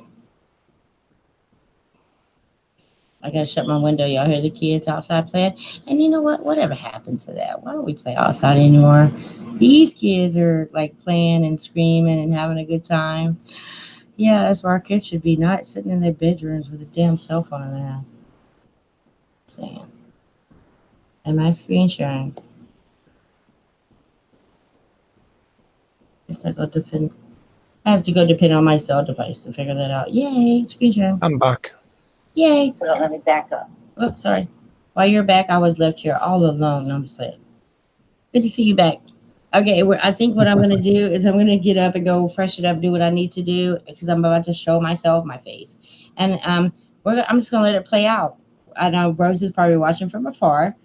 I gotta shut my window. Y'all hear the kids outside playing? And you know what? Whatever happened to that? Why don't we play outside anymore? These kids are like playing and screaming and having a good time. Yeah, that's where our kids should be, not sitting in their bedrooms with a damn cell phone in their hand. Saying. Am I screen sharing? Guess I have to go depend on my cell device to figure that out. Yay, screen sharing. I'm back. Yay. Well, let me back up. Oh, sorry. While you're back, I was left here all alone. No, I'm just playing. Good to see you back. Okay, I think what I'm going to do is I'm going to get up and go freshen up, do what I need to do, because I'm about to show myself my face. And I'm just going to let it play out. I know Rose is probably watching from afar.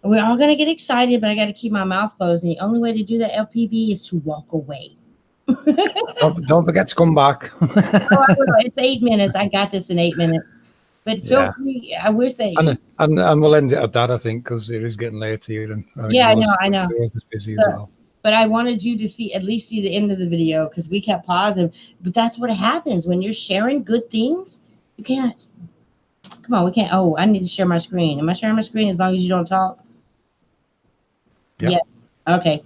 We're all going to get excited, but I got to keep my mouth closed. And the only way to do that, LPB, is to walk away. Don't forget to come back. Oh, I will. It's 8 minutes. I got this in 8 minutes. But feel free. I wish they. And we'll end it at that, I think, because it is getting late here. And yeah, I know. It's busy as well. But I wanted you to at least see the end of the video, because we kept pausing. But that's what happens when you're sharing good things. You can't. Come on, we can't. Oh, I need to share my screen. Am I sharing my screen as long as you don't talk? Yeah. Okay.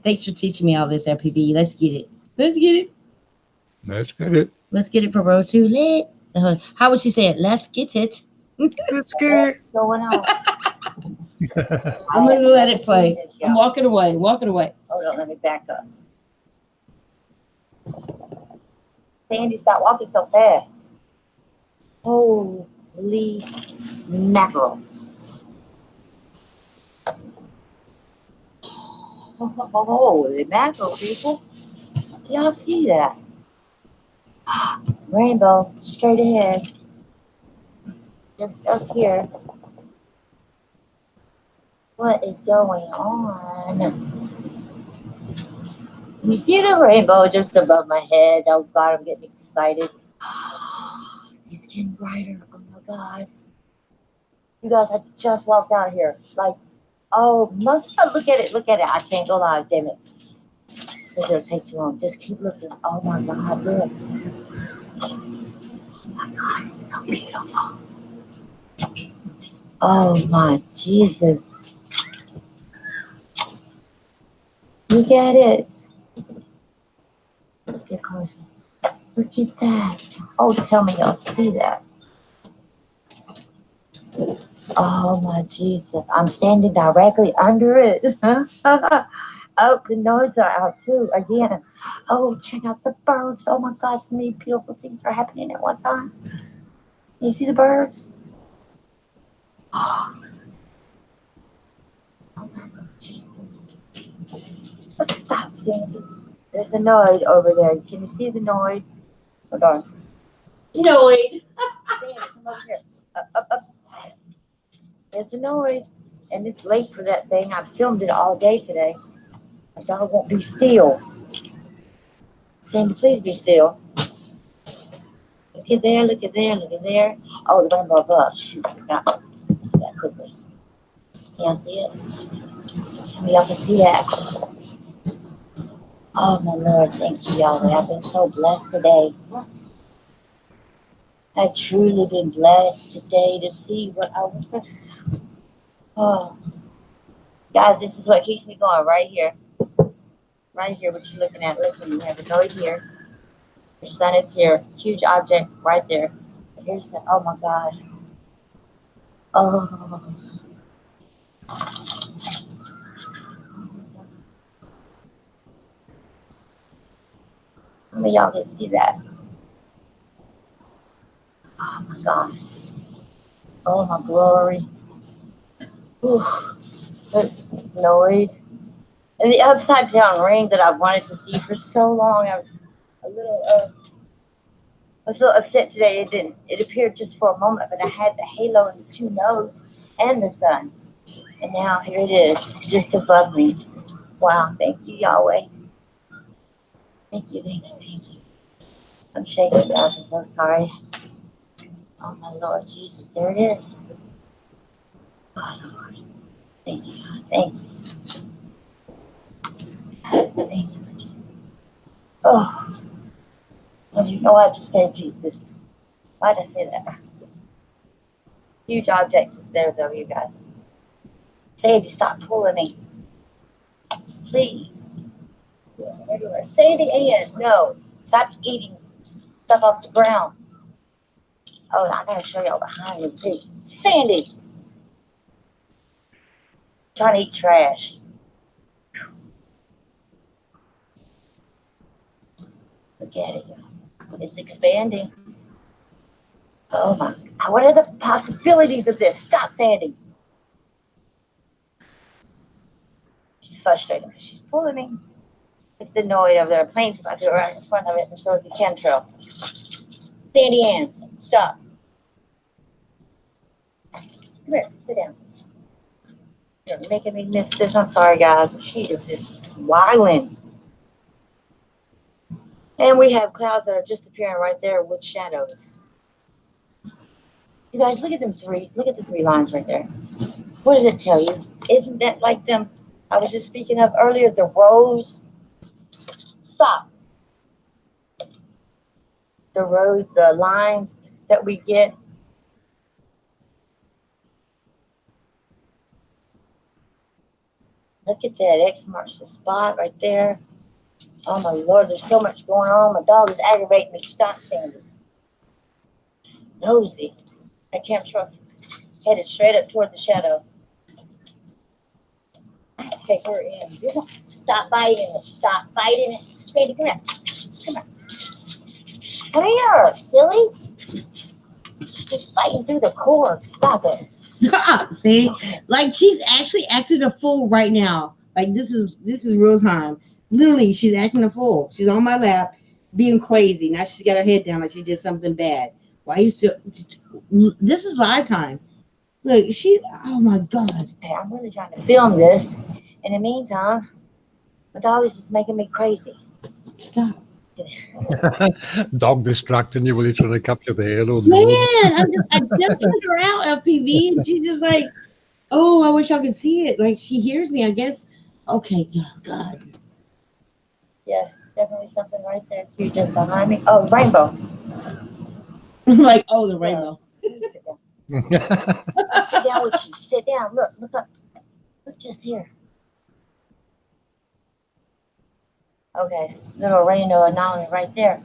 Thanks for teaching me all this, LPB. Let's get it. Let's get it. Let's get it. Let's get it for Rose Who Lit. How would she say it? Let's get it. Let's get it. What's going on? I'm going to let it play. I'm walking away. Walking away. Hold on, let me back up. Sandy, stop walking so fast. Holy mackerel. Holy mackerel, people. Do y'all see that? Rainbow, straight ahead. Just up here. What is going on? You see the rainbow just above my head? Oh God, I'm getting excited. It's getting brighter. Oh my God. You guys, I just walked out here. Like, oh my God, look at it. Look at it. I can't go live, damn it. Because it'll take too long. Just keep looking. Oh my God, look. Oh my God, it's so beautiful. Oh my Jesus. Look at it. Get closer. Look at that. Oh, tell me y'all see that. Oh my Jesus. I'm standing directly under it. Oh, the nodes are out too again. Oh, check out the birds. Oh my God, so many beautiful things are happening at one time. You see the birds? Oh my God, Jesus. Oh, stop, Sandy. There's a Noid over there. Can you see the Noid? Hold on. Noid. Sandy, come over here. Up. There's the Noid. And it's late for that thing. I've filmed it all day today. My dog won't be still. Sandy, please be still. Look at there, look at there, look at there. Oh, the rainbow above. Shoot, I forgot that quickly. Can y'all see it? Tell me y'all can see that. Oh my Lord, thank you, Yahweh. I've been so blessed today. I've truly been blessed today to see what I was. Oh, guys, this is what keeps me going right here. Right here, what you're looking at. Look, you have the node here. Your sun is here. Huge object right there. Here's the, oh my God. Oh. How many of y'all can see that? Oh my God. Oh my glory. Ooh. Look, Noid. And the upside down ring that I wanted to see for so long. I was a little upset today. It didn't. It appeared just for a moment, but I had the halo and the two nodes and the sun. And now here it is, just above me. Wow, thank you, Yahweh. Thank you, thank you, thank you. I'm shaking, guys. I'm so sorry. Oh, my Lord Jesus. There it is. Oh, Lord. Thank you, God. Thank you. Thank you, Jesus. Oh, well, you know what I just said, Jesus. Why did I say that? Huge object just there, though, you guys. Sadie, stop pulling me. Please. Everywhere. Sadie, Ann, no. Stop eating stuff off the ground. Oh, I gotta show y'all behind me, too. Sandy. Trying to eat trash. Look at it. It's expanding. Oh my, what are the possibilities of this? Stop, Sandy. She's frustrated because she's pulling me. Look at the noise over there. A plane's about to go right in front of it, and so is the chemtrail. Sandy Ann, stop. Come here, sit down. You're making me miss this. I'm sorry, guys. She is just wilding. And we have clouds that are just appearing right there with shadows. You guys, look at them three. Look at the three lines right there. What does it tell you? Isn't that like them I was just speaking of earlier, the rose? Stop. The rose, the lines that we get. Look at that. X marks the spot right there. Oh my Lord, there's so much going on. My dog is aggravating me. Stop, Sandy. Nosy. I can't trust. Headed straight up toward the shadow. Take her in. Stop biting it. Stop biting it. Baby, come here. Come here. Come here, silly. Just fighting through the cord. Stop it. Stop. See, like she's actually acting a fool right now. Like this is real time. Literally, she's acting a fool. She's on my lap, being crazy. Now she's got her head down like she did something bad. Why you still? This is live time. Look, she. Oh my God. Hey, I'm really trying to film this. In the meantime, my dog is just making me crazy. Stop. Dog distracting you while you're trying to capture the halo. Man, I just took her out, FPV, and she's just like, oh, I wish I could see it. Like she hears me, I guess. Okay, God. Yeah, definitely something right there too, just behind me. Oh, rainbow. I'm like, oh, the rainbow. Sit down. Sit down with you. Sit down. Look up. Look just here. Okay, little rainbow anomaly right there.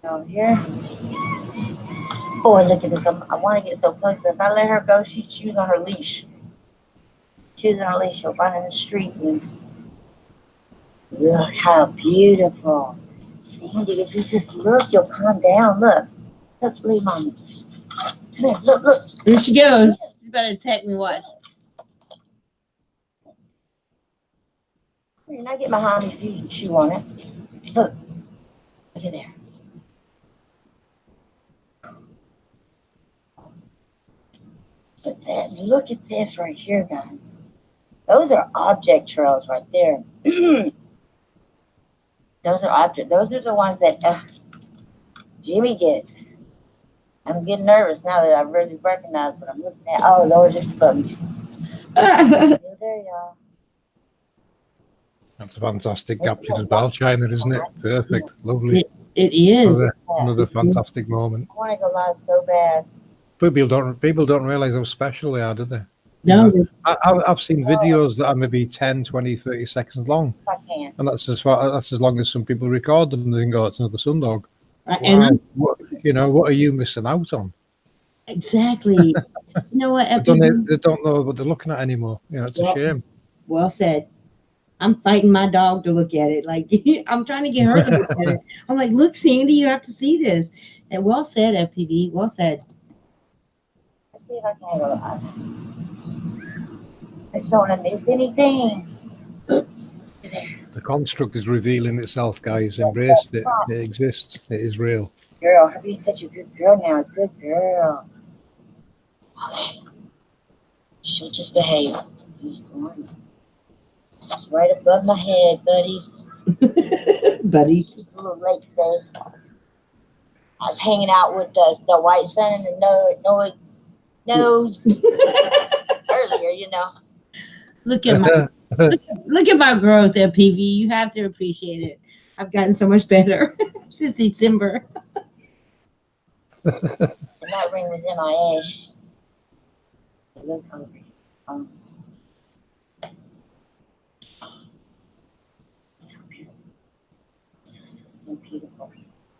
Over here. Boy, look at this. I want to get so close, but if I let her go, she chews on her leash. Chews on her leash. She'll run in the street. And look how beautiful. Sandy, if you just look, you'll calm down. Look. Let's leave mommy. Come here. Look. Here she goes. You better attack me. Watch. You're not getting behind me so you can chew on it. Look. Look at there. Look at this right here, guys. Those are object trails right there. Those are the ones that Jimmy gets. I'm getting nervous now that I really recognize what I'm looking at. Oh, Lord, just above me. Still there, y'all. That's a fantastic caption as well, China, isn't it? Perfect, lovely. It is. Another fantastic moment. I want to go live so bad. People don't realize how special they are, do they? No, I've seen videos that are maybe 10, 20, 30 seconds long, If I can. and that's as long as some people record them. They can go, it's another Sundog. and Wow. What are you missing out on? exactly. You know what? They don't know what they're looking at anymore. It's Well- a shame. Well said. I'm fighting my dog to look at it. Like I'm trying to get her to look at it. I'm like, look, Sandy, you have to see this. And well said, FPV. Well said. Let's see if I can go live. I just don't want to miss anything. The construct is revealing itself, guys. Embrace it. It exists. It is real. Girl, have you such a good girl now? Good girl. Okay. She'll just behave. Here's the one. It's right above my head, buddies. Buddy. She's a little late today. I was hanging out with the white son and the nose earlier, you know. Look at my look at my growth, FPV. You have to appreciate it. I've gotten so much better since December. And that ring was MIA. Look hungry. So beautiful. So beautiful.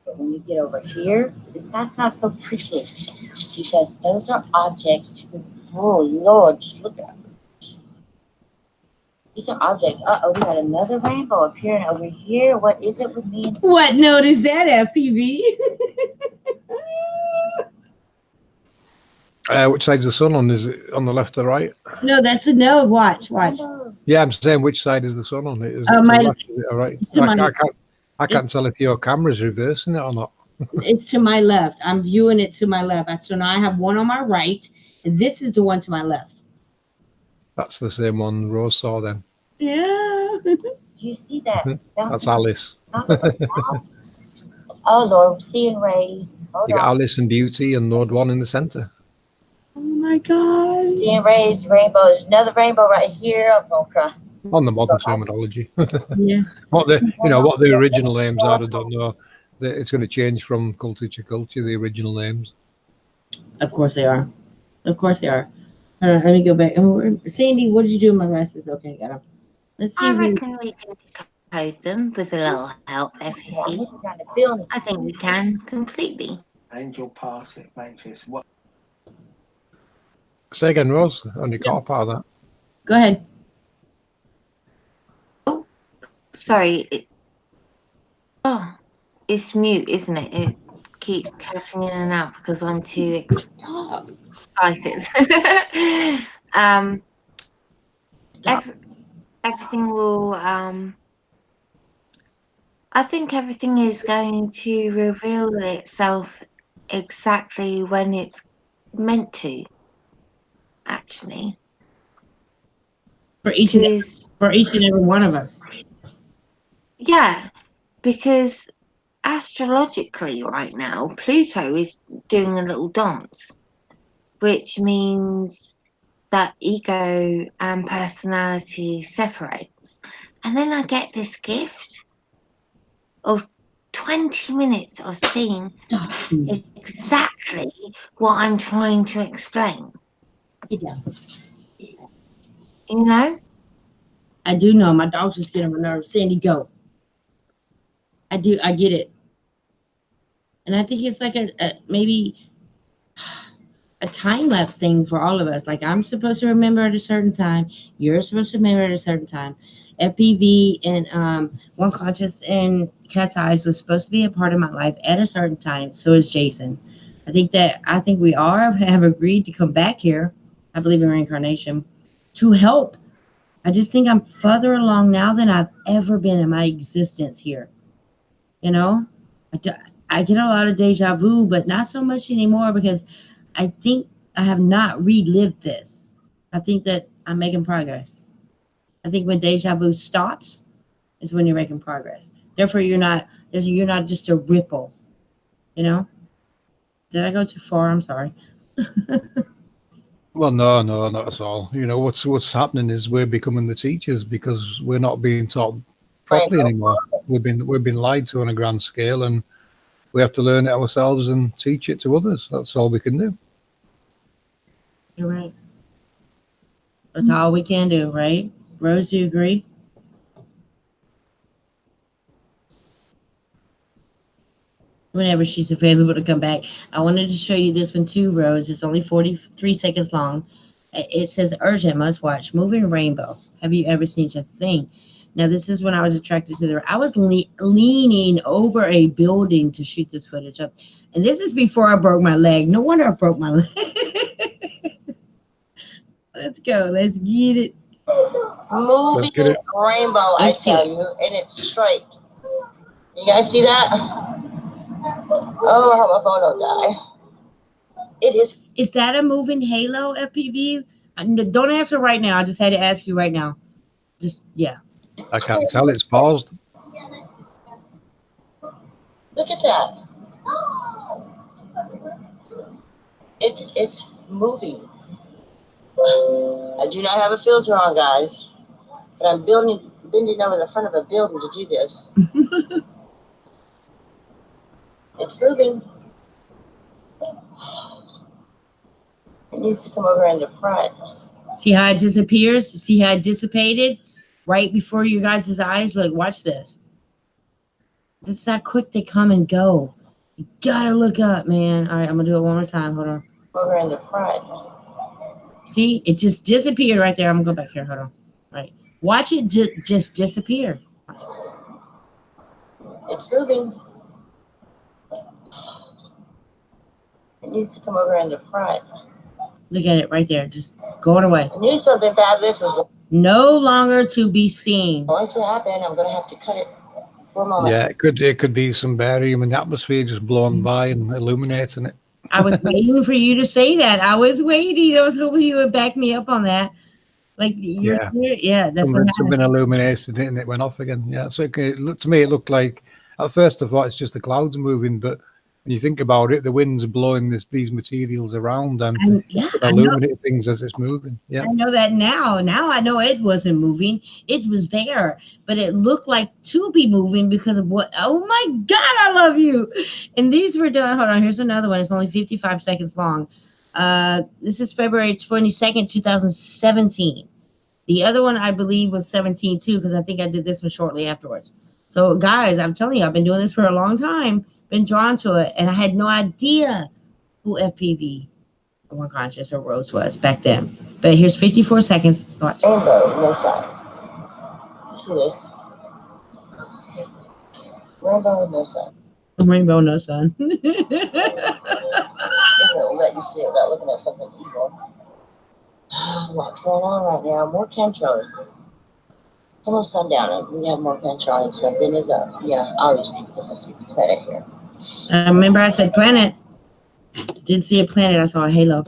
But when you get over here, that's not so pretty. Because those are objects. Oh Lord, just look at them. These are objects. Uh-oh, we got another rainbow appearing over here. What is it with me? What note is that, FPV? Which side's the sun on? Is it on the left or right? No, that's a node. Watch. Rainbows. Yeah, I'm saying which side is the sun on? Is it Oh, to my- the left? Is it all right? to my- I can't tell if your camera's reversing it or not. It's to my left. I'm viewing it to my left. So now I have one on my right, and this is the one to my left. That's the same one Rose saw then. Yeah. Do you see that? That's Alice. Oh Lord, we're seeing rays. Hold You got on. Alice and Beauty and Node 1 in the center. Oh my God. Seeing rays, rainbows. Another rainbow right here. I'm gonna cry. On the modern terminology. Yeah. what the original names are, I don't know. It's going to change from culture to culture, the original names. Of course they are. Of course they are. Hold on, let me go back. Oh, Sandy, what did you do with my glasses? Okay, got them. Let's see. I if we- reckon we can decode them with a little help, Yeah, FFE. I'm kind of feeling it. I think we can completely. Angel Party, Manchester. What? Say again, Rose, on your car part of that. Go ahead. Sorry. It's mute, isn't it? It keeps cutting in and out because I'm too excited. Stop. Everything will. I think everything is going to reveal itself exactly when it's meant to. Actually, For each and because every one of us. yeah, because astrologically right now Pluto is doing a little dance, which means that ego and personality separates. And then I get this gift of 20 minutes of seeing Stop, Sandy. exactly what I'm trying to explain. Get down. You know? I do know my dog's just getting on my nerves. Sandy, go. I get it. And I think it's like maybe a time lapse thing for all of us. Like I'm supposed to remember at a certain time. You're supposed to remember at a certain time. FPV and One Conscious and Cat's Eyes was supposed to be a part of my life at a certain time. So is Jason. I think we all have agreed to come back here. I believe in reincarnation to help. I just think I'm further along now than I've ever been in my existence here. You know, I get a lot of deja vu, but not so much anymore because I think I have not relived this. I think that I'm making progress. I think when deja vu stops is when you're making progress. Therefore, you're not just a ripple. You know? Did I go too far? I'm sorry. Well, no, not at all. You know, what's happening is we're becoming the teachers because we're not being taught properly anymore. We've been lied to on a grand scale, and we have to learn it ourselves and teach it to others. That's all we can do. You're right. That's all we can do, right? Rose, do you agree? Whenever she's available to come back. I wanted to show you this one too, Rose. It's only 43 seconds long. It says urgent, must watch, Moving Rainbow. Have you ever seen such a thing? Now, this is when I was attracted to the, I was leaning over a building to shoot this footage up. And this is before I broke my leg. No wonder I broke my leg. Let's go. Let's get it. Moving get it. rainbow, Let's I tell you, and it's straight. You guys see that? Oh, I hope my phone don't die. It is. Is that a moving halo FPV? Don't answer right now. I just had to ask you right now. Just, yeah. I can't tell. It's paused. Look at that. It's moving. I do not have a filter on, guys, but I'm bending over the front of a building to do this. It's moving. It needs to come over in the front. See how it disappears? See how it dissipated right before you guys' eyes? Look, watch this. This is how quick they come and go. You gotta look up, man. All right, I'm gonna do it one more time. Hold on. Over in the front. See, it just disappeared right there. I'm gonna go back here. Hold on. All right. Watch it just disappear. It's moving. It needs to come over in the front. Look at it right there. Just going away. I knew something fabulous was No longer to be seen. going to happen. I'm going to have to cut it for a moment. Yeah, it could be some barium in the atmosphere just blowing by and illuminating it. I was waiting for you to say that. I was waiting. I was hoping you would back me up on that. Like, yeah, that's what happened. Something illuminated it and it went off again. Yeah, so to me, it looked like, at first I thought it's just the clouds moving, but when you think about it, the wind's blowing these materials around and illuminate things as it's moving. Yeah, I know that now. Now I know it wasn't moving. It was there, but it looked like to be moving because of what? Oh my God, I love you. And these were done. Hold on, here's another one. It's only 55 seconds long. This is February 22nd, 2017. The other one I believe was 17 too, because I think I did this one shortly afterwards. So guys, I'm telling you, I've been doing this for a long time. Been drawn to it, and I had no idea who FPV or One Conscious or Rose was back then. But here's 54 seconds. Watch. Rainbow, no sun. See this? Rainbow, no sun. Rainbow, no sun. It won't let you see it without looking at something evil. What's going on right now? More chemtrail. It's almost sundown, and we have more chemtrail and something is up. Yeah, obviously, because I see the planet here. Remember I said planet. Didn't see a planet, I saw a halo.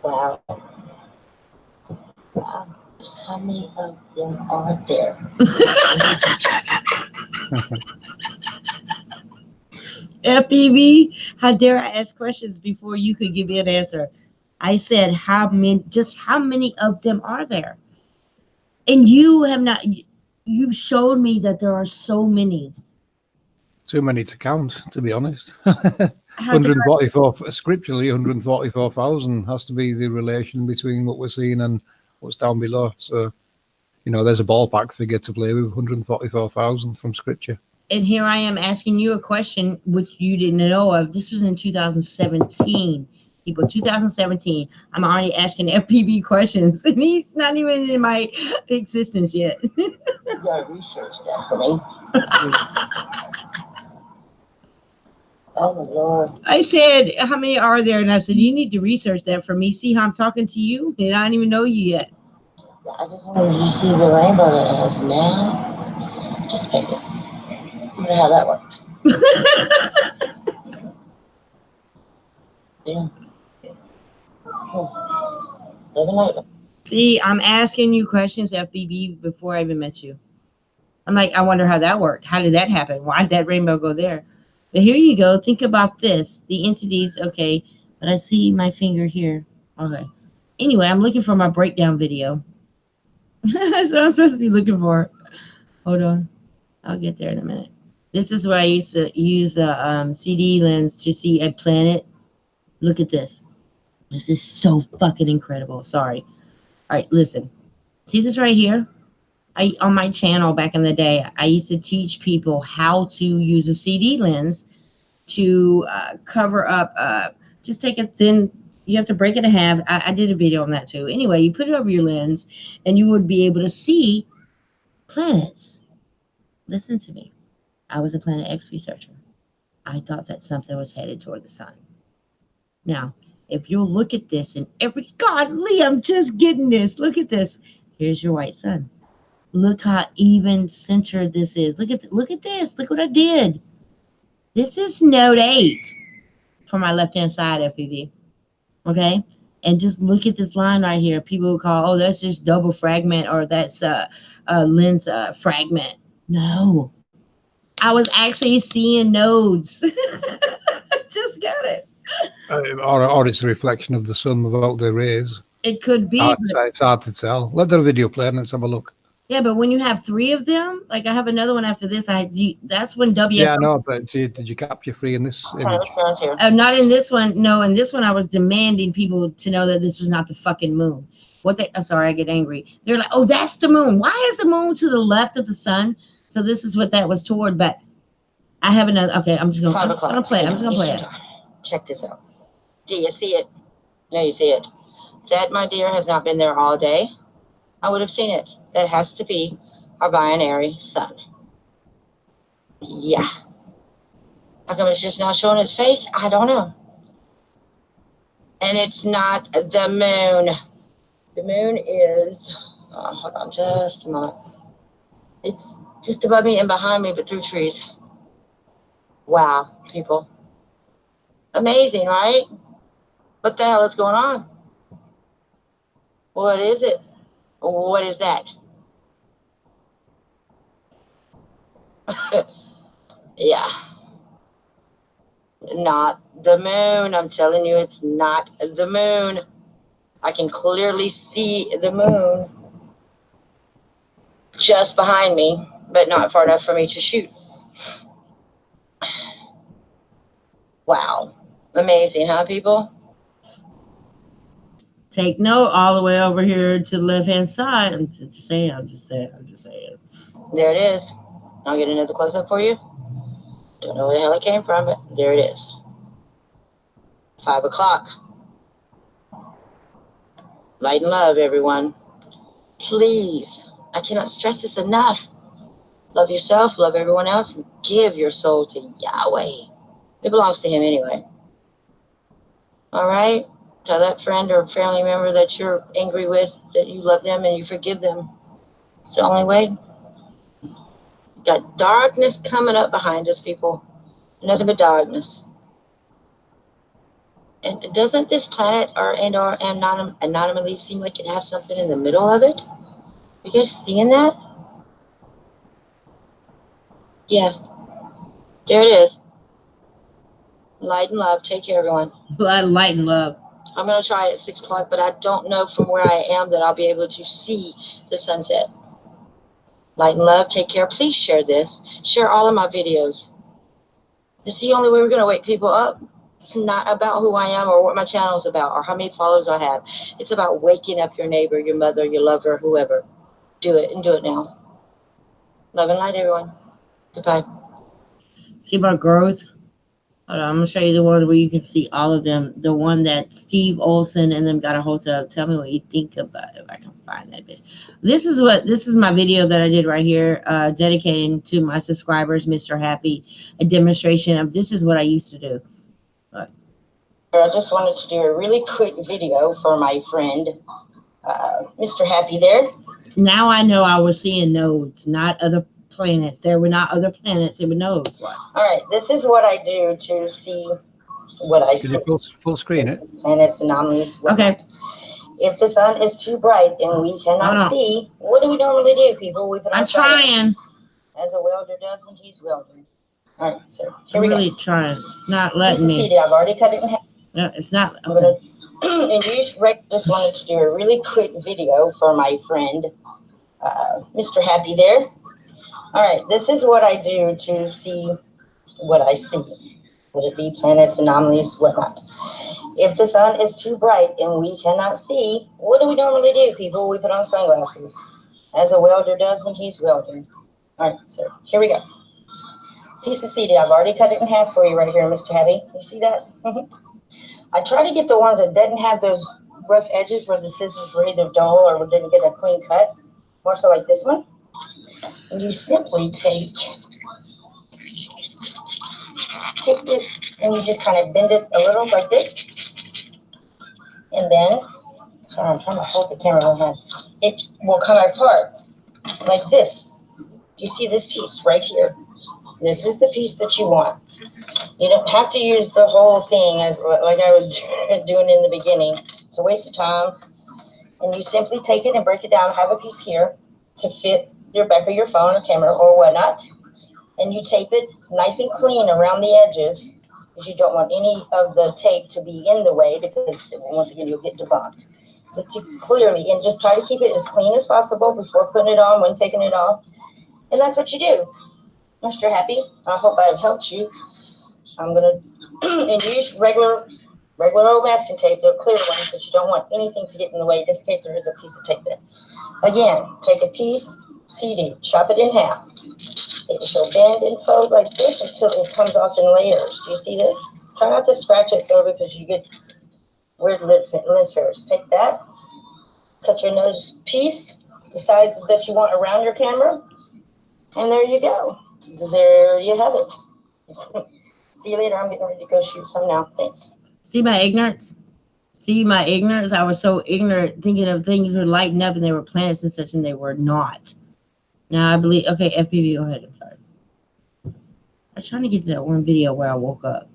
Wow. Wow. How many of them are there? FPV, how dare I ask questions before you could give me an answer? I said, how many of them are there? And you have not, you've showed me that there are so many. too many to count, to be honest. 144 scripturally, 144,000 has to be the relation between what we're seeing and what's down below. So, there's a ballpark figure to play with, 144,000 from scripture. And here I am asking you a question which you didn't know of. This was in 2017. People, 2017. I'm already asking FPV questions, and he's not even in my existence yet. You gotta research that for me. Oh my Lord. I said, how many are there? And I said, you need to research that for me. See how I'm talking to you? And I don't even know you yet. I just wanted you to see the rainbow that it has now. Just make it. I wonder how that worked. Yeah. Living later. See, I'm asking you questions, FBB, before I even met you. I'm like, I wonder how that worked. How did that happen? Why did that rainbow go there? But here you go. Think about this. The entities, okay. But I see my finger here. Okay. Anyway, I'm looking for my breakdown video. That's what I'm supposed to be looking for. Hold on. I'll get there in a minute. This is where I used to use a CD lens to see a planet. Look at this. This is so fucking incredible. Sorry. All right, listen. See this right here? On my channel back in the day, I used to teach people how to use a CD lens to cover up. Just take a thin. You have to break it in half. I did a video on that too. Anyway, you put it over your lens, and you would be able to see planets. Listen to me. I was a Planet X researcher. I thought that something was headed toward the sun. Now, if you'll look at this, and God, Lee, I'm just getting this. Look at this. Here's your white sun. Look how even centered this is. Look at this. Look what I did. This is Note 8 for my left-hand side FPV. Okay? And just look at this line right here. People will call, oh, that's just double fragment, or that's lens fragment. No. I was actually seeing nodes. Just got it. Or it's a reflection of the sun without the rays. It could be. It's hard to tell. Let the video play and let's have a look. Yeah, but when you have 3 of them, like I have another one after this, that's when WS. Yeah, no, but did you capture 3 in this image? Not in this one. No, in this one, I was demanding people to know that this was not the fucking moon. I'm sorry, I get angry. They're like, oh, that's the moon. Why is the moon to the left of the sun? So this is what that was toward. But I have another. Okay, I'm just gonna play it. Check this out. Do you see it? No, you see it. That, my dear, has not been there all day. I would have seen it. That has to be our binary sun. Yeah. How come it's just not showing its face? I don't know. And it's not the moon. The moon is, hold on just a moment. It's just above me and behind me, but through trees. Wow, people. Amazing, right? What the hell is going on? What is it? What is that? Yeah. Not the moon. I'm telling you, it's not the moon. I can clearly see the moon just behind me, but not far enough for me to shoot. Wow. Amazing, huh, people? Take note all the way over here to the left-hand side. I'm just saying. There it is. I'll get another close-up for you. Don't know where the hell it came from, but there it is. 5 o'clock. Light and love, everyone. Please. I cannot stress this enough. Love yourself, love everyone else, and give your soul to Yahweh. It belongs to him anyway. All right? Tell that friend or family member that you're angry with that you love them and you forgive them. It's the only way. Got darkness coming up behind us, people. Nothing but darkness. And doesn't this planet or anomaly seem like it has something in the middle of it? You guys seeing that? Yeah. There it is. Light and love. Take care, everyone. Light and love. I'm going to try at 6 o'clock, but I don't know from where I am that I'll be able to see the sunset. Light and love. Take care. Please share this. Share all of my videos. It's the only way we're going to wake people up. It's not about who I am or what my channel is about or how many followers I have. It's about waking up your neighbor, your mother, your lover, whoever. Do it and do it now. Love and light, everyone. Goodbye. See about growth? Hold on, I'm gonna show you the one where you can see all of them. The one that Steve Olson and them got a hold of. Tell me what you think about it, if I can find that bitch. This is my video that I did right here, dedicating to my subscribers, Mr. Happy, a demonstration of this is what I used to do. Look. I just wanted to do a really quick video for my friend, Mr. Happy there. Now I know I was seeing nodes, not other planets. There were not other planets, there were nodes. All right, this is what I do to see what I see. Can you full screen it? Planets, anomalies. Okay. If the sun is too bright and we cannot see, what do we normally do, people? We put on I'm trying. as a welder does when he's welding. All right, so here I'm we really go. trying. It's not This letting is me. CD. I've already cut it in half. No, it's not. I'm gonna and Rick just wanted to do a really quick video for my friend, Mr. Happy there. All right, this is what I do to see what I see. Would it be planets, anomalies, whatnot? If the sun is too bright and we cannot see, what do we normally do, people? We put on sunglasses, as a welder does when he's welding. All right, so here we go. Piece of CD. I've already cut it in half for you right here, Mr. Happy. You see that? I try to get the ones that didn't have those rough edges where the scissors were either dull or didn't get a clean cut. More so like this one. And you simply take it and you just kind of bend it a little like this. And then, sorry, I'm trying to hold the camera in my hand. It will come apart like this. You see this piece right here? This is the piece that you want. You don't have to use the whole thing as like I was doing in the beginning. It's a waste of time. And you simply take it and break it down. Have a piece here to fit your back of your phone or camera or whatnot. And you tape it nice and clean around the edges because you don't want any of the tape to be in the way because once again, you'll get debunked. So to clearly, and just try to keep it as clean as possible before putting it on, when taking it off. And that's what you do. Mr. Happy, I hope I've helped you. I'm going to use regular old masking tape, the clear ones, but you don't want anything to get in the way just in case there is a piece of tape there. Again, take a piece, CD, chop it in half. It shall bend and fold like this until it comes off in layers. Do you see this? Try not to scratch it though because you get weird lens flares. Take that, cut your nose piece, the size that you want around your camera, and there you go. There you have it. See you later. I'm getting ready to go shoot some now. Thanks. See my ignorance? See my ignorance? I was so ignorant thinking of things were lighting up and they were planets and such, and they were not. Now I believe, okay, FPV, go ahead. I'm sorry. I'm trying to get to that one video where I woke up.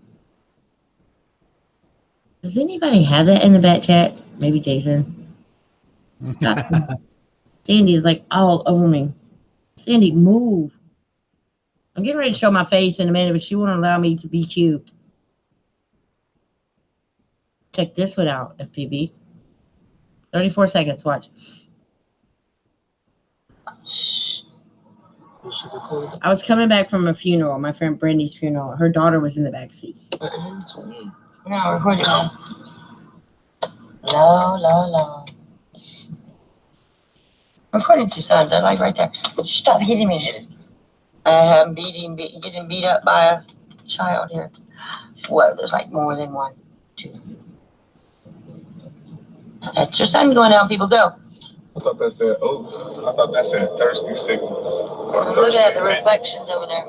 Does anybody have that in the back chat? Maybe Jason. Stop. Sandy is like all over me. Sandy, move. I'm getting ready to show my face in a minute, but she won't allow me to be cute. Check this one out, FPV. 34 seconds, watch. I was coming back from a funeral, my friend Brandy's funeral. Her daughter was in the back seat. No, recording. No. Recording to sons, I like right there. Stop hitting me. I am getting beat up by a child here. Whoa, there's like more than one, two. That's your son going down, people go. I thought that said thirsty signals. Look at the reflections over there.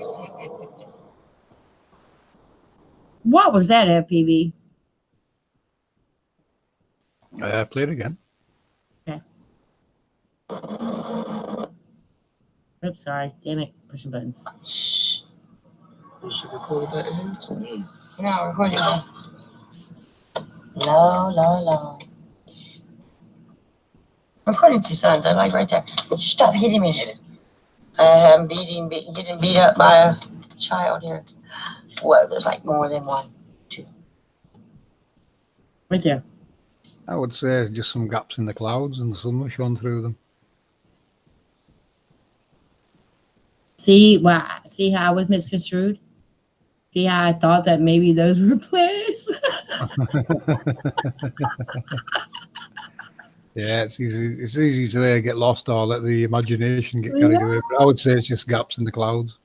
What was that, FPV? Play it again. Okay. Oops, sorry. Damn it. Pushing buttons. Shh. You should record that in. No, recording. No. Recording to sons, I like right there. Stop hitting me. I am getting beat up by a child here. Whoa, there's like more than one, two. Right there. I would say just some gaps in the clouds and the sun was shone through them. See how I was misconstrued? See how I thought that maybe those were planets? Yeah, it's easy to get lost or let the imagination get carried away. But I would say it's just gaps in the clouds.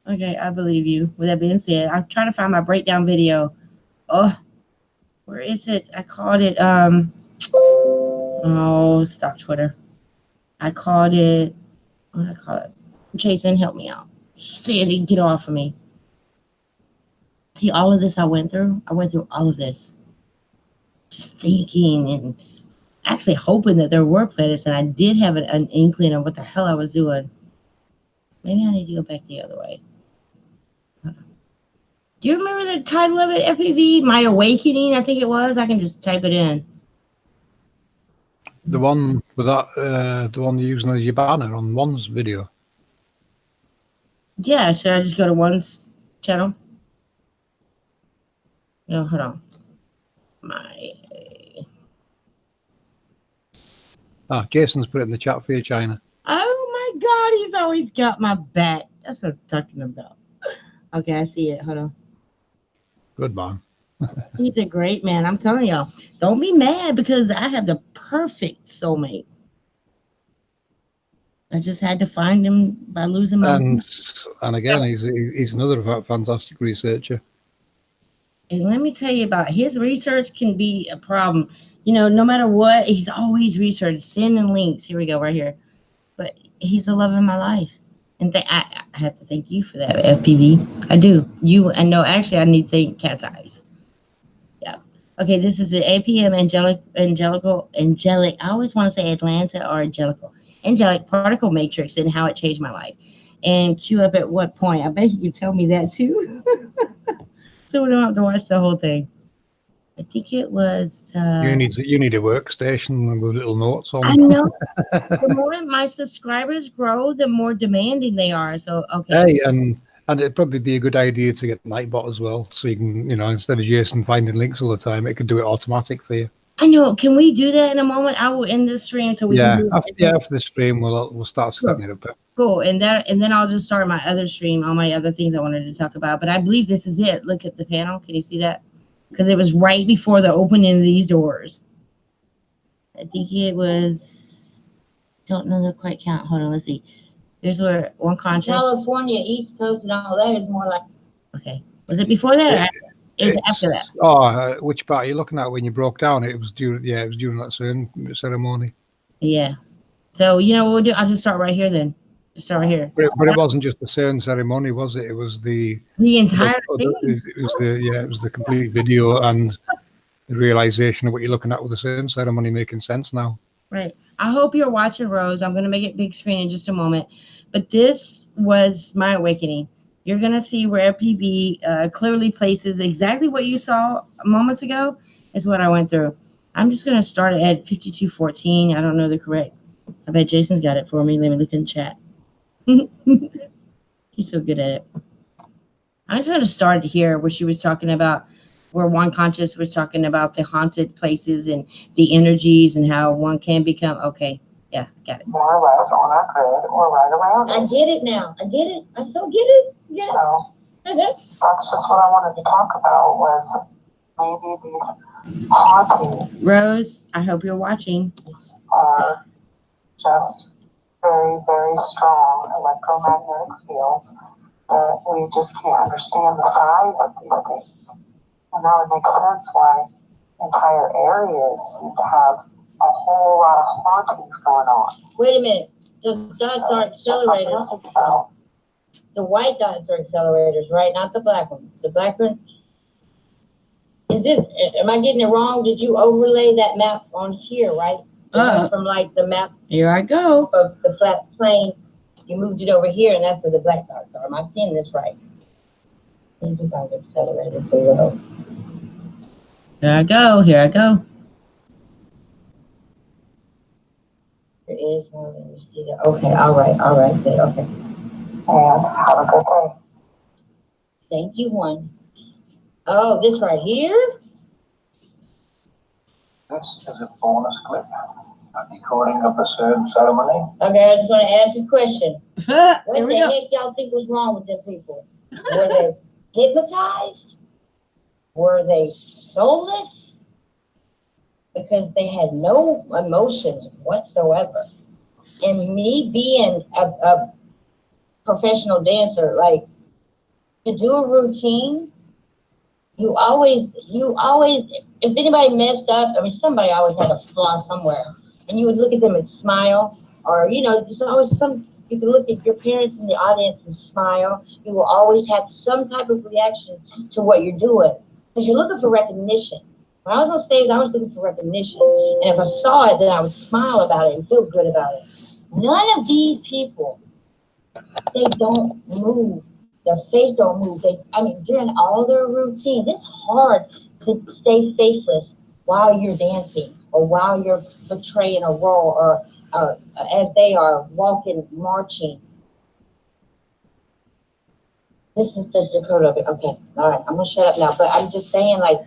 Okay, I believe you. With that being said, I'm trying to find my breakdown video. Oh, where is it? I called it, oh, stop Twitter. I called it, what did I call it? Jason, help me out. Sandy, get off of me. See, all of this I went through all of this. Just thinking and actually hoping that there were planets, and I did have an inkling of what the hell I was doing. Maybe I need to go back the other way. Do you remember the title of it, FPV? My Awakening, I think it was. I can just type it in. The one with that, the one you're using as your banner on one's video. Yeah, should I just go to one's channel? No, hold on. Jason's put it in the chat for you, China. Oh God, he's always got my back. That's what I'm talking about. Okay, I see it. Hold on. Good man. He's a great man. I'm telling y'all. Don't be mad because I have the perfect soulmate. I just had to find him by losing my And again, he's another fantastic researcher. And let me tell you about his research can be a problem. You know, no matter what, he's always researching, sending links. Here we go, right here. But he's the love of my life. And I have to thank you for that, FPV. I do. You, and no, actually, I need to thank Cat's Eyes. Yeah. Okay, this is the APM angelic. I always want to say Atlanta or angelic particle matrix and how it changed my life. And queue up at what point? I bet you can tell me that too. So we don't have to watch the whole thing. I think it was. You need a workstation with little notes on. I know. The more my subscribers grow, the more demanding they are. So okay. Hey, and it'd probably be a good idea to get Nightbot as well, so you can, instead of Jason finding links all the time, it could do it automatic for you. I know. Can we do that in a moment? I will end the stream so we can do it. After the stream, we'll start setting it up. Cool. And then I'll just start my other stream, all my other things I wanted to talk about. But I believe this is it. Look at the panel. Can you see that? Because it was right before the opening of these doors. I think it was. Don't know the quite count. Hold on. Let's see. Here's where One Conscious. California, East Coast, and all that is more like. Okay. Was it before that? Or it was after that. Oh, which part are you looking at when you broke down? It was during that ceremony. Yeah. So you know what we'll do? I'll just start right here then. Just start right here. But it wasn't just the CERN ceremony, was it? It was the entire thing. It was the complete video and the realization of what you're looking at with the CERN ceremony making sense now. Right. I hope you're watching, Rose. I'm going to make it big screen in just a moment. But this was my awakening. You're going to see where FPV clearly places exactly what you saw moments ago is what I went through. I'm just going to start at 5214. I don't know the correct. I bet Jason's got it for me. Let me look in the chat. He's so good at it. I'm just going to start here where she was talking about where One Conscious was talking about the haunted places and the energies and how one can become. Okay. Yeah, got it. More or less on our grid or right around I it. get it now. I get it. I still get it. Yeah. So that's just what I wanted to talk about was maybe these hauntings Rose, I hope you're watching. are just very, very strong electromagnetic fields that we just can't understand the size of these things. And that would make sense why entire areas seem to have a whole lot of hauntings going on. Wait a minute. Those dots are accelerators. The white dots are accelerators, right? Not the black ones. The black ones. Am I getting it wrong? Did you overlay that map on here, right? From like the map Here I go. of the flat plane, you moved it over here, and that's where the black dots are. Am I seeing this right? These are guys accelerators below. Here I go. Here I go. There is one. Let me see that. Okay, all right, good, okay. And have a good day. Thank you, one. Oh, this right here? This is a bonus clip, a recording of the CERN ceremony. Okay, I just want to ask you a question. What Here we the go. heck y'all think was wrong with them people? Were they hypnotized? Were they soulless? Because they had no emotions whatsoever. And me being a professional dancer, like to do a routine, you always, if anybody messed up, I mean, somebody always had a flaw somewhere. And you would look at them and smile, or, there's always you can look at your parents in the audience and smile. You will always have some type of reaction to what you're doing because you're looking for recognition. When I was on stage, I was looking for recognition. And if I saw it, then I would smile about it and feel good about it. None of these people, they don't move. Their face don't move. During all their routine, it's hard to stay faceless while you're dancing or while you're portraying a role or as they are walking, marching. This is the Dakota of it. Okay, all right, I'm gonna shut up now. But I'm just saying, like,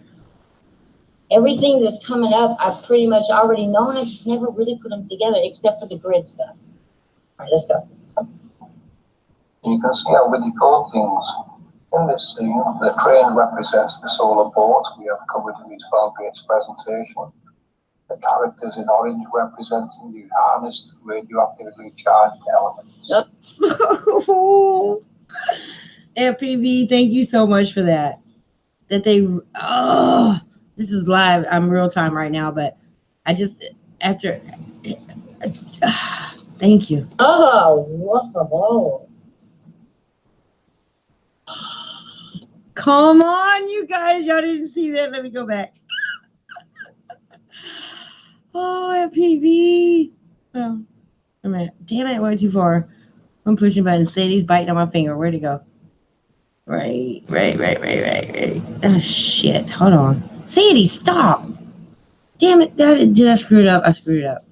everything that's coming up, I've pretty much already known. I just never really put them together, except for the grid stuff. right, let's go. You can see how we decode things. In this scene, the crane represents the solar boat we have covered in this 12 Gates presentation. The characters in orange representing the harnessed radioactively charged elements. FPV, thank you so much for that. That they, oh, this is live. I'm real time right now, but I just, after, thank you. Oh, whoa. Come on, you guys. Y'all didn't see that. Let me go back. Oh, FPV. Oh, a minute. Damn it, I went too far. I'm pushing buttons. Sadie's biting on my finger. Where'd it go? Right. Oh, shit. Hold on. Sadie, stop. Damn it. Did I screw it up? I screwed it up.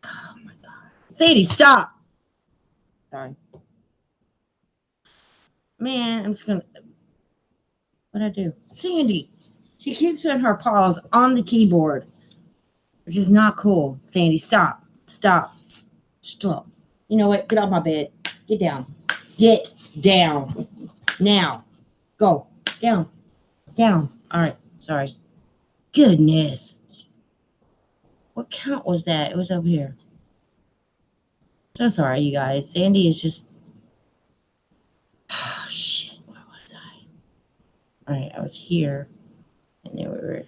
Oh, my God. Sadie, stop. Sorry. Man, I'm just going to. What'd I do? Sandy. She keeps putting her paws on the keyboard, which is not cool. Sandy, stop. Stop. You know what? Get off my bed. Get down. Get down. Now. Go. Down. Down. All right. Sorry. Goodness. What count was that? It was over here. So sorry, you guys. Sandy is just... Oh, shit. Where was I? All right. I was here. And then we were...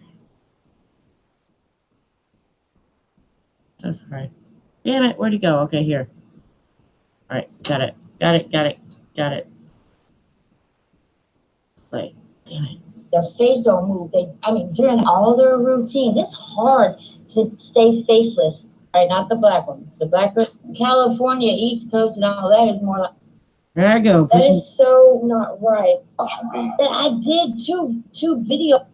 So sorry. Damn it. Where'd he go? Okay, here. All right. Got it. Wait. Damn it. Their face don't move. During all their routine, it's hard to stay faceless. Right, not the black ones. The black one, California, East Coast, and all that is more like. There I go. That is so not right. That I did two videos.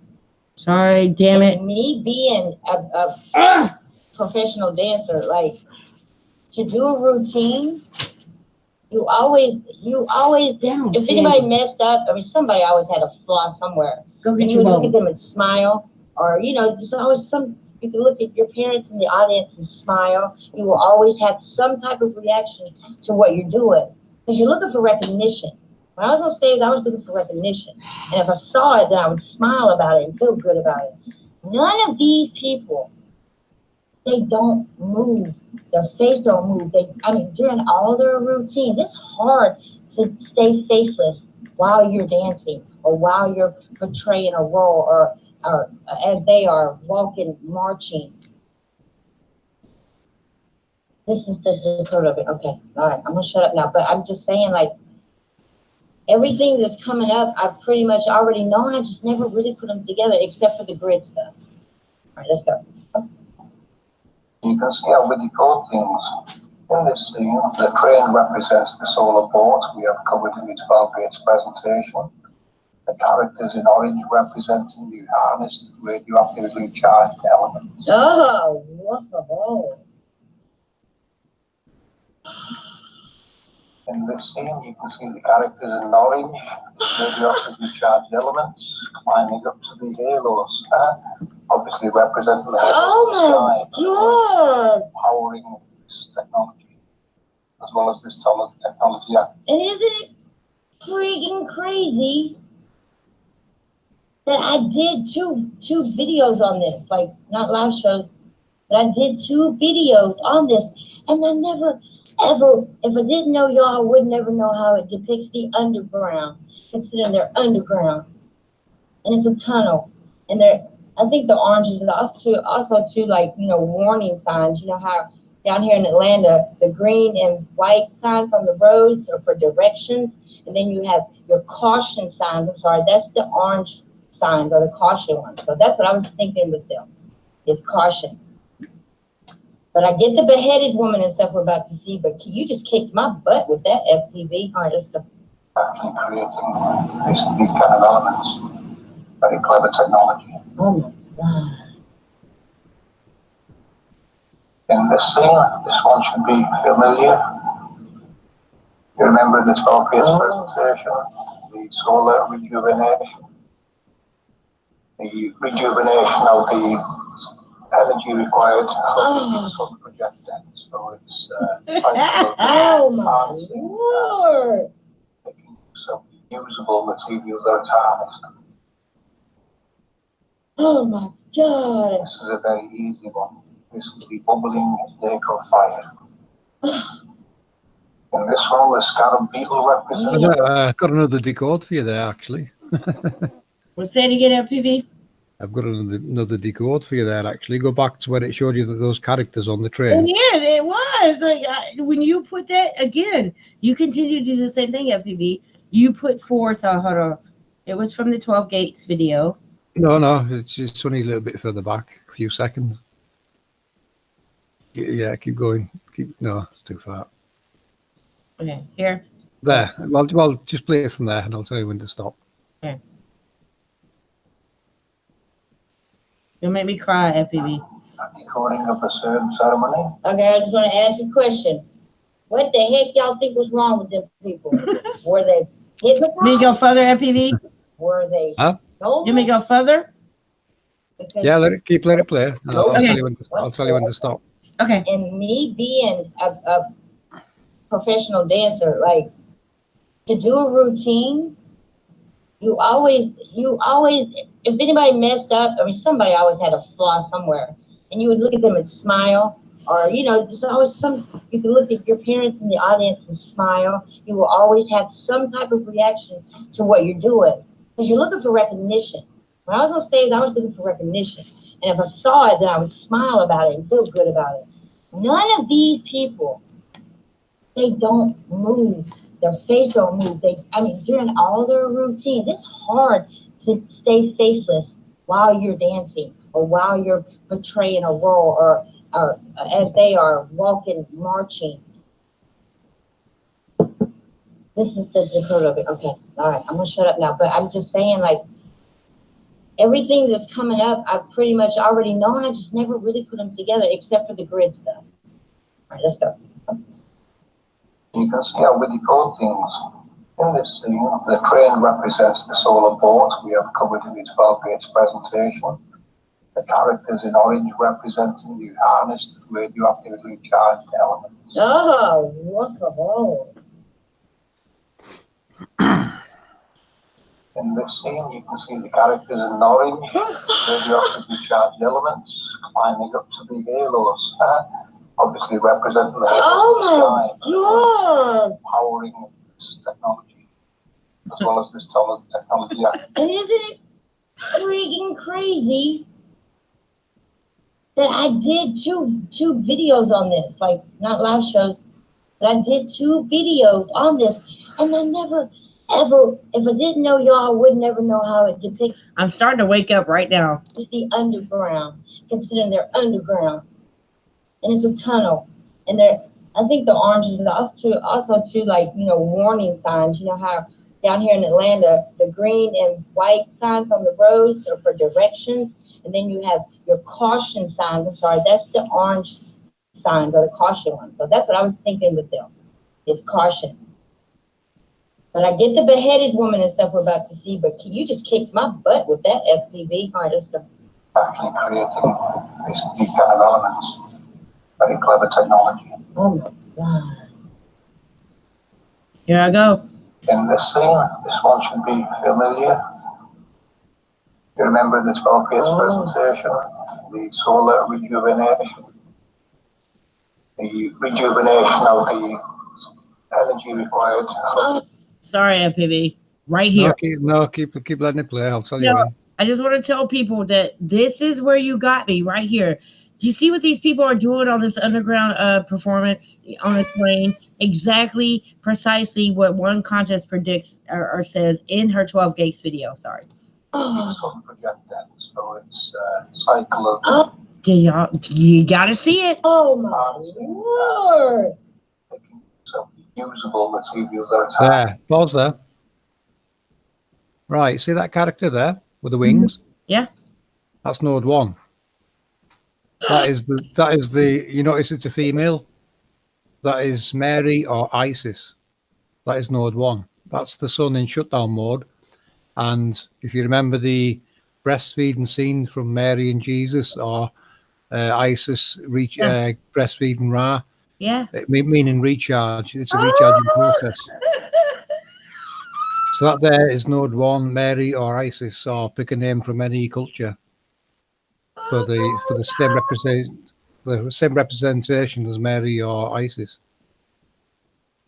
Sorry, damn it. Me being a professional dancer, like to do a routine, you always down. If anybody messed up, somebody always had a flaw somewhere. Go get and your you would bone. look at them and smile, or there's always you can look at your parents in the audience and smile. You will always have some type of reaction to what you're doing because you're looking for recognition. When I was on stage, I was looking for recognition, and if I saw it, then I would smile about it and feel good about it. None of these people, they don't move. Their face don't move. During all their routine, it's hard to stay faceless while you're dancing or while you're portraying a role or as they are walking, marching. This is the code of it. Okay, all right, I'm gonna shut up now. But I'm just saying, like, everything that's coming up, I've pretty much already known. I just never really put them together except for the grid stuff. All right, let's go. You can see how we decode things. In this scene, the crane represents the solar boat we have covered in this 12 Gates presentation. The characters in orange representing the harnessed radioactively charged elements. Oh, whoa. In this scene, you can see the characters in orange, radioactively charged elements, climbing up to the halos, obviously representing the halos Oh of the sky, powering this technology, as well as this technology. And isn't it freaking crazy that I did two videos on this, like not live shows, but I did 2 videos on this, and I never, ever, if I didn't know y'all, I would never know how it depicts the underground, considering they're underground, and it's a tunnel, and I think the oranges are also too, like, warning signs. You know how down here in Atlanta, the green and white signs on the roads are for directions, and then you have your caution signs. I'm sorry, that's the orange signs or the caution ones. So that's what I was thinking with them, is caution. But I get the beheaded woman and stuff we're about to see, but you just kicked my butt with that FPV. All right, let's go. Actually creating these kind of elements. Very clever technology. Oh my God. In this scene, this one should be familiar. You remember this obvious presentation, the solar rejuvenation. The rejuvenation of the energy required for the solar projectors. So it's cycle of Oh my harnessing, lord! making use of usable materials that are harnessed. Oh my god! This is a very easy one. This is the bubbling lake of fire. In this one, the scarab beetle represents. I've got another decode for you there, actually. Well, say it again, LPV. I've got another decode for you there, actually. Go back to where it showed you that those characters on the Oh, train. yes, it was. Like, when you put that again, you continue to do the same thing, FPV. You put forth, hold on. It was from the 12 Gates video. No, it's only a little bit further back, a few seconds. Yeah, keep going. No, it's too far. Okay, here. There. Well, just play it from there, and I'll tell you when to stop. Okay. You'll make me cry, FPV. Decoding of a certain ceremony. Okay, I just want to ask you a question. What the heck y'all think was wrong with them people? Were they hypnotized? Me go further, FPV? Were they Huh? soulless? You may go further? Because Yeah, let it play. And I'll Okay. tell you when. I'll tell you when to stop. Okay. and me being a professional dancer, like to do a routine, you always, if anybody messed up, I mean, somebody always had a flaw somewhere, and you would look at them and smile, or, you know, there's always you can look at your parents in the audience and smile. You will always have some type of reaction to what you're doing, because you're looking for recognition. When I was on stage, I was looking for recognition. And if I saw it, then I would smile about it and feel good about it. None of these people, they don't move. Their face don't move. During all their routines, it's hard to stay faceless while you're dancing or while you're portraying a role or as they are walking, marching. This is the Dakota of it. Okay, all right, I'm gonna shut up now. But I'm just saying, like, everything that's coming up, I pretty much already know, and I just never really put them together except for the grid stuff. All right, let's go. You can see how we decode things. In this scene, the crane represents the solar boat we have covered in the 12 Gates presentation. The characters in orange representing the harnessed radioactively charged elements. Oh, what a ball. In this scene, you can see the characters in orange, radioactively charged elements, climbing up to the halos, obviously representing the halos Oh in the my sky, God. powering this technology, as well as this technology. And isn't it freaking crazy that I did two videos on this, like not live shows, but I did 2 videos on this, and I never, ever, if I didn't know y'all, I would never know how it depicts. I'm starting to wake up right now. It's the underground, considering they're underground, and it's a tunnel, and I think the orange is also too, like, you know, warning signs. You know how down here in Atlanta, the green and white signs on the roads are for directions, and then you have your caution signs. I'm sorry, that's the orange signs or the caution ones. So that's what I was thinking with them, is caution. But I get the beheaded woman and stuff we're about to see, but you just kicked my butt with that FPV. All right, let's go. Actually creating these kind of elements. Very clever technology. Oh my God. Here I go. In this scene, this one should be familiar. You remember the 12 Gates presentation, the solar rejuvenation, the rejuvenation of the energy required. Sorry, FPV. Right here. Keep letting it play. I'll tell you No, when. I just want to tell people that this is where you got me, right here. Do you see what these people are doing on this underground performance on a train? Exactly, precisely what one contest predicts or says in her 12 Gates video. Sorry. So it's a cycle of You gotta see it. Oh my Lord. making some usable materials that are There, pause there. Right, see that character there with the wings? Yeah. That's Node 1. That is the you notice it's a female. That is Mary or Isis. That is Node 1. That's the sun in shutdown mode. And if you remember the breastfeeding scene from Mary and Jesus, or Isis breastfeeding Ra, Yeah. Meaning recharge. It's a recharging process. So that there is node 1, Mary or Isis, or pick a name from any culture for the same representation as Mary or Isis.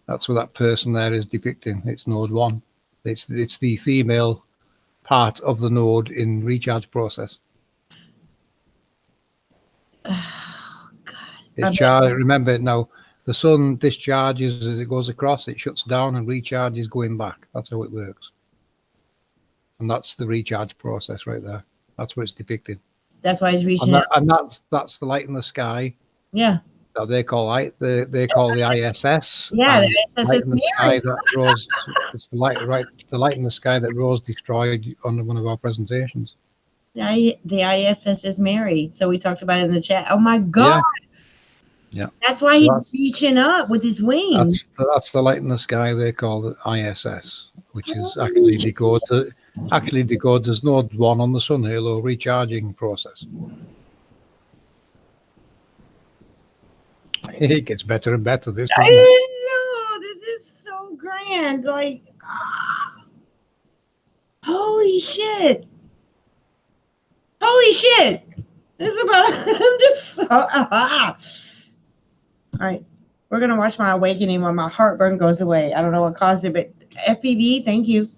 That's what that person there is depicting. It's node 1. It's the female part of the node in recharge process. Oh, God. It's remember now, the sun discharges as it goes across, it shuts down and recharges going back. That's how it works. And that's the recharge process right there. That's what it's depicted. That's why he's reaching out. And that's the light in the sky. Yeah. That they call light. They call the ISS. Yeah, and the ISS light is in the sky that Rose. It's the light, right? The light in the sky that Rose destroyed on one of our presentations. The ISS is Mary. So we talked about it in the chat. Oh my God. Yeah. That's why he's reaching up with his wings. That's the light in the sky they call the ISS, which is actually decoded. Actually decodes as node 1 on the sun halo recharging process. It gets better and better. This I didn't know. This is so grand. Like, holy shit. Holy shit. This is about, I'm just so, All right. We're going to watch my awakening when my heartburn goes away. I don't know what caused it, but FPV, thank you.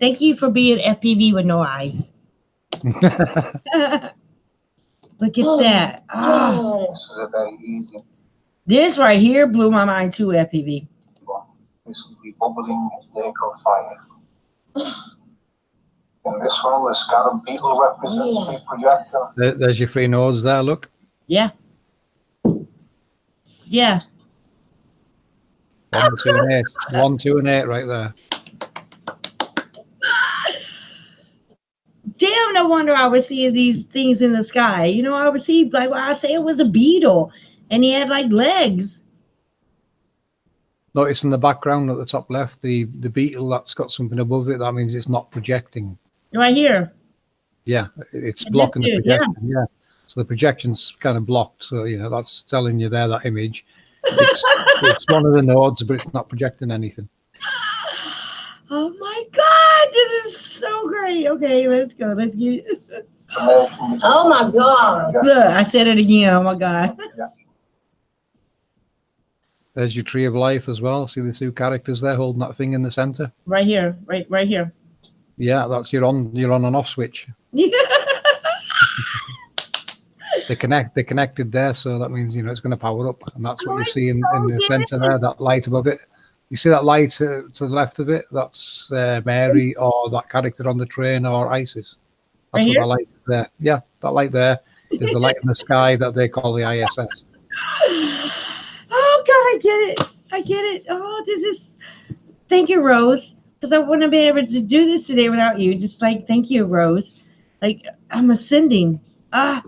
Thank you for being FPV with no eyes. Look at that. Oh. This is a very easy This right here blew my mind too, FPV. one. This is the bubbling lake of fire. In this one, the scarab beetle represents the projector. There's your 3 nodes there, look. Yeah. Yeah. 1, 2, and 8. 1, 2, and 8 right there. Damn, no wonder I would see these things in the sky. You know, I would see, like, I say it was a beetle and he had like legs. Notice in the background at the top left, the beetle that's got something above it. That means it's not projecting. Right here. Yeah, it's blocking the projection. Yeah. So the projection's kind of blocked. So, you know, that's telling you there, that image. It's one of the nodes, but it's not projecting anything. Oh my God, this is so great. Okay, let's go. Let's get it. Oh my God. Look, I said it again. Oh my God. There's your tree of life as well. See the 2 characters there holding that thing in the center? Right here. Right here. Yeah, that's your on and off switch. They're connected there, so that means, you know, it's going to power up, and that's what you see in the center there, that light above it. You see that light to the left of it? That's Mary or that character on the train or Isis. That's what that light is there. Yeah, that light there is the light in the sky that they call the ISS. Oh God, I get it. I get it. Oh, this is. Thank you, Rose, because I wouldn't have been able to do this today without you. Just like, thank you, Rose. Like, I'm ascending. That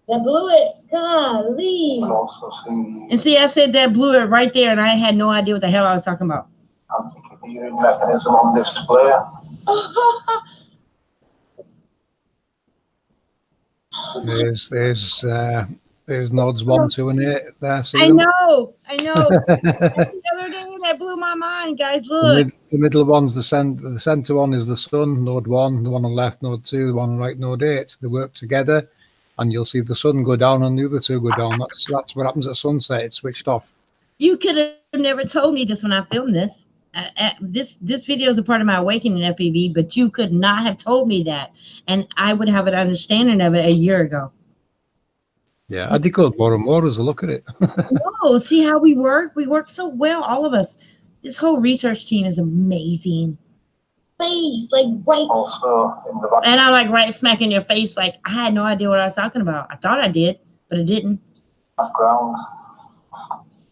blew it. Golly. And see, I said that blew it right there, and I had no idea what the hell I was talking about. Anti-coherent mechanism on display. There's nodes 1, 2, and 8 there. I know. The other day that blew my mind, guys. Look. The middle one's the center one is the sun, node 1, the one on the left, node 2, the one on the right, node 8. They work together, and you'll see the sun go down and the other 2 go down. That's what happens at sunset. It's switched off. You could have never told me this when I filmed this. This video is a part of my awakening FPV, but you could not have told me that, and I would have an understanding of it a year ago. Yeah, I decode more and more as I look at it. No, see how we work? We work so well, all of us. This whole research team is amazing. Face, like right. And I'm like right smack in your face, like I had no idea what I was talking about. I thought I did, but I didn't. Background,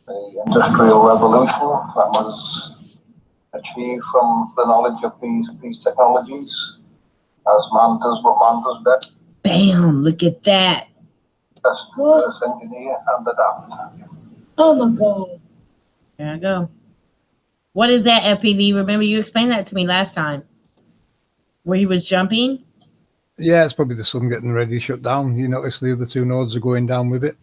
the Industrial Revolution that was achieved from the knowledge of these technologies, as man does what man does best. Bam! Look at that. Best engineer and adapt. Oh my God. There I go. What is that, FPV? Remember you explained that to me last time. Where he was jumping? Yeah, it's probably the sun getting ready to shut down. You notice the other 2 nodes are going down with it.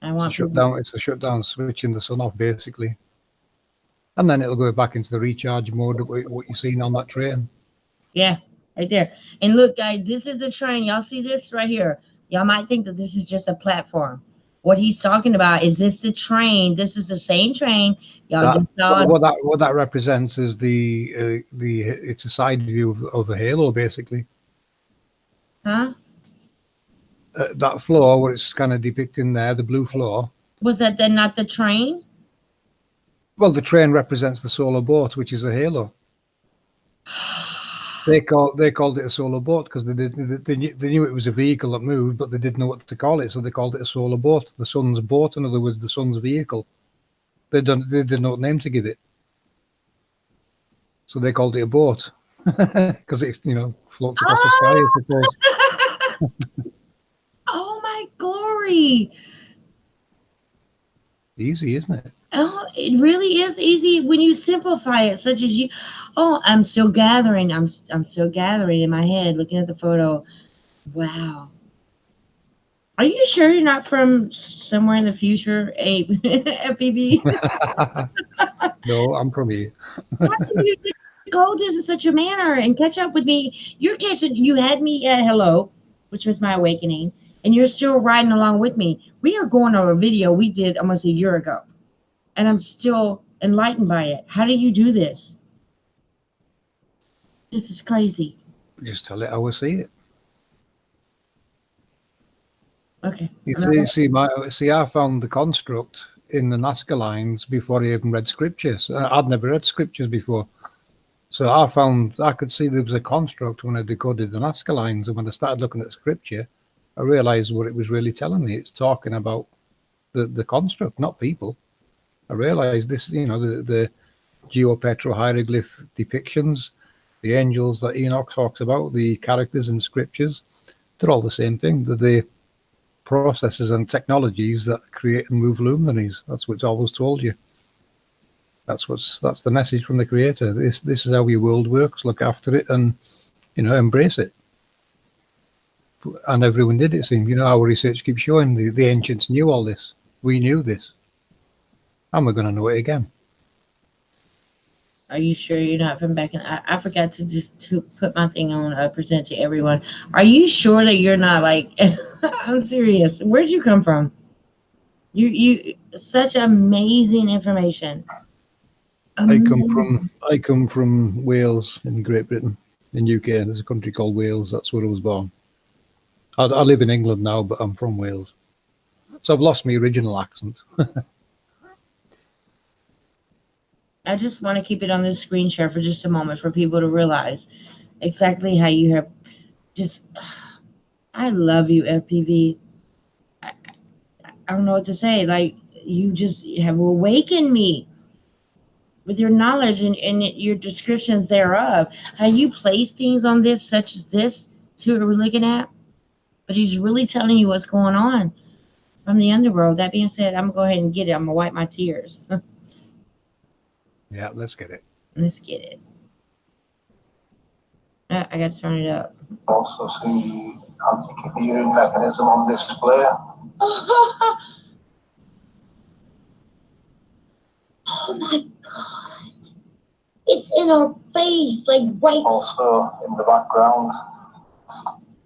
I want It's a people- shutdown. It's a shutdown, switching the sun off basically, and then it'll go back into the recharge mode. What you've seen on that train. Yeah, right there. And look, guys, this is the train. Y'all see this right here? Y'all might think that this is just a platform. What he's talking about is this the train? This is the same train. Y'all just saw it. What that represents is the it's a side view of a halo basically. Huh? That floor, what it's kind of depicting there, the blue floor. Was that then not the train? Well, the train represents the solar boat, which is a halo. They called it a solar boat because they knew it was a vehicle that moved, but they didn't know what to call it, so they called it a solar boat. The sun's boat, in other words, the sun's vehicle. They didn't know what name to give it, so they called it a boat because it floats across the sky, I suppose. Oh my glory! Easy, isn't it? Oh, it really is easy when you simplify it, such as you. Oh, I'm still gathering. I'm still gathering in my head, looking at the photo. Wow. Are you sure you're not from somewhere in the future, Abe? FPV? No, I'm from here. Why did you code this in such a manner and catch up with me? You had me at hello, which was my awakening, and you're still riding along with me. We are going over a video we did almost a year ago, and I'm still enlightened by it. How do you do this? This is crazy. Just tell it how I see it. Okay. I found the construct in the Nazca lines before I even read scriptures. I'd never read scriptures before. So I could see there was a construct when I decoded the Nazca lines, and when I started looking at scripture, I realized what it was really telling me. It's talking about the construct, not people. I realized this, the geopetro hieroglyph depictions, the angels that Enoch talks about, the characters in scriptures, they're all the same thing. They're the processes and technologies that create and move luminaries. That's what's always told you. That's the message from the creator. This is how your world works. Look after it and embrace it. And everyone did, it seems. Our research keeps showing the ancients knew all this. We knew this. And we're going to know it again. Are you sure you're not from back in? I forgot to put my thing on, present to everyone. Are you sure that you're not like, I'm serious. Where'd you come from? You such amazing information. I come from Wales in Great Britain, in UK. There's a country called Wales. That's where I was born. I live in England now, but I'm from Wales. So I've lost my original accent. I just want to keep it on the screen share for just a moment for people to realize exactly how you have just, I love you, FPV. I don't know what to say. Like, you just have awakened me with your knowledge and your descriptions thereof. How you place things on this, such as this, see what we're looking at? But he's really telling you what's going on from the underworld. That being said, I'm going to go ahead and get it. I'm going to wipe my tears. Yeah, let's get it. Let's get it. I got to turn it up. Also see the anti-Kiberian mechanism on display. Oh my God. It's in our face, like right. Also in the background,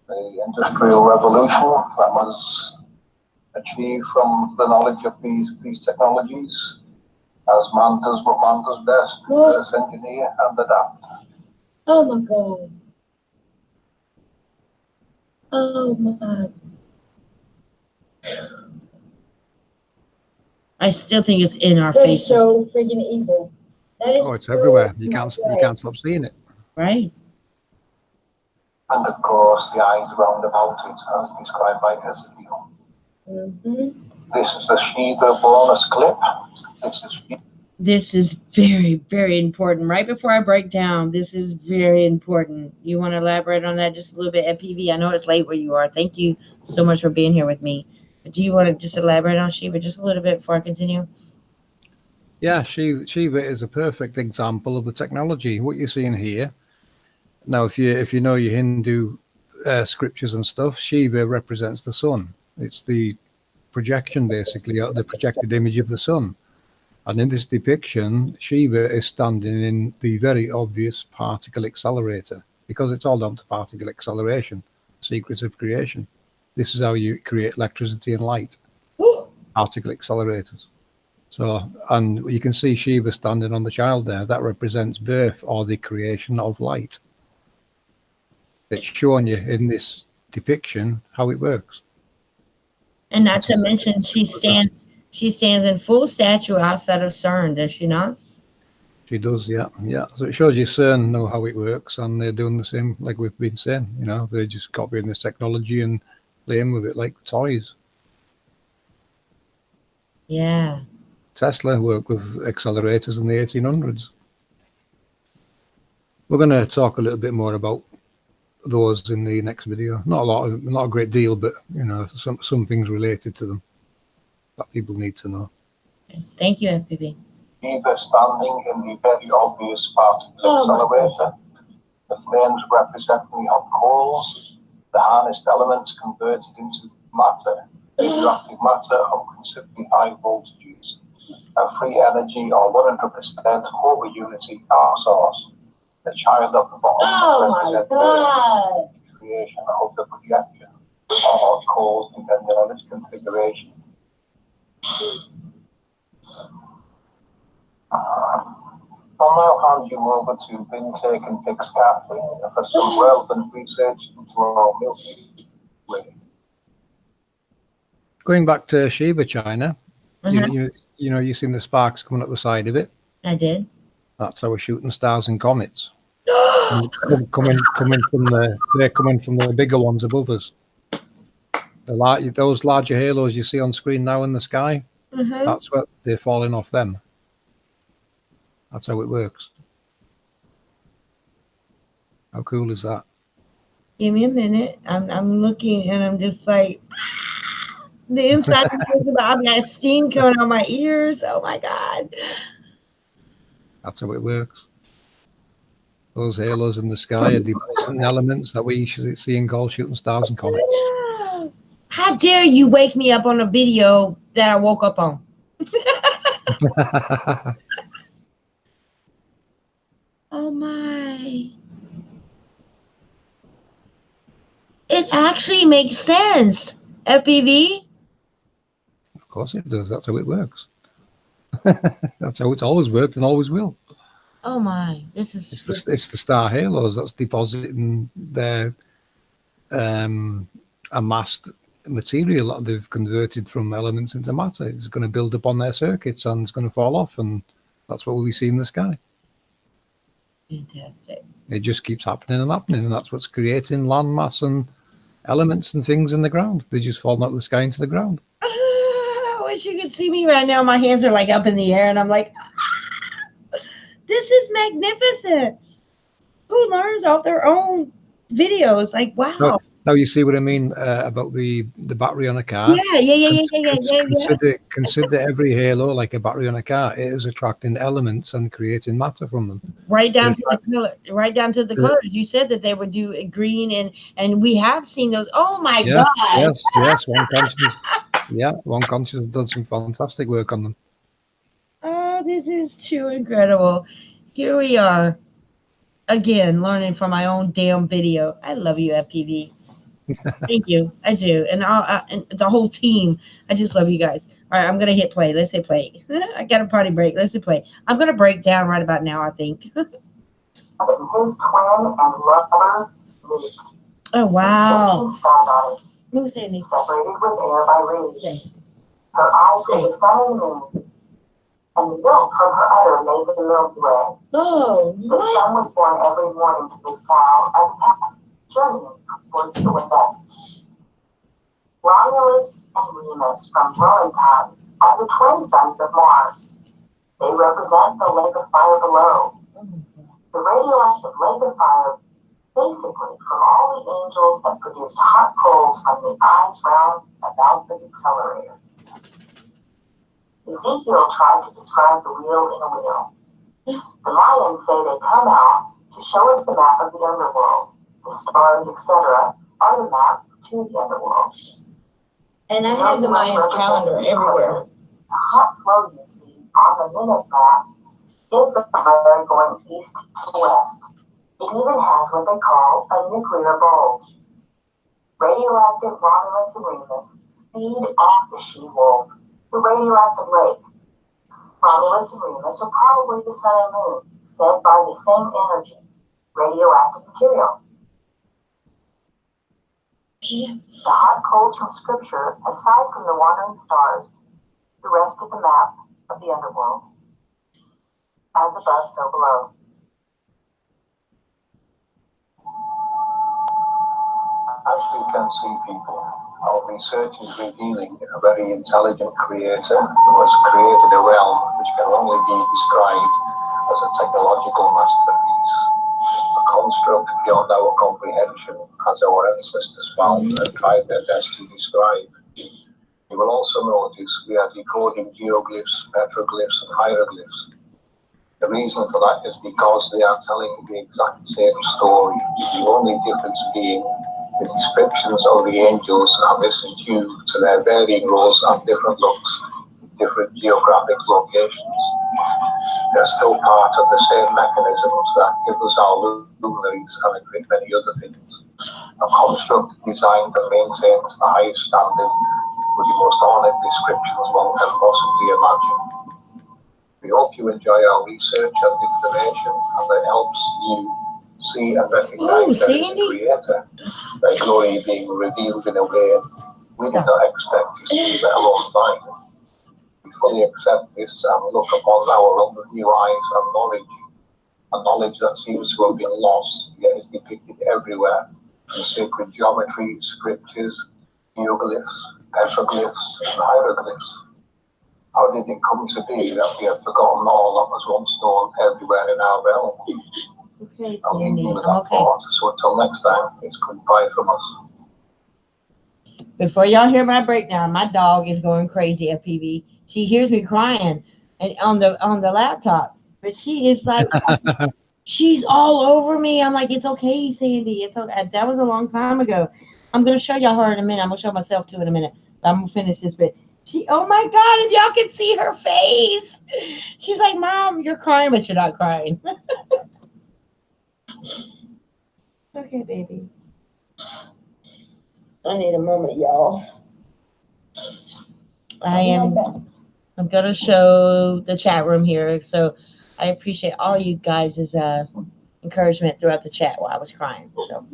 the Industrial Revolution that was achieved from the knowledge of these technologies. As man does what man does best, reverse engineer and adapt. Oh my God. Oh my God. I still think it's in our faces. That's so freaking evil. That is It's everywhere. You can't stop seeing it. Right. And of course, the eyes round about it, as described by Ezekiel. This is the Sheba bonus clip. This is very, very important. Right before I break down, this is very important. You want to elaborate on that just a little bit at PV? I know it's late where you are. Thank you so much for being here with me. But do you want to just elaborate on Sheba just a little bit before I continue? Yeah, Shiva is a perfect example of the technology. What you're seeing here. Now, if you know your Hindu scriptures and stuff, Shiva represents the sun. It's the projection, basically, the projected image of the sun. And in this depiction, Shiva is standing in the very obvious particle accelerator, because it's all down to particle acceleration, secrets of creation. This is how you create electricity and light, particle accelerators. So, and you can see Shiva standing on the child there. That represents birth or the creation of light. It's showing you in this depiction how it works. And not to mention, she stands in full statue outside of CERN, does she not? She does, yeah. So it shows you CERN know how it works, and they're doing the same, like we've been saying. You know, they're just copying this technology and playing with it like toys. Yeah. Tesla worked with accelerators in the 1800s. We're going to talk a little bit more about those in the next video. Not a great deal, but you know, some things related to them that people need to know. Thank you, FPV. Either standing in the very obvious particle accelerator, the flames representing the hot coals, the harnessed elements converted into matter, radioactive matter of considerably high voltages, and free energy or 100% over unity power source. The child of the bottom represents the creation of the projection, or hot coals depending on its configuration. I'll now hand you over to Bintake and Dick Scarfling for some relevant research into our Milky Way. Going back to Shiva, China, you know, you've seen the sparks coming up the side of it. I did. That's our shooting stars and comets. coming from the bigger ones above us. Those larger halos you see on screen now in the sky, that's what they're falling off them. That's how it works. How cool is that? Give me a minute. I'm looking and I'm just like, the inside I've got steam coming out my ears. Oh my God. That's how it works. Those halos in the sky are the elements that we see and call shooting stars and comets. How dare you wake me up on a video that I woke up on? Oh my. It actually makes sense, FPV. Of course it does. That's how it works. That's how it's always worked and always will. Oh my, this is it's the star halos that's depositing their amassed material that they've converted from elements into matter. It's going to build up on their circuits and it's going to fall off, and that's what we see in the sky. Fantastic. It just keeps happening, and that's what's creating landmass and elements and things in the ground. They just fall out of the sky into the ground. I wish you could see me right now. My hands are like up in the air, and I'm like, this is magnificent. Who learns off their own videos? Like, wow. Now you see what I mean about the battery on a car. Yeah. Consider every halo like a battery on a car. It is attracting elements and creating matter from them. Right down to the color. Right down to the colors. You said that they would do green, and we have seen those. Oh my God. Yes. One Conscious has done some fantastic work on them. Oh, this is too incredible. Here we are again, learning from my own damn video. I love you, FPV. Thank you. I do. And and the whole team. I just love you guys. All right, I'm going to hit play. Let's hit play. I got a party break. Let's hit play. I'm going to break down right about now, I think. His twin and lover meet. Oh, wow. Egyptian sky bodies. Who's saying this? Separated with air by radiation. Her eyes were the sun and the moon, and the milk from her udder made the Milky Way. Oh, the sun was born every morning to the sky as a path, journeying towards the west. Romulus and Remus from growing paths are the twin sons of Mars. They represent the lake of fire below. The radioactive lake of fire, basically from all the angels that produced hot coals from the eyes round about the accelerator. Ezekiel tried to describe the wheel in a wheel. The Mayans say they come out to show us the map of the underworld. The stars, etc., are the map to the underworld. And I have the Mayan calendar everywhere. The hot flow you see on the minute map is the flare going east to west. It even has what they call a nuclear bulge. Radioactive Romulus and Remus feed off the she-wolf, the radioactive lake. Romulus and Remus are probably the sun and moon, fed by the same energy, radioactive material. The hot coals from scripture, aside from the wandering stars, the rest of the map of the underworld. As above, so below. As we can see, people, our research is revealing a very intelligent creator who has created a realm which can only be described as a technological masterpiece, a construct beyond our comprehension, as our ancestors found and tried their best to describe. You will also notice we are decoding geoglyphs, petroglyphs, and hieroglyphs. The reason for that is because they are telling the exact same story, the only difference being the descriptions of the angels are listened to their varying roles and different looks, different geographic locations. They're still part of the same mechanisms that give us our luminaries and a great many other things. A construct designed and maintained to the highest standard with the most ornate descriptions one can possibly imagine. We hope you enjoy our research and information and that helps you see and recognize there is a creator, their glory being revealed in a way we did not expect to see, let alone find. We fully accept this and look upon our own with new eyes and knowledge that seems to have been lost, yet is depicted everywhere in sacred geometry, scriptures, geoglyphs, petroglyphs, and hieroglyphs. How did it come to be that we have forgotten all that was once known everywhere in our realm? Okay, I'll leave Sandy. you with I'm that okay. thought. So until next time, it's goodbye from us. Before y'all hear my breakdown, my dog is going crazy, FPV. She hears me crying and on the laptop, but she is like, she's all over me. I'm like, it's okay, Sandy. It's okay. That was a long time ago. I'm gonna show y'all her in a minute. I'm gonna show myself too in a minute. But I'm gonna finish this bit. Oh my God, if y'all can see her face. She's like, Mom, you're crying, but you're not crying. Okay, baby. I need a moment, y'all. I'm gonna show the chat room here. So I appreciate all you guys' encouragement throughout the chat while I was crying. So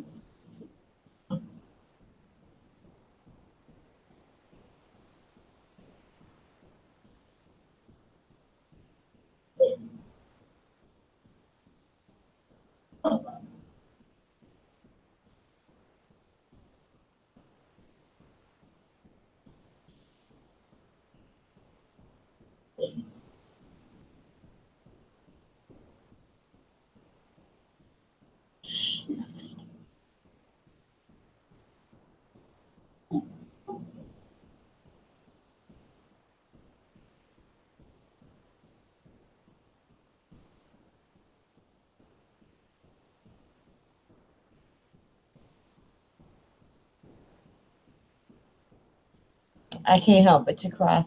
I can't help but to cry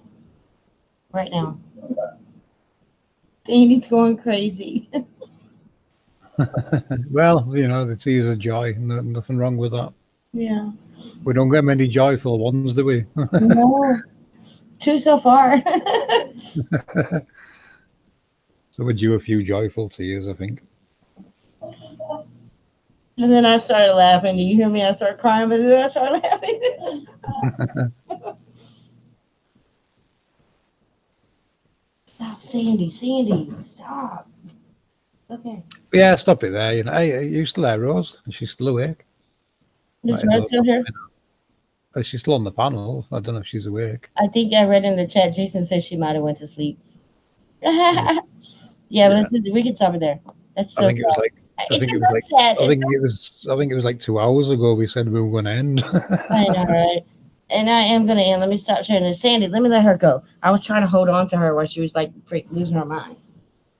right now. Sandy's going crazy. Well, you know, the tears of joy. Nothing wrong with that. Yeah. We don't get many joyful ones, do we? No. Two so far. So we're due a few joyful tears, I think. And then I started laughing. Do you hear me? I started crying, but then I started laughing. Stop, Sandy. Sandy, stop. Okay. Yeah, stop it there. You know, hey, are you still there, Rose? Is she still awake? Is Rose still here? She's still on the panel. I don't know if she's awake. I think I read in the chat. Jason said she might have went to sleep. Yeah, we can stop it there. That's so I think it was sad. like. I think it was like 2 hours ago. We said we were going to end. I know, right? And I am going to end. Let me stop sharing this. Sandy, let me let her go. I was trying to hold on to her while she was like losing her mind.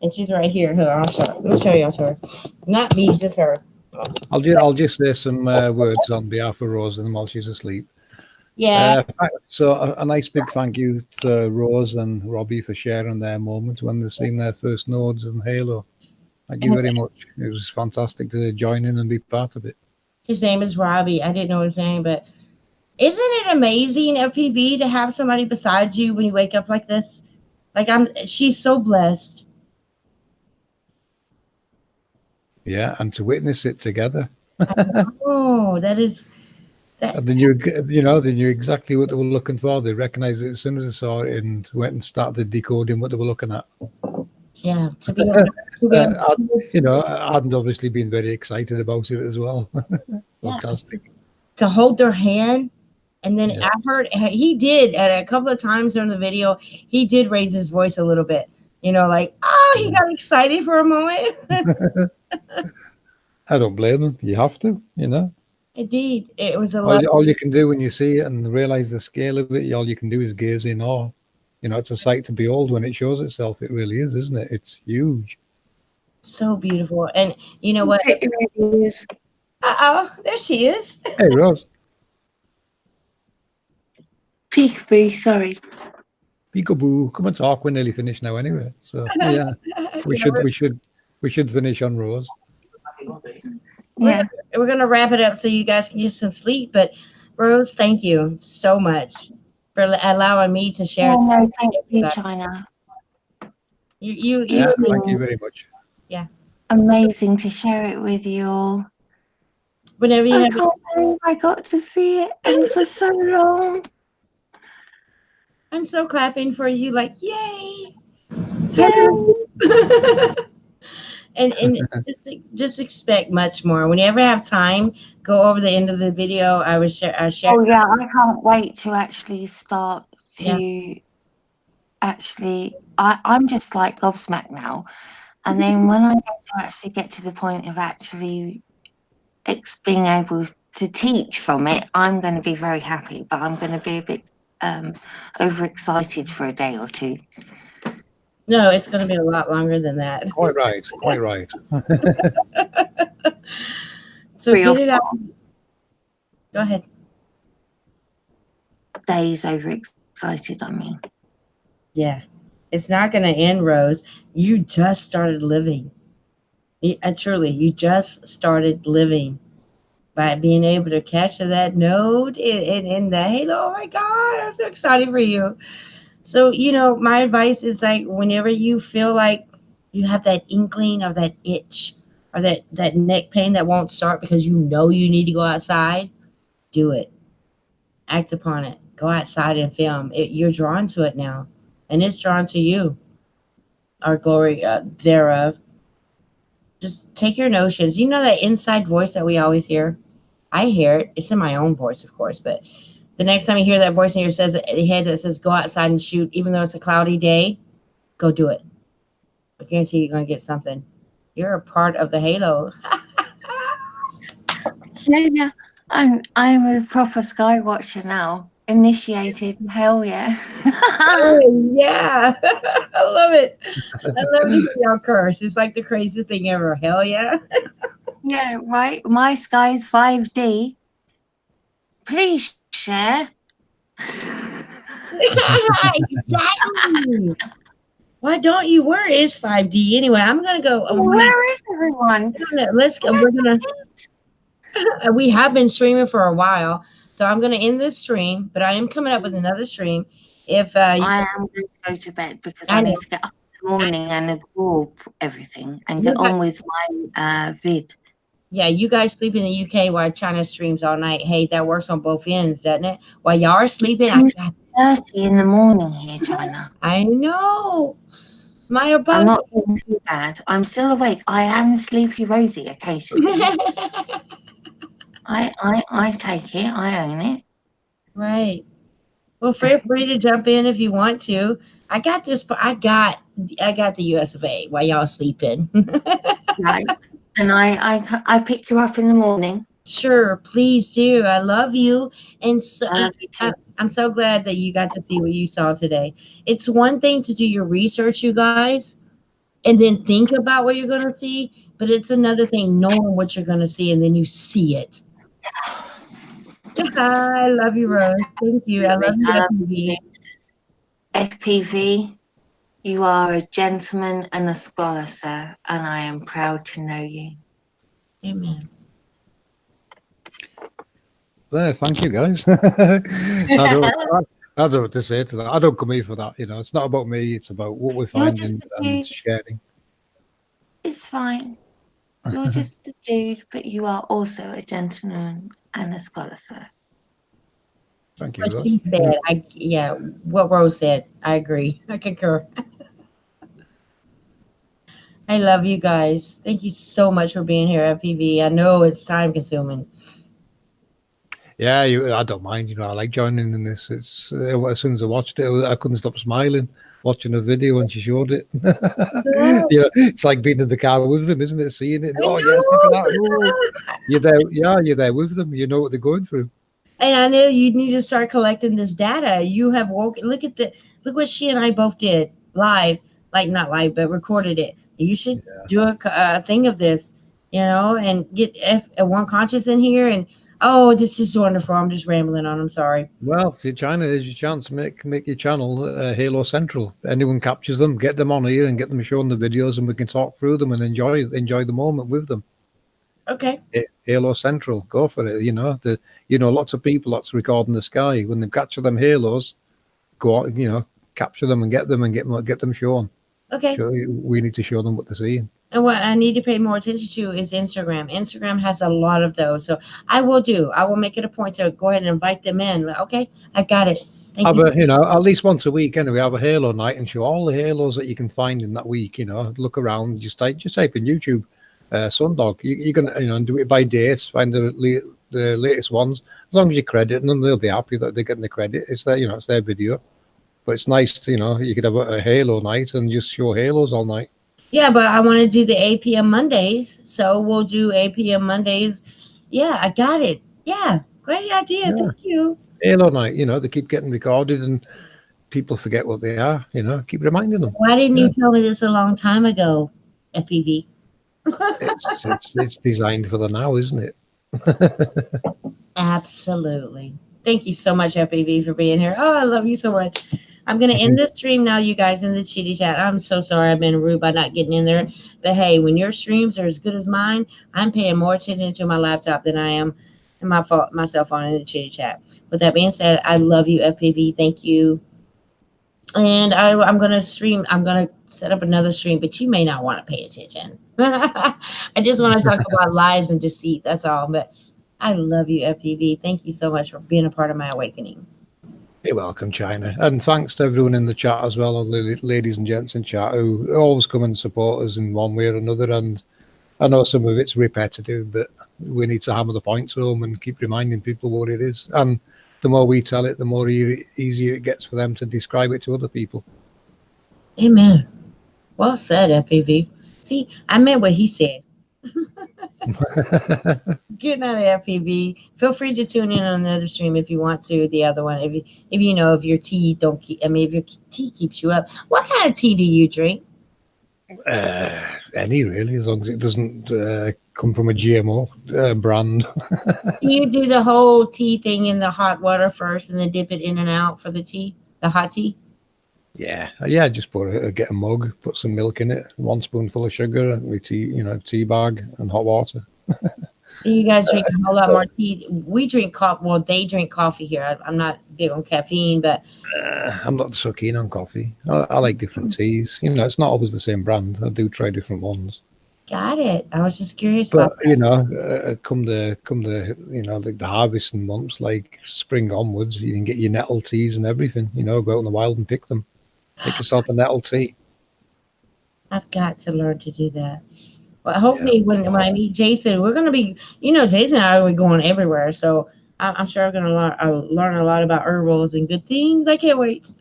And she's right here. Here, let me show y'all to her. Not me, just her. I'll just say some words on behalf of Rose and while she's asleep. Yeah. So a nice big thank you to Rose and Robbie for sharing their moments when they've seen their first nodes in Halo. Thank you very much. It was fantastic to join in and be part of it. His name is Robbie. I didn't know his name, but isn't it amazing, FPV, to have somebody beside you when you wake up like this? Like she's so blessed. Yeah, and to witness it together. Oh, that is that. And they knew exactly what they were looking for. They recognized it as soon as they saw it and went and started decoding what they were looking at. Yeah, to be I'd obviously been very excited about it as well. Fantastic. To hold their hand. And then I heard he did at a couple of times during the video, he did raise his voice a little bit, he got excited for a moment. I don't blame him. You have to, Indeed. It was a lot. All you can do when you see it and realize the scale of it, all you can do is gaze in awe. It's a sight to behold when it shows itself. It really is, isn't it? It's huge. So beautiful. And you know what? It really is. Uh-oh, there she is. Hey, Rose. Peekaboo, sorry. Peekaboo, come and talk. We're nearly finished now anyway. So yeah, we should finish on Rose. Yeah, we're gonna wrap it up so you guys can get some sleep. But Rose, thank you so much for allowing me to share. Oh, no, thank you, China. You thank you very much. Yeah, amazing to share it with you all. Whenever you I can't believe I got to see it, and for so long. I'm so clapping for you, like yay! and just expect much more. Whenever I have time, go over the end of the video. I share. Oh yeah, I can't wait to actually start to actually. I'm just like gobsmacked now, and then when I get to the point of actually being able to teach from it, I'm going to be very happy. But I'm going to be a bit overexcited for a day or two. No, it's going to be a lot longer than that. Quite right. So get it out. Go ahead. Days overexcited, I mean. Yeah. It's not going to end, Rose. You just started living. Truly, you just started living by being able to capture that node in the Halo. Oh my God, I'm so excited for you. So, my advice is like whenever you feel like you have that inkling of that itch or that neck pain that won't start because you need to go outside, do it. Act upon it. Go outside and film. You're drawn to it now, and it's drawn to you. Our glory thereof. Just take your notions. That inside voice that we always hear? I hear it. It's in my own voice, of course, but the next time you hear that voice in your head that says, go outside and shoot, even though it's a cloudy day, go do it. I guarantee you're going to get something. You're a part of the Halo. Yeah. I'm a proper sky watcher now. Initiated. Hell yeah. Oh, yeah. I love it. I love to hear y'all curse. It's like the craziest thing ever. Hell yeah. Yeah, right. My sky's 5D. Please share. Exactly. Why don't you? Where is 5D anyway? I'm gonna go. Where is everyone? Let's go. We're gonna. We have been streaming for a while, so I'm gonna end this stream. But I am coming up with another stream. If I am going to go to bed because I need to get up in the morning and absorb everything and get on with my vid. Yeah, you guys sleep in the UK while China streams all night. Hey, that works on both ends, doesn't it? While y'all are sleeping, It's 30 in the morning here, China. I know. I'm not doing too bad. I'm still awake. I am Sleepy Rosie occasionally. I take it. I own it. Right. Well, feel free to jump in if you want to. I got this. I got the US of A while y'all sleeping. Right. And I pick you up in the morning. Sure, please do. I love you. And so I'm so glad that you got to see what you saw today. It's one thing to do your research, you guys, and then think about what you're going to see. But it's another thing knowing what you're going to see and then you see it. I love you, Rose. Thank you. I love you, I love FPV. FPV, you are a gentleman and a scholar, sir, and I am proud to know you. Amen. There, thank you, guys. I don't know what to say to that. I don't come here for that. You know, it's not about me. It's about what we're You're finding just a and dude. sharing. It's fine. You're just a dude, but you are also a gentleman and a scholar, sir. Thank you. What Rose. she said, what Rose said, I agree. I concur. I love you guys. Thank you so much for being here at FPV. I know it's time consuming. Yeah, I don't mind. You know, I like joining in this. It's as soon as I watched it, I couldn't stop smiling watching a video when she showed it. Yeah, it's like being in the car with them, isn't it? Seeing it. Oh yes, look at that. Oh, you're there. Yeah, you're there with them. You know what they're going through. And I know you need to start collecting this data. You have look what she and I both did live, like not live, but recorded it. You should do a thing of this, you know, and get one conscious in here. And oh, this is wonderful. I'm just rambling on. I'm sorry. Well, see, China, there's your chance to make your channel Halo Central. Anyone captures them, get them on here and get them showing the videos, and we can talk through them and enjoy the moment with them. Okay. Halo Central, go for it. You know, lots of people that's recording the sky. When they capture them halos, go out, you know, capture them and get them shown. Okay. We need to show them what they're seeing. And what I need to pay more attention to is Instagram. Instagram has a lot of those. So I will make it a point to go ahead and invite them in. Like, okay, I got it. Thank you. You know, at least once a week anyway, have a Halo night and show all the halos that you can find in that week. You know, look around, just type in YouTube, Sundog. You can, you know, do it by dates, find the latest ones. As long as you credit them, they'll be happy that they're getting the credit. It's their, you know, it's their video. But it's nice to, you know, you could have a Halo night and just show halos all night. Yeah, but I want to do the 8 p.m. Mondays. So we'll do 8 p.m. Mondays. Yeah, I got it. Yeah, great idea. Yeah. Thank you. Halo night, you know, they keep getting recorded and people forget what they are, you know, keep reminding them. Why didn't you tell me this a long time ago, FPV? It's designed for the now, isn't it? Absolutely. Thank you so much, FPV, for being here. Oh, I love you so much. I'm going to end this stream now, you guys, in the chitty chat. I'm so sorry I've been rude by not getting in there. But hey, when your streams are as good as mine, I'm paying more attention to my laptop than I am in my cell phone in the chitty chat. With that being said, I love you, FPV. Thank you. And I'm going to stream. I'm going to set up another stream, but you may not want to pay attention. I just want to talk about lies and deceit. That's all. But I love you, FPV. Thank you so much for being a part of my awakening. You're welcome, China. And thanks to everyone in the chat as well, all the ladies and gents in chat who always come and support us in one way or another. And I know some of it's repetitive, but we need to hammer the points home and keep reminding people what it is. And the more we tell it, the more easier it gets for them to describe it to other people. Amen. Well said, FPV. See, I meant what he said. Good night, FPV. Feel free to tune in on another stream if you want to. The other one, if you know, if your tea if your tea keeps you up. What kind of tea do you drink? Any really, as long as it doesn't come from a GMO brand. Do you do the whole tea thing in the hot water first and then dip it in and out for the tea, the hot tea? Yeah. Just get a mug, put some milk in it, 1 spoonful of sugar, and tea bag and hot water. Do you guys drink a whole lot more tea? We drink coffee. Well, they drink coffee here. I'm not big on caffeine, but I'm not so keen on coffee. I like different teas. You know, it's not always the same brand. I do try different ones. Got it. I was just curious But about that. you know, come the the harvesting months, like spring onwards, you can get your nettle teas and everything. You know, go out in the wild and pick them. Make yourself a nettle tea. I've got to learn to do that. Well, hopefully when I meet Jason, we're going to be, Jason and I are going everywhere. So I'm sure I'm going to learn a lot about herbals and good things. I can't wait.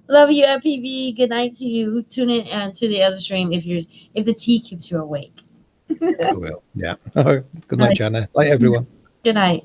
Love you, FPV. Good night to you. Tune in to the other stream if the tea keeps you awake. I will. Yeah. Good night, Jana. Bye, everyone. Good night.